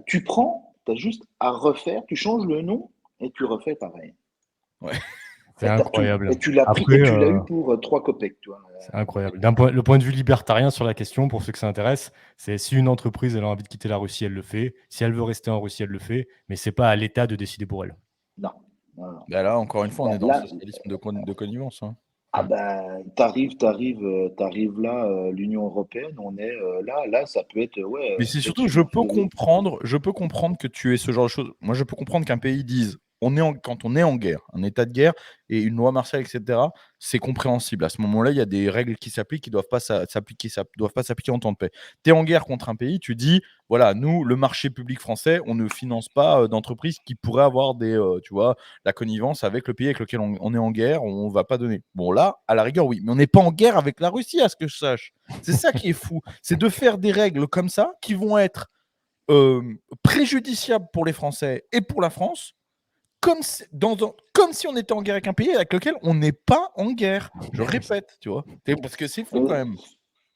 tu prends, t'as juste à refaire, tu changes le nom, et tu refais pareil. Ouais. C'est Et, incroyable. et tu l'as pris, Après, et tu l'as eu pour 3 copecs, tu vois. c'est incroyable. Le point de vue libertarien sur la question, pour ceux que ça intéresse, c'est si une entreprise elle a envie de quitter la Russie, elle le fait. Si elle veut rester en Russie, elle le fait. Mais c'est pas à l'État de décider pour elle. Non, non, non. Bah là, encore une fois, on Ben, est dans le là, socialisme de connivence. Hein. ah ben, t'arrives là, l'Union européenne, on est là, ça peut être, ouais, Mais c'est surtout, effectivement, je peux comprendre que tu aies ce genre de choses. Moi, je peux comprendre qu'un pays dise, quand on est en guerre, un état de guerre et une loi martiale, etc., c'est compréhensible. À ce moment-là, il y a des règles qui s'appliquent, qui doivent pas s'appliquer, ça doivent pas s'appliquer en temps de paix. Tu es en guerre contre un pays, tu dis, voilà, nous, le marché public français, on ne finance pas d'entreprises qui pourraient avoir tu vois, la connivence avec le pays avec lequel on est en guerre, on va pas donner. Bon, là, à la rigueur, oui, mais on n'est pas en guerre avec la Russie, à ce que je sache. C'est ça qui est fou. C'est de faire des règles comme ça qui vont être préjudiciables pour les Français et pour la France, comme si on était en guerre avec un pays avec lequel on n'est pas en guerre. Je répète, tu vois. Parce que c'est fou quand euh, même.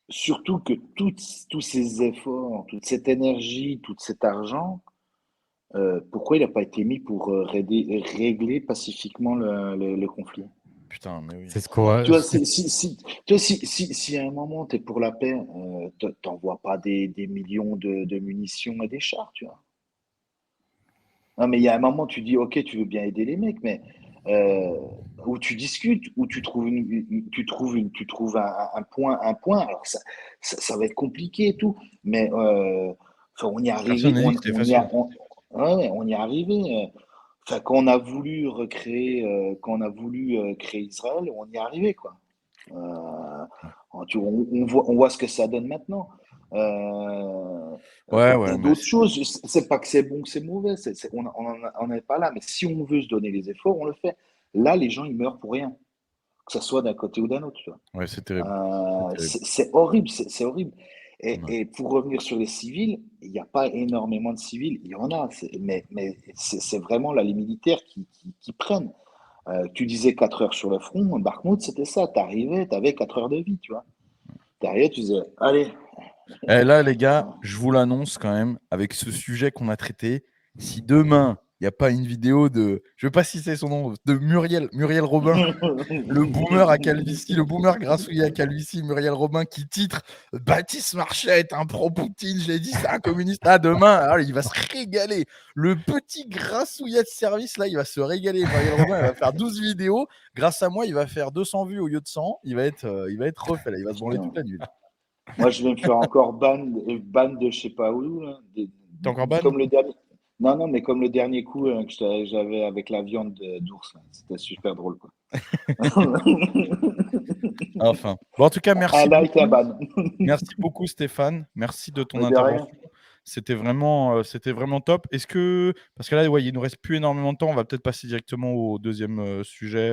surtout que tous ces efforts, toute cette énergie, tout cet argent, pourquoi il n'a pas été mis pour régler pacifiquement le conflit? Putain, mais oui. C'est ce qu'on. Tu vois, tu vois, si à un moment tu es pour la paix, t'envoies pas des millions de munitions et des chars, tu vois. Non, mais il y a un moment, tu dis, ok, tu veux bien aider les mecs, mais euh, où tu discutes, où tu trouves un point. Alors ça va être compliqué et tout, mais enfin, on y est Personne arrivé, n'a dit que c'était facile. ouais, on y est arrivé. Enfin, quand on a voulu créer Israël, on y est arrivé, quoi. On voit ce que ça donne maintenant. Euh, Ouais, ouais, et mais d'autres choses, c'est pas que c'est bon, que c'est mauvais, on n'en est pas là. Mais si on veut se donner les efforts, on le fait. Là, les gens, ils meurent pour rien, que ce soit d'un côté ou d'un autre. Tu vois. ouais, c'est terrible. C'est terrible. C'est horrible, c'est horrible. Ouais. Et pour revenir sur les civils, il n'y a pas énormément de civils, il y en a, mais c'est vraiment là, les militaires qui prennent. Tu disais 4 heures sur le front, Bakhmut, c'était ça. T'arrivais, t'avais 4 heures de vie, tu vois. T'arrivais, tu disais, allez. Eh, là, les gars, je vous l'annonce quand même, avec ce sujet qu'on a traité, si demain, il n'y a pas une vidéo je ne vais pas citer son nom, de Muriel Robin, le boomer à calvitie, le boomer grassouillet à calvitie, Muriel Robin qui titre Baptiste Marchais est un pro-Poutine, j'ai dit c'est un communiste. Ah, demain, alors, il va se régaler. Le petit grassouillet de service, là, il va se régaler. Muriel Robin, il va faire 12 vidéos. Grâce à moi, il va faire 200 vues au lieu de 100. Il va être refait, là. Il va se branler toute la nuit. Moi, je vais me faire encore ban de je sais pas où, là, T'es encore ban? comme le dernier. Non, non, mais comme le dernier coup que j'avais avec la viande d'ours, là. C'était super drôle, quoi. Enfin. Bon, en tout cas, Un merci like, un beaucoup. ban. Merci beaucoup, Stéphane. Merci de ton Mais de rien. intervention. C'était vraiment top. Parce que là, ouais, il nous reste plus énormément de temps, on va peut-être passer directement au deuxième sujet.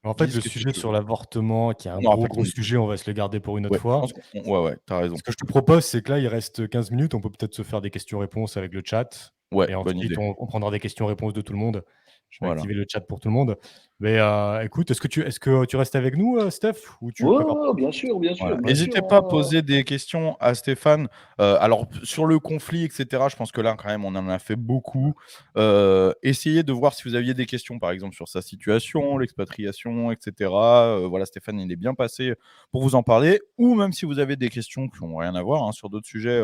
En fait, Dis le ce que sujet tu veux. sur l'avortement, qui est un On aura gros, pas le temps gros du tout. sujet, on va se le garder pour une autre Ouais, je fois. pense ouais, t'as raison. Ce que je te propose, c'est que là, il reste 15 minutes. On peut peut-être se faire des questions-réponses avec le chat. Ouais, Et bonne ensuite, idée. on prendra des questions-réponses de tout le monde. Je vais Voilà. activer le chat pour tout le monde. Mais écoute, est-ce que tu restes avec nous, Steph, ou tu Ouais, prépares? ouais, bien sûr, bien sûr, Voilà. bien sûr. N'hésitez pas à poser des questions à Stéphane. Alors, sur le conflit, etc., je pense que là, quand même, on en a fait beaucoup. Essayez de voir si vous aviez des questions, par exemple, sur sa situation, l'expatriation, etc. Voilà, Stéphane, il est bien passé pour vous en parler. Ou même si vous avez des questions qui n'ont rien à voir sur d'autres sujets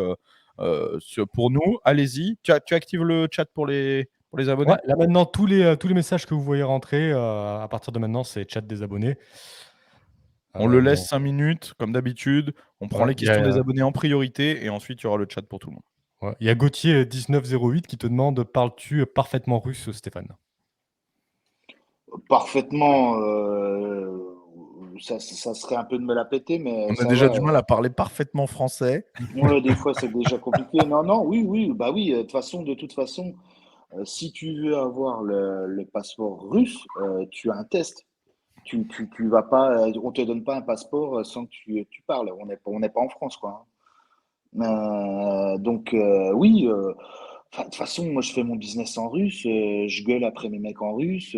pour nous, allez-y. Tu actives le chat pour les abonnés? Ouais, là maintenant, tous les messages que vous voyez rentrer, à partir de maintenant, c'est chat des abonnés. On le laisse Donc, 5 minutes, comme d'habitude. On prend ouais, les questions des abonnés en priorité et ensuite, il y aura le chat pour tout le monde. ouais, il y a Gauthier 1908 qui te demande: parles-tu parfaitement russe, Stéphane? Parfaitement, ça serait un peu de me la péter, mais On a ça déjà va. du mal à parler parfaitement français. Ouais, des fois, c'est déjà compliqué. Non, non, oui, oui, bah oui, de toute façon, si tu veux avoir le passeport russe, tu as un test. Tu vas pas, on te donne pas un passeport sans que tu parles. On n'est pas en France, quoi. Hein. Donc, oui, de toute façon, moi, je fais mon business en russe, je gueule après mes mecs en russe,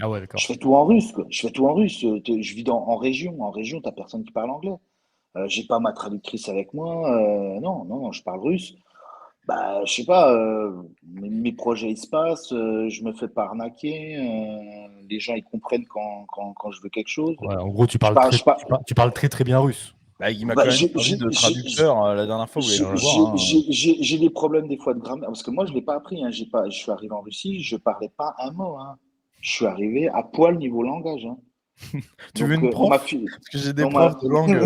Ah ouais, je d'accord. fais tout en russe, quoi. Je fais tout en russe. Je vis en région. En région, t'as personne qui parle anglais. J'ai pas ma traductrice avec moi. Non, non, je parle russe. Bah, je sais pas, mes projets ils se passent, je me fais pas arnaquer, les gens ils comprennent quand je veux quelque chose. Ouais, en gros, Je parle, je parle, tu parles très très bien russe. Bah, il m'a bah, quand même servi de traducteur la dernière fois, vous l'avez pu voir. Hein. j'ai des problèmes des fois de grammaire, parce que moi je l'ai pas appris, hein, je suis arrivé en Russie, je parlais pas un mot, hein. Je suis arrivé à poil niveau langage, hein. Tu veux Donc une on m'a prof? filé, Parce que j'ai des on profs m'a, de langue.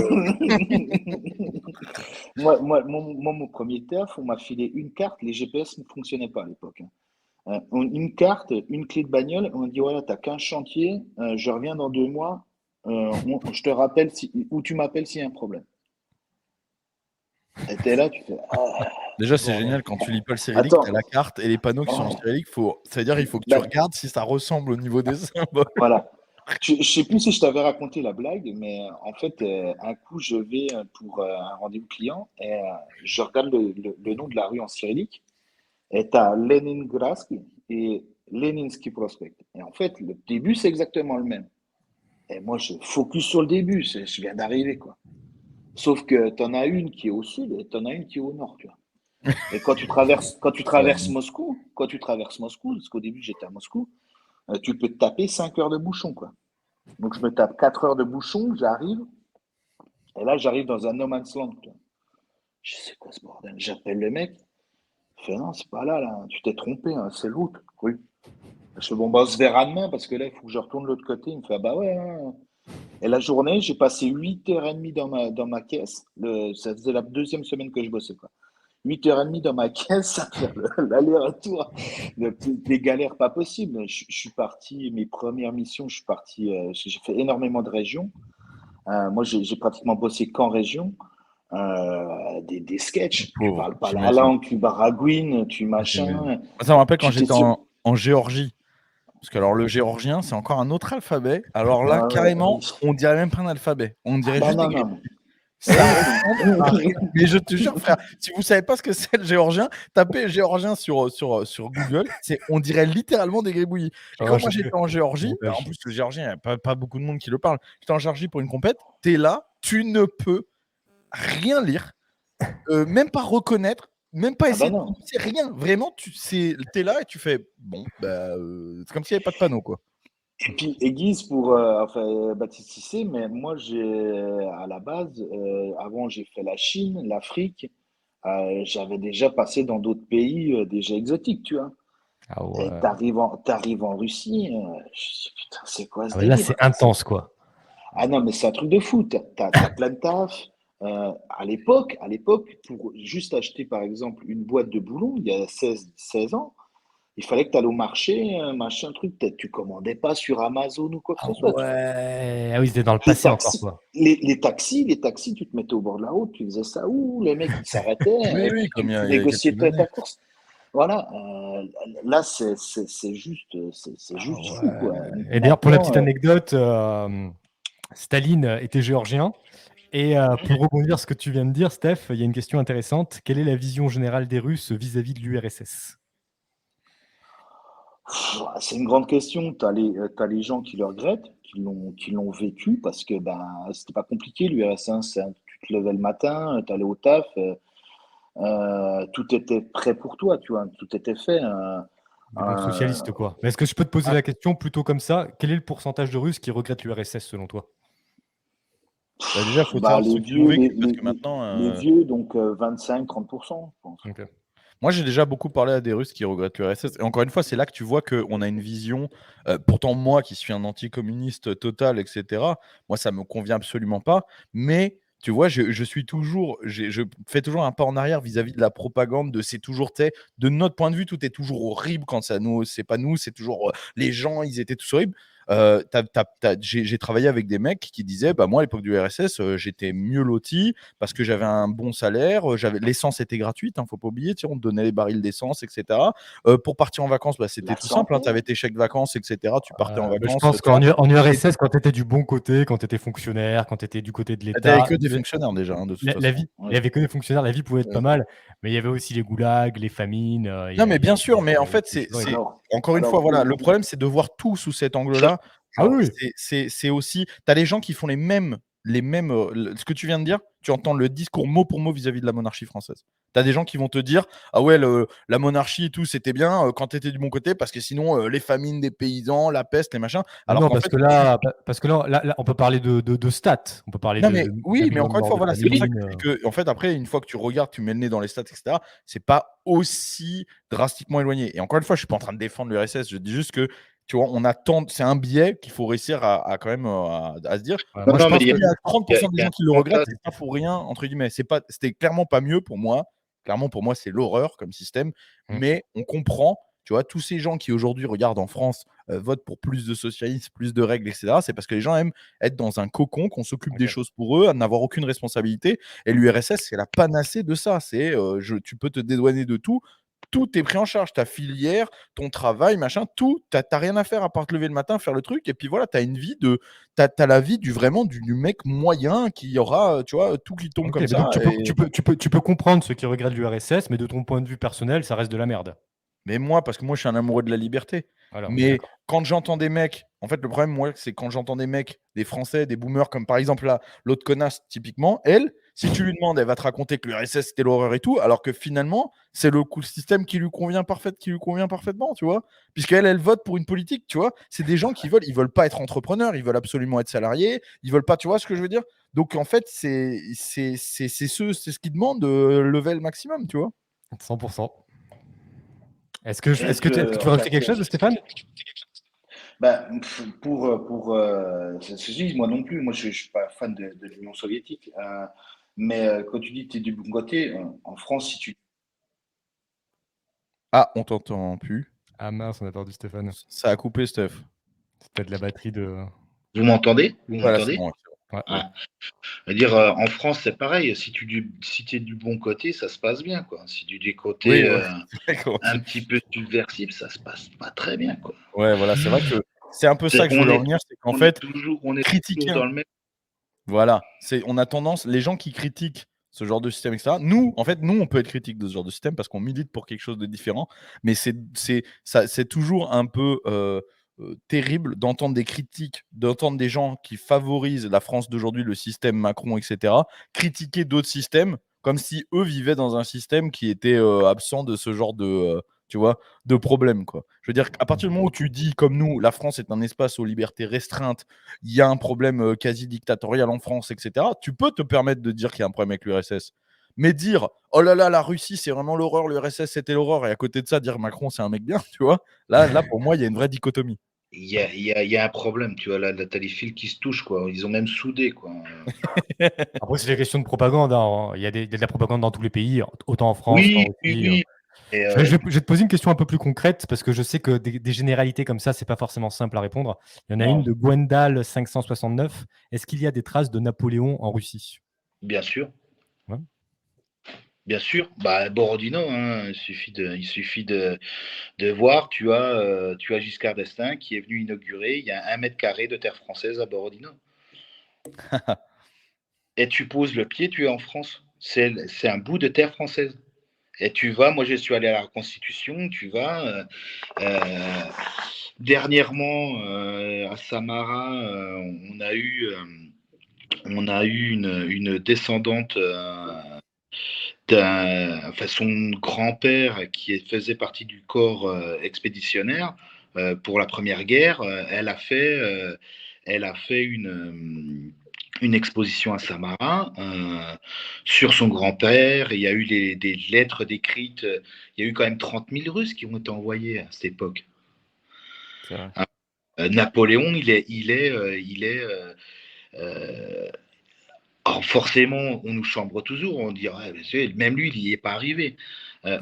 mon premier taf, on m'a filé une carte, les GPS ne fonctionnaient pas à l'époque, hein. Une carte, une clé de bagnole, on m'a dit voilà, t'as qu'un chantier, je reviens dans 2 mois, je te rappelle ou tu m'appelles s'il y a un problème. Et t'es là, tu fais Déjà, c'est bordel. génial quand tu lis pas le cyrillique, tu as Attends, la carte et les panneaux qui sont en oh, cyrillique. Ça veut dire il faut que tu bah, regardes si ça ressemble au niveau des symboles. voilà. Je sais plus si je t'avais raconté la blague, mais en fait, un coup, je vais pour un rendez-vous client et je regarde le nom de la rue en cyrillique et tu as Leningradsky et Leninsky Prospect. Et en fait, le début, c'est exactement le même. Et moi, je focus sur le début, je viens d'arriver, quoi. Sauf que tu en as une qui est au sud et tu en as une qui est au nord, tu vois. Et quand tu traverses Moscou, parce qu'au début, j'étais à Moscou, tu peux te taper 5 heures de bouchon, quoi. Donc, je me tape 4 heures de bouchon, j'arrive, et là, j'arrive dans un no man's land, tu vois. Je sais quoi ce bordel. J'appelle le mec, il fait non, c'est pas là, là, tu t'es trompé, hein, c'est l'autre. Oui. Je fais bon, bah, on se verra demain parce que là, il faut que je retourne de l'autre côté. Il me fait ah bah ouais, hein. Et la journée, j'ai passé 8h30 dans ma caisse. Ça faisait la deuxième semaine que je bossais, quoi. 8h30 dans ma caisse à faire l'aller-retour. Des galères pas possibles. Je suis parti, mes premières missions, je suis parti, j'ai fait énormément de régions. Moi, j'ai pratiquement bossé qu'en région. Des sketchs, tu Pauvre, parles pas la j'imagine. langue, tu baragouines, tu J'imagine. machin, Ça me rappelle quand tu t'es j'étais sur. en Géorgie. Parce que alors le géorgien, c'est encore un autre alphabet. Alors là, Ah ouais, carrément, on dirait même pas un alphabet. On ah dirait bah juste des non, griffes. non. Ça Eh ressemble à rien. Mais je te jure, frère, si vous savez pas ce que c'est le géorgien, tapez géorgien sur Google. On dirait littéralement des gribouillis. Et Oh, quand moi j'étais en Géorgie, en plus le géorgien, il n'y a pas beaucoup de monde qui le parle. J'étais en Géorgie pour une compète. T'es là, tu ne peux rien lire, même pas reconnaître, même pas ah bah essayer de non. prononcer, rien. Vraiment, t'es là et tu fais bon, bah, c'est comme s'il n'y avait pas de panneau, quoi. Et puis, aiguise pour, enfin, Baptiste Cissé, mais moi, à la base, avant, j'ai fait la Chine, l'Afrique. J'avais déjà passé dans d'autres pays déjà exotiques, tu vois. Ah Et ouais. t'arrives en Russie, je dis, putain, c'est quoi ce Ah ouais, là, délire? c'est intense, quoi. Ah non, mais c'est un truc de fou. T'as plein de taf. À l'époque, pour juste acheter, par exemple, une boîte de boulons, il y a 16 ans, il fallait que tu ailles au marché, machin truc. Tu commandais pas sur Amazon ou quoi que Ah ce soit, tu vois. ouais. Ah oui, c'était dans le Les passé encore, taxis, quoi. les taxis, tu te mettais au bord de la route, tu faisais ça où les mecs ils s'arrêtaient Oui, et oui, puis comme tu il y a négociais quelques années. ta course. Voilà, là c'est juste, c'est Ah juste fou quoi. ouais. Et d'ailleurs, pour la Maintenant, petite anecdote, Staline était géorgien. Et pour rebondir sur ce que tu viens de dire, Steph, il y a une question intéressante. Quelle est la vision générale des Russes vis-à-vis de l'URSS? c'est une grande question. T'as les gens qui le regrettent, qui l'ont vécu parce que ben c'était pas compliqué l'URSS. Hein, tu te levais le matin, tu allais au taf, tout était prêt pour toi, tu vois, tout était fait. Mais donc Euh, socialiste, quoi. Mais est-ce que je peux te poser Ah, la question plutôt comme ça? Quel est le pourcentage de Russes qui regrettent l'URSS selon toi? bah déjà, il faut Bah, savoir les ceux qui l'ont vieux, vécu, parce que maintenant, les vieux, donc 25-30%, je pense. Ok. moi j'ai déjà beaucoup parlé à des Russes qui regrettent l'URSS. Et encore une fois, c'est là que tu vois qu'on a une vision. Pourtant, moi qui suis un anticommuniste total, etc., moi ça me convient absolument pas. Mais tu vois, je suis toujours, je fais toujours un pas en arrière vis-à-vis de la propagande. C'est toujours, tu sais, de notre point de vue, tout est toujours horrible quand ça nous, c'est pas nous, c'est toujours les gens, ils étaient tous horribles. J'ai travaillé avec des mecs qui disaient bah moi à l'époque du RSS j'étais mieux loti parce que j'avais un bon salaire, l'essence était gratuite, hein, faut pas oublier, on te donnait les barils d'essence, etc. Pour partir en vacances, bah, c'était La tout simple, hein, tu santé. avais tes chèques vacances, etc. Tu partais en Mais je vacances, pense qu'en en URSS, quand tu étais du bon côté, quand tu étais fonctionnaire, quand tu étais du côté de t'avais l'État, que des fonctionnaires déjà, hein, de toute la façon. vie, il y Ouais. avait que des fonctionnaires, la vie pouvait être pas Ouais. mal, mais il y avait aussi les goulags, les famines, Non, mais bien sûr, mais en il y avait fait, des choses horribles. encore une fois, Alors, voilà, le problème, c'est de voir tout sous cet angle-là. Ah Alors, oui, c'est aussi, tu as les gens qui font les mêmes ce que tu viens de dire, tu entends le discours mot pour mot vis-à-vis de la monarchie française. Tu as des gens qui vont te dire ah ouais, la monarchie et tout, c'était bien quand tu étais du bon côté, parce que sinon, les famines des paysans, la peste, les machins. Alors Non, qu'en parce fait, que là, on peut parler de stats. On peut parler non, mais de oui, mais millions de encore une morts fois, de voilà, c'est pour ça que famine. je dis que, en fait, après, une fois que tu regardes, tu mets le nez dans les stats, etc., c'est pas aussi drastiquement éloigné. Et encore une fois, je suis pas en train de défendre l'URSS, je dis juste que, tu vois, c'est un biais qu'il faut réussir à quand même à se dire. Ouais, Non, moi, je non, mais pense S'il que y a 30% il des y a gens un qui le regrettent, fantasme. c'est pas pour rien, entre guillemets. C'était clairement pas mieux pour moi. Clairement, pour moi, c'est l'horreur comme système. Mmh. Mais on comprend, tu vois, tous ces gens qui aujourd'hui regardent en France, votent pour plus de socialisme, plus de règles, etc. C'est parce que les gens aiment être dans un cocon, qu'on s'occupe des OK. choses pour eux, à n'avoir aucune responsabilité. Et l'URSS, c'est la panacée de ça. Tu peux te dédouaner de tout. Tout est pris en charge. Ta filière, ton travail, machin, tout. T'as rien à faire à part te lever le matin, faire le truc. Et puis voilà, t'as la vie du mec moyen qui aura, tu vois, tout qui tombe OK, comme mais donc ça. tu peux comprendre ceux qui regrettent l'URSS, mais de ton point de vue personnel, ça reste de la merde. Mais moi, parce que moi, je suis un amoureux de la liberté. Voilà, on est Mais d'accord. quand j'entends des mecs, en fait, le problème, moi, c'est quand j'entends des mecs, des Français, des boomers, comme par exemple là, l'autre connasse, typiquement, elle, si tu lui demandes, elle va te raconter que l'URSS c'était l'horreur et tout, alors que finalement, c'est le système qui lui convient parfaitement, tu vois. Puisqu'elle, elle vote pour une politique, tu vois. C'est des gens ils veulent pas être entrepreneurs, ils veulent absolument être salariés, ils veulent pas, tu vois ce que je veux dire. Donc en fait, c'est ce qu'ils demandent de lever le maximum, tu vois. 100%. Et Est-ce que tu veux rajouter quelque chose, Stéphane? bah, ceci, moi non plus, moi je suis pas fan de l'Union soviétique. Mais quand tu dis que tu es du bon côté, en France, si tu. Ah, on t'entend plus. Ah mince, on a perdu Stéphane. Ça a coupé, Steph. C'est peut-être la batterie de. Vous m'entendez? Vous Voilà, c'est m'entendez? bon. Ouais. Ouais. C'est-à-dire, en France, c'est pareil. Si tu es du bon côté, ça se passe bien, quoi. Si tu es du côté Oui, ouais. D'accord. un petit peu subversif, ça se passe pas très bien, quoi. Ouais, voilà, c'est vrai que c'est un peu ça que je voulais en venir, c'est qu'en fait, On est critiquer toujours dans le même. voilà, on a tendance, les gens qui critiquent ce genre de système, etc. Nous, en fait, nous, on peut être critique de ce genre de système parce qu'on milite pour quelque chose de différent, mais c'est toujours un peu terrible d'entendre des critiques, d'entendre des gens qui favorisent la France d'aujourd'hui, le système Macron, etc., critiquer d'autres systèmes comme si eux vivaient dans un système qui était absent de ce genre tu vois, de problème, quoi. Je veux dire, à partir du moment où tu dis, comme nous, la France est un espace aux libertés restreintes, il y a un problème quasi dictatorial en France, etc., tu peux te permettre de dire qu'il y a un problème avec l'URSS. Mais dire, oh là là, la Russie, c'est vraiment l'horreur, l'URSS, c'était l'horreur, et à côté de ça, dire Macron, c'est un mec bien, tu vois, là pour moi, il y a une vraie dichotomie. Il y a un problème, tu vois. Là, t'as les fils qui se touchent, quoi. Ils ont même soudé, quoi. Après, c'est des questions de propagande, hein. Il y a de la propagande dans tous les pays, autant en France qu'en Oui, oui, Russie. oui. Et, Je vais te poser une question un peu plus concrète parce que je sais que des généralités comme ça, c'est pas forcément simple à répondre. Il y en a une non, de Gwendal 569. Est-ce qu'il y a des traces de Napoléon en Russie? bien sûr. Ouais. Bien sûr, bah, Borodino, hein, il suffit de voir, tu as Giscard d'Estaing qui est venu inaugurer, il y a 1 mètre carré de terre française à Borodino. Et tu poses le pied, tu es en France. C'est un bout de terre française. Et tu vas, moi je suis allé à la Constitution, tu vas. Dernièrement, à Samara, on a eu une descendante enfin, son grand-père faisait partie du corps expéditionnaire pour la Première Guerre. Elle a fait une exposition à Samara sur son grand-père. Il y a eu des lettres décrites. Il y a eu quand même 30 000 Russes qui ont été envoyés à cette époque. C'est vrai. Napoléon, alors forcément, on nous chambre toujours, on dit ah, même lui, il n'y est pas arrivé. Je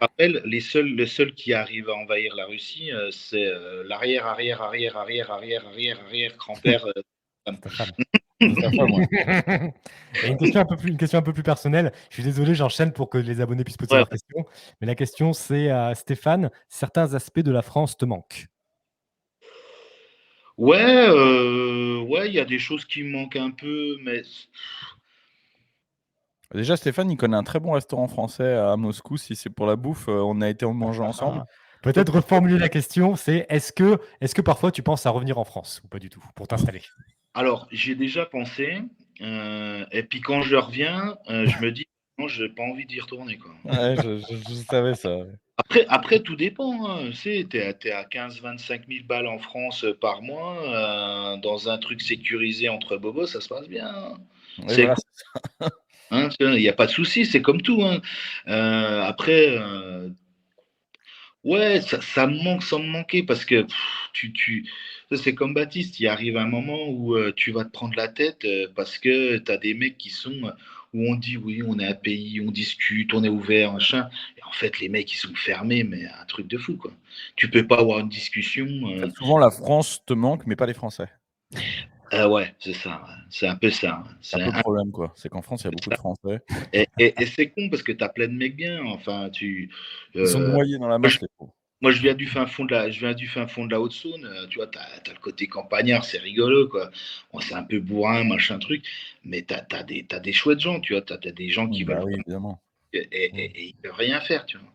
rappelle, le seul qui arrive à envahir la Russie, c'est l'arrière grand-père. C'est ta femme. C'est ta femme, ouais. Et une question un peu plus personnelle. Je suis désolé, j'enchaîne pour que les abonnés puissent poser Ouais, leurs questions. Mais la question, c'est Stéphane, certains aspects de la France te manquent. ouais, il y a des choses qui me manquent un peu, mais Déjà, Stéphane, il connaît un très bon restaurant français à Moscou. Si c'est pour la bouffe, on a été en manger ensemble. Peut-être reformuler la question, c'est est-ce que parfois tu penses à revenir en France ou pas du tout pour t'installer? Alors, j'y ai déjà pensé, et puis quand je reviens, je me dis: «Non, j'ai pas envie d'y retourner, quoi». Ouais, je savais ça, ouais. Après tout dépend, hein, tu sais, tu es à 15-25 000 balles en France, par mois, dans un truc sécurisé entre bobos, ça se passe bien, hein. Oui, C'est voilà, cool, hein, tu vois? Il y a pas de souci, c'est comme tout, hein. Après, ouais, ça me manque sans me manquer parce que tu ça, c'est comme Baptiste, il arrive un moment où, tu vas te prendre la tête, parce que tu as des mecs qui sont, où on dit: «Oui, on est un pays, on discute, on est ouvert, machin», et en fait, les mecs, ils sont fermés, mais un truc de fou, quoi. Tu peux pas avoir une discussion, en fait, souvent la France te manque, mais pas les Français. ouais, c'est ça, ouais, c'est un peu ça, ouais. C'est un peu le problème, quoi. C'est qu'en France, il y a beaucoup de Français. Et c'est con parce que tu as plein de mecs bien, enfin, Ils sont heu, noyés dans la moi je masse, les pauvres. moi je viens du fin fond de la Haute-Saône, tu vois? Tu as le côté campagnard, c'est rigolo, quoi. Bon, c'est un peu bourrin, machin truc, mais tu as des chouettes gens, tu vois? Tu as des gens qui Bah veulent oui, vraiment, évidemment. Mmh. et ils peuvent rien faire, tu vois?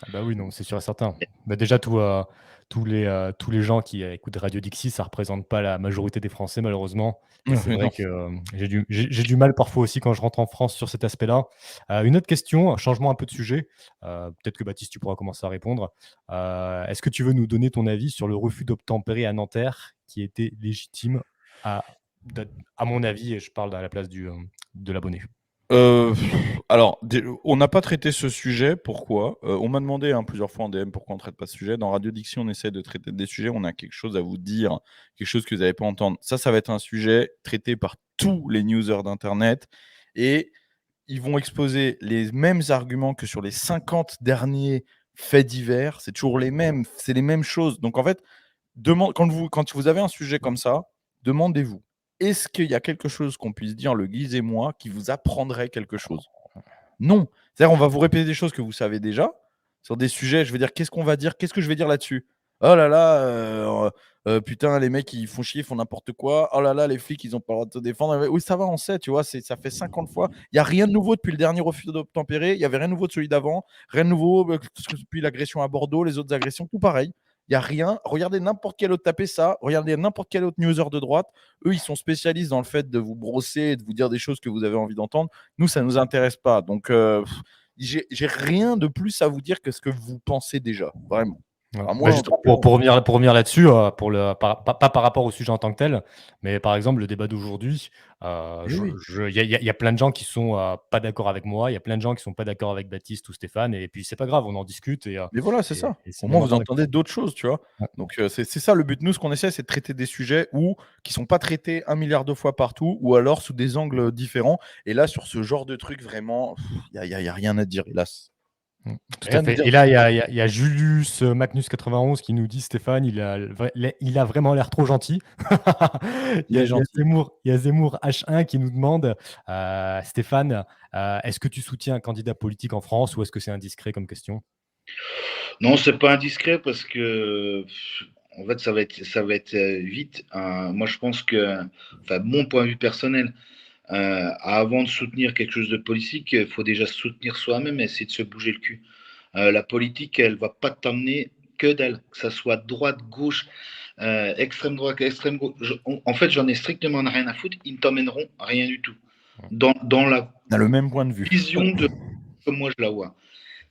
Ah bah oui, non, c'est sûr et certain. Bah, déjà tous les gens qui, écoutent Radio Dixie, ça représente pas la majorité des Français malheureusement et c'est Oui, vrai non. que, j'ai du mal parfois aussi quand je rentre en France sur cet aspect-là. Une autre question, un changement un peu de sujet, peut-être que Baptiste, tu pourras commencer à répondre. Est-ce que tu veux nous donner ton avis sur le refus d'obtempérer à Nanterre qui était légitime à à mon avis et je parle à la place de l'abonné? Heu, alors, on n'a pas traité ce sujet, pourquoi? On m'a demandé, hein, plusieurs fois en DM pourquoi on ne traite pas ce sujet. Dans Radio Diction, on essaie de traiter des sujets, on a quelque chose à vous dire, quelque chose que vous n'allez pas entendre. Ça va être un sujet traité par tous les newsers d'internet et ils vont exposer les mêmes arguments que sur les 50 derniers faits divers. C'est toujours les mêmes, c'est les mêmes choses. Donc en fait, quand vous avez un sujet comme ça, demandez-vous: «Est-ce qu'il y a quelque chose qu'on puisse dire le Guise et moi qui vous apprendrait quelque chose?» Non. C'est-à-dire, on va vous répéter des choses que vous savez déjà, sur des sujets, je veux dire, qu'est-ce qu'on va dire? Qu'est-ce que je vais dire là-dessus? «Oh là là, putain, les mecs, ils font chier, ils font n'importe quoi. Oh là là, les flics, ils ont pas le droit de se défendre». Oui, ça va, on sait, tu vois? Ça fait 50 fois. Il y a rien de nouveau depuis le dernier refus d'obtempérer. Il y avait rien de nouveau de celui d'avant. Rien de nouveau, depuis l'agression à Bordeaux, les autres agressions, tout pareil. Il y a rien. Regardez n'importe quel autre taper ça. Regardez n'importe quel autre newser de droite. Eux, ils sont spécialistes dans le fait de vous brosser et de vous dire des choses que vous avez envie d'entendre. Nous, ça nous intéresse pas. Donc, j'ai rien de plus à vous dire que ce que vous pensez déjà, vraiment. Voilà. Enfin, Bah, moi, en tout justement cas. pour revenir là-dessus, pour le pas par rapport au sujet en tant que tel, mais par exemple le débat d'aujourd'hui, Eh oui, il y a plein de gens qui sont, pas d'accord avec moi, il y a plein de gens qui sont pas d'accord avec Baptiste ou Stéphane et puis c'est pas grave, on en discute mais voilà, c'est ça. et c'est Au bien moins, vous normal. entendez d'autres choses, tu vois? Ouais. Donc, c'est ça le but. Nous, ce qu'on essaie, c'est de traiter des sujets qui sont pas traités 1 milliard de fois partout ou alors sous des angles différents. Et là, sur ce genre de truc, vraiment, il y a rien à dire, hélas. Mmh, tout à Rien à fait dire et du là, tout. il y a Julius, Magnus91 qui nous dit: «Stéphane, il a vraiment l'air trop gentil». Il est gentil. Il y a Zemmour H1 qui nous demande, «Stéphane, est-ce que tu soutiens un candidat politique en France ou est-ce que c'est indiscret comme question?» Non, c'est pas indiscret parce que, en fait, ça va être, vite, moi, je pense que, enfin, mon point de vue personnel, avant de soutenir quelque chose de politique, il faut déjà se soutenir soi-même et essayer de se bouger le cul. La politique, elle va pas t'emmener que dalle, que ça soit droite, gauche, extrême droite, extrême gauche. En fait, j'en ai strictement rien à foutre. Ils ne t'emmèneront rien du tout. Dans la On a le même point de vue. vision de comme moi je la vois.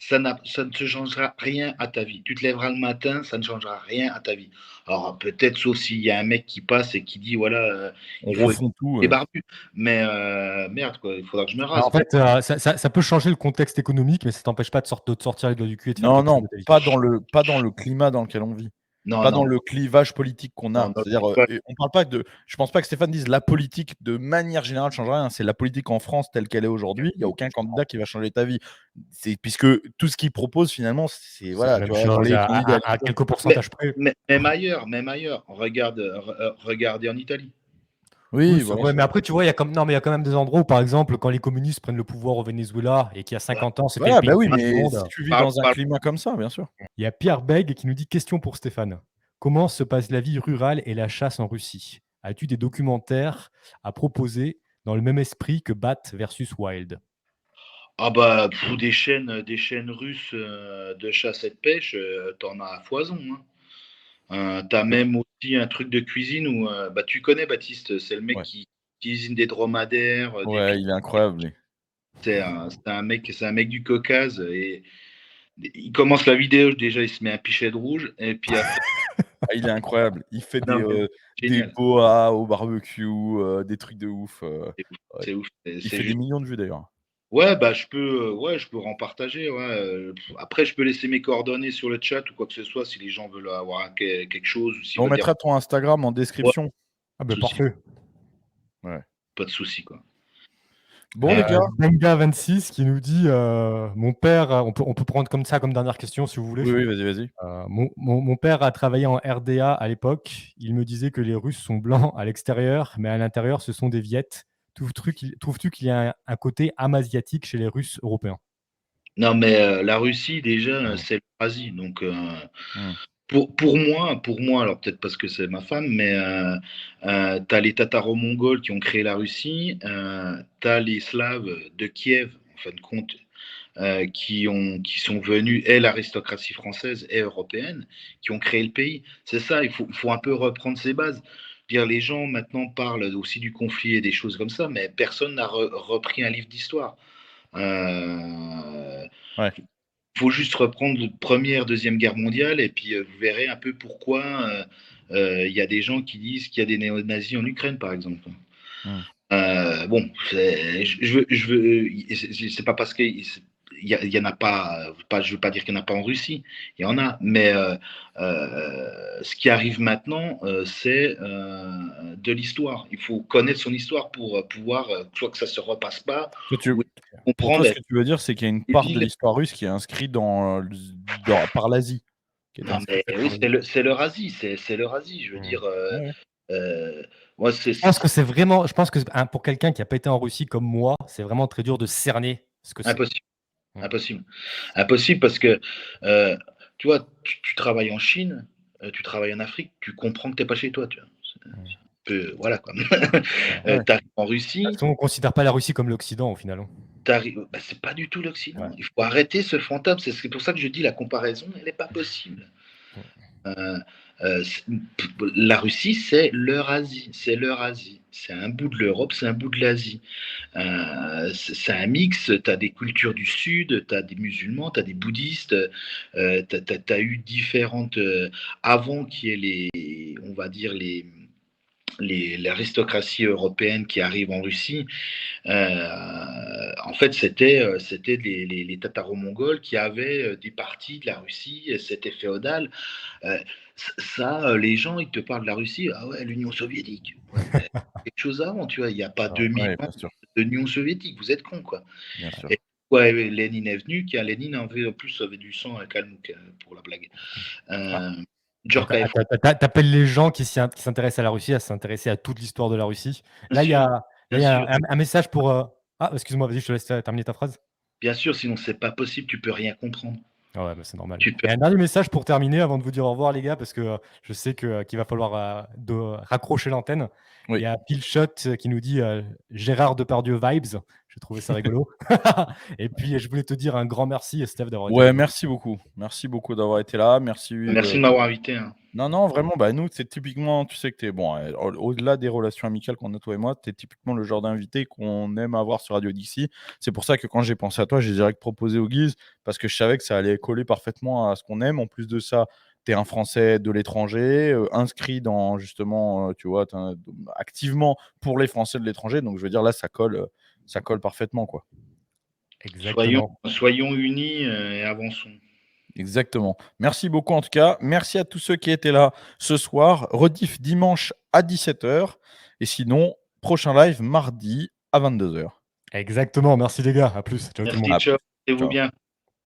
Ça ne te changera rien à ta vie. Tu te lèveras le matin, ça ne changera rien à ta vie. Alors peut-être, sauf s'il y a un mec qui passe et qui dit voilà, On il faut refond tout. les barbus. Mais merde quoi, il faudra que je me Bah, en rase. fait, ça peut changer le contexte économique, mais ça t'empêche pas de te sortir les doigts du cul et de faire Non, quelque chose non, de ta vie. pas dans le climat dans lequel on vit. Non, Pas non, dans le clivage politique qu'on non, a. non, C'est-à-dire, et on parle pas de je pense pas que Stéphane dise la politique de manière générale change rien. C'est la politique en France telle qu'elle est aujourd'hui. Il y a aucun candidat qui va changer ta vie. C'est puisque tout ce qu'il propose finalement, c'est C'est la voilà, tu même vois? Dans chose les candidats à à quelques mais pourcentages près. même ailleurs. Regarde, regardez en Italie. Oui, oui, c'est voilà. vrai, mais après, tu vois, il y a quand même des endroits où, par exemple, quand les communistes prennent le pouvoir au Venezuela et qu'il y a Ouais, 50 ans, c'était le Voilà, pays bah, le oui, plus riche du mais monde. si tu vis parle dans un parle climat comme ça, bien sûr. Il y a Pierre Bègue qui nous dit: «Question pour Stéphane. Comment se passe la vie rurale et la chasse en Russie? As-tu des documentaires à proposer dans le même esprit que Bat versus Wild?» ah bah, des chaînes russes, de chasse et de pêche, tu as à foison, hein. T'as même aussi un truc de cuisine où bah, tu connais Baptiste, c'est le mec Ouais. qui cuisine des dromadaires, des Ouais, il est incroyable, lui. c'est un mec du Caucase et il commence la vidéo, déjà il se met un pichet de rouge et puis après Ah, il est incroyable. Il fait non mais des génial, boas au barbecue, des trucs de ouf, c'est ouf, ouais. c'est ouf, Il c'est fait des juste millions de vues d'ailleurs. ouais, bah, je peux en partager, ouais, après je peux laisser mes coordonnées sur le chat ou quoi que ce soit si les gens veulent avoir quelque chose ou s'ils On veulent des mettra ton Instagram en ouais, description. Ah pas bah de souci, parfait. Ouais. pas de souci, quoi. Bon les gars, Benga26 qui nous dit mon père, on peut prendre comme ça comme dernière question si vous voulez. oui, vas-y, vas-y. Mon père a travaillé en RDA à l'époque. Il me disait que les Russes sont blancs à l'extérieur, mais à l'intérieur, ce sont des Viettes. Trouves-tu qu'il y a un côté amasiatique chez les Russes européens? Non, mais la Russie, déjà, Mmh. c'est l'Eurasie. Donc, Mmh. pour moi, alors peut-être parce que c'est ma femme, mais tu as les Tataro-Mongols qui ont créé la Russie, tu as les Slaves de Kiev, en fin de compte, qui sont venus, et l'aristocratie française et européenne, qui ont créé le pays. C'est ça, faut un peu reprendre ses bases. Dire, les gens maintenant parlent aussi du conflit et des choses comme ça, mais personne n'a repris un livre d'histoire. Euh, Ouais. faut juste reprendre la Première, Deuxième Guerre mondiale et puis vous verrez un peu pourquoi il y a des gens qui disent qu'il y a des néo-nazis en Ukraine, par exemple. Mmh. Bon, c'est pas parce qu'il y en a pas, je veux pas dire qu'il n'y en a pas en Russie, il y en a, mais ce qui arrive maintenant, c'est de l'histoire. Il faut connaître son histoire pour pouvoir, soit que ça se repasse pas, Toi, ou pour toi, comprendre ce que tu veux dire, c'est qu'il y a une les part de villes. l'histoire russe qui est inscrite par l'Asie, qui est Non, inscrite mais par oui, l'Asie. c'est l'Eurasie, c'est l'Eurasie. Je veux Mmh. dire, Ouais. moi, Je pense que pour quelqu'un qui a pas été en Russie comme moi, c'est vraiment très dur de cerner ce que c'est. impossible, Mmh. impossible, impossible parce que euh, tu vois, tu travailles en Chine, tu travailles en Afrique, tu comprends que t'es pas chez toi, tu vois. Mmh. Voilà quoi. Ouais. T'arrives en De toute Russie, façon, on considère pas la Russie comme l'Occident au final, hein. bah, c'est pas du tout Ouais. l'Occident. Il faut arrêter ce fantasme. C'est pour ça que je dis la comparaison, elle n'est pas possible. Mmh. Euh, euh, la Russie, c'est l'Eurasie, c'est l'Eurasie. C'est un bout de l'Europe, c'est un bout de l'Asie. C'est un mix, tu as des cultures du Sud, tu as des musulmans, tu as des bouddhistes, tu as eu différentes... avant qu'il y ait on va dire, l'aristocratie européenne qui arrive en Russie, en fait, c'était les Tataro-Mongols qui avaient des parties de la Russie, c'était féodal. Euh, les gens, ils te parlent de la Russie, ah ouais, l'Union soviétique. Ouais, mais quelque chose avant, tu vois, il n'y a pas Ça, 2000 Ouais, ans bien sûr, de l'Union soviétique, vous êtes cons, quoi. bien sûr. Et ouais, Lénine est venu, Lénine en plus avait du sang à Kalmouk, pour la blague. ah, Euh, donc, Djorkaeff, t'appelles les gens qui s'intéressent à la Russie à s'intéresser à toute l'histoire de la Russie. bien sûr, Là, bien il y a sûr, un message pour. Ah, excuse-moi, vas-y, je te laisse terminer ta phrase. bien sûr, sinon c'est pas possible, tu peux rien comprendre. Ah ouais, bah, c'est normal. Tu peux... Et un dernier message pour terminer avant de vous dire au revoir, les gars, parce que je sais qu'il va falloir raccrocher l'antenne. Il Oui. y a Pillshot qui nous dit Gérard Depardieu vibes. J'ai trouvé ça rigolo. Et puis, je voulais te dire un grand merci, Steph, d'avoir été Ouais, avec nous. merci beaucoup. Merci beaucoup d'avoir été là. Merci. Merci de m'avoir invité, hein. Non, non, vraiment, bah, nous, c'est typiquement, tu sais que tu es, bon, au-delà des relations amicales qu'on a, toi et moi, tu es typiquement le genre d'invité qu'on aime avoir sur Radio Dixie. C'est pour ça que quand j'ai pensé à toi, j'ai direct proposé au Guise, parce que je savais que ça allait coller parfaitement à ce qu'on aime. En plus de ça, tu es un Français de l'étranger, inscrit dans, justement, tu vois, activement pour les Français de l'étranger. Donc, je veux dire, là, ça colle parfaitement, quoi. Exactement. Soyons unis et avançons. Exactement. Merci beaucoup en tout cas. Merci à tous ceux qui étaient là ce soir. Rediff dimanche à 17h. Et sinon, prochain live mardi à 22h. Exactement. Merci, les gars. À plus. Ciao, tout le Merci, monde. ciao, et vous Ciao. bien.